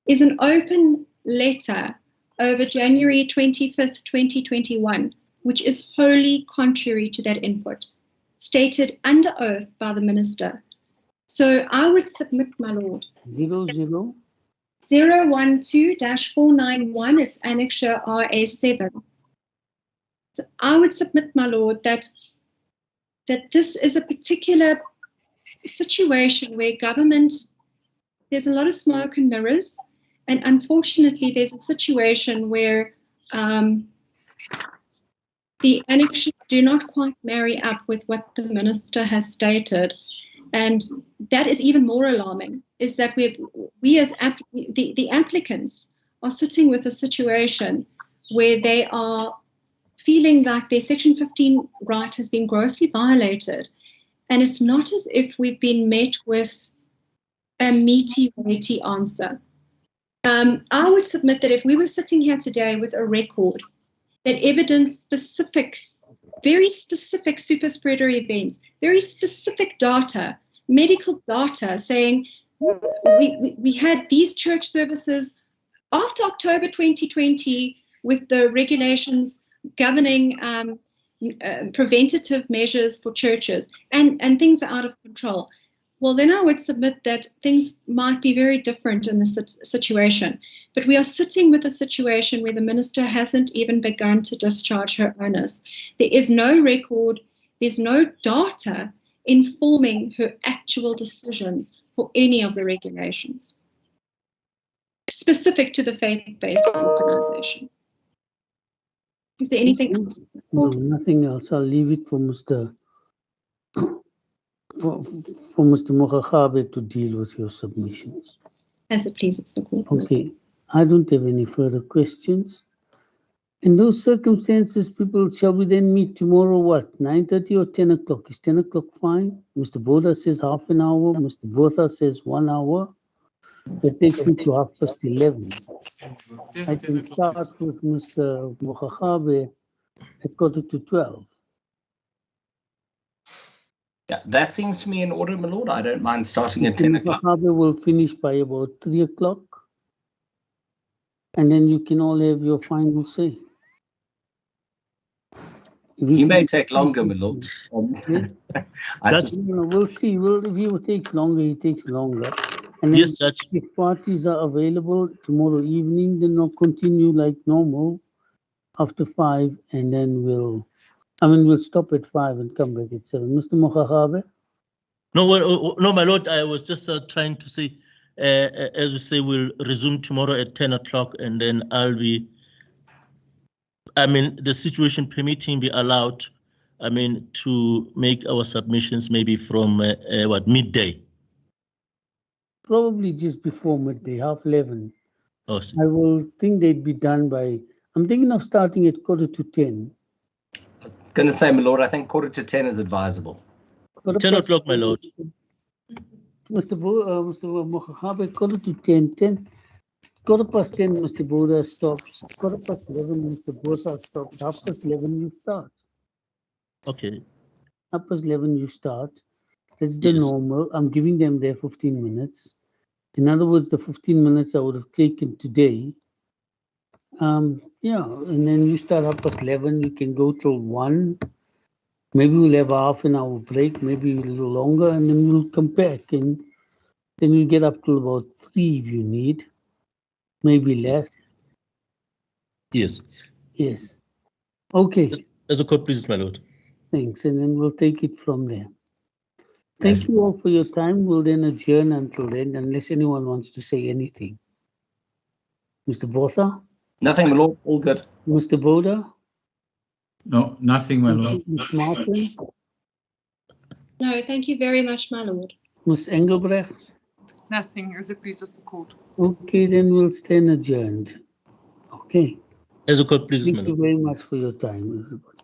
is an open letter over January 25th, 2021, which is wholly contrary to that input, stated under oath by the minister. So I would submit, my lord. 012-491, it's annexure RA7. So I would submit, my lord, that this is a particular situation where government, there's a lot of smoke and mirrors, and unfortunately there's a situation where the annexures do not quite marry up with what the minister has stated. And that is even more alarming, is that we as the applicants are sitting with a situation where they are feeling like their Section 15 right has been grossly violated. And it's not as if we've been met with a meaty, weighty answer. I would submit that if we were sitting here today with a record that evidenced specific, very specific super spreader events, very specific data, medical data saying we had these church services after October 2020, with the regulations governing preventative measures for churches and things are out of control, well, then I would submit that things might be very different in this situation. But we are sitting with a situation where the minister hasn't even begun to discharge her onus. There is no record, there's no data informing her actual decisions for any of the regulations specific to the faith-based organization. Is there anything else? No, nothing else. I'll leave it for Mr. Mokgakgabe to deal with your submissions. As it pleases the court. Okay, I don't have any further questions. In those circumstances, people, shall we then meet tomorrow, what, 9:30 or 10 o'clock? Is 10 o'clock fine? Mr. Boda says half an hour. Mr. Botha says 1 hour. That takes me to 11:30. I can start with Mr. Mokgakgabe at 11:45. Yeah, that seems to me in order, my lord. I don't mind starting at 10 o'clock. Mokgakgabe will finish by about 3 o'clock. And then you can all have your final say. He may take longer, my lord. We'll see. If he takes longer, he takes longer. And then Yes, Judge. if parties are available tomorrow evening, then I'll continue like normal after 5, and then we'll stop at 5 and come back at 7. Mr. Mokgakgabe? No, well, no, my lord, I was just trying to say, as you say, we'll resume tomorrow at 10 o'clock, and then the situation permitting, be allowed, to make our submissions maybe from, midday? Probably just before midday, 11:30. Oh, I will think they'd be done by, I'm thinking of starting at 10:15. I was going to say, my lord, I think 10:45 is advisable. 10 o'clock, my lord. Mr. Mokgakgabe, 10:10. 10:15, Mr. Boda stops. 11:15, Mr. Botha stops. 11:30, you start. Okay. 11:30, you start. That's the Yes. normal. I'm giving them their 15 minutes. In other words, the 15 minutes I would have taken today. And then you start 11:30, you can go till 1. Maybe we'll have a half an hour break, maybe a little longer, and then we'll come back, and then we'll get up to about 3 if you need, maybe less. Yes. Yes. Okay, As a court pleases, my lord. thanks, and then we'll take it from there. Thank you all for your time. We'll then adjourn until then, unless anyone wants to say anything. Mr. Botha? Nothing, my lord. All good. Mr. Boda? No, nothing, my lord. Ms. Martin? No, thank you very much, my lord. Ms. Engelbrecht? Nothing, as it pleases the court. Okay, then we'll stand adjourned. Okay. As a court pleases, my Thank lord. you very much for your time, everybody.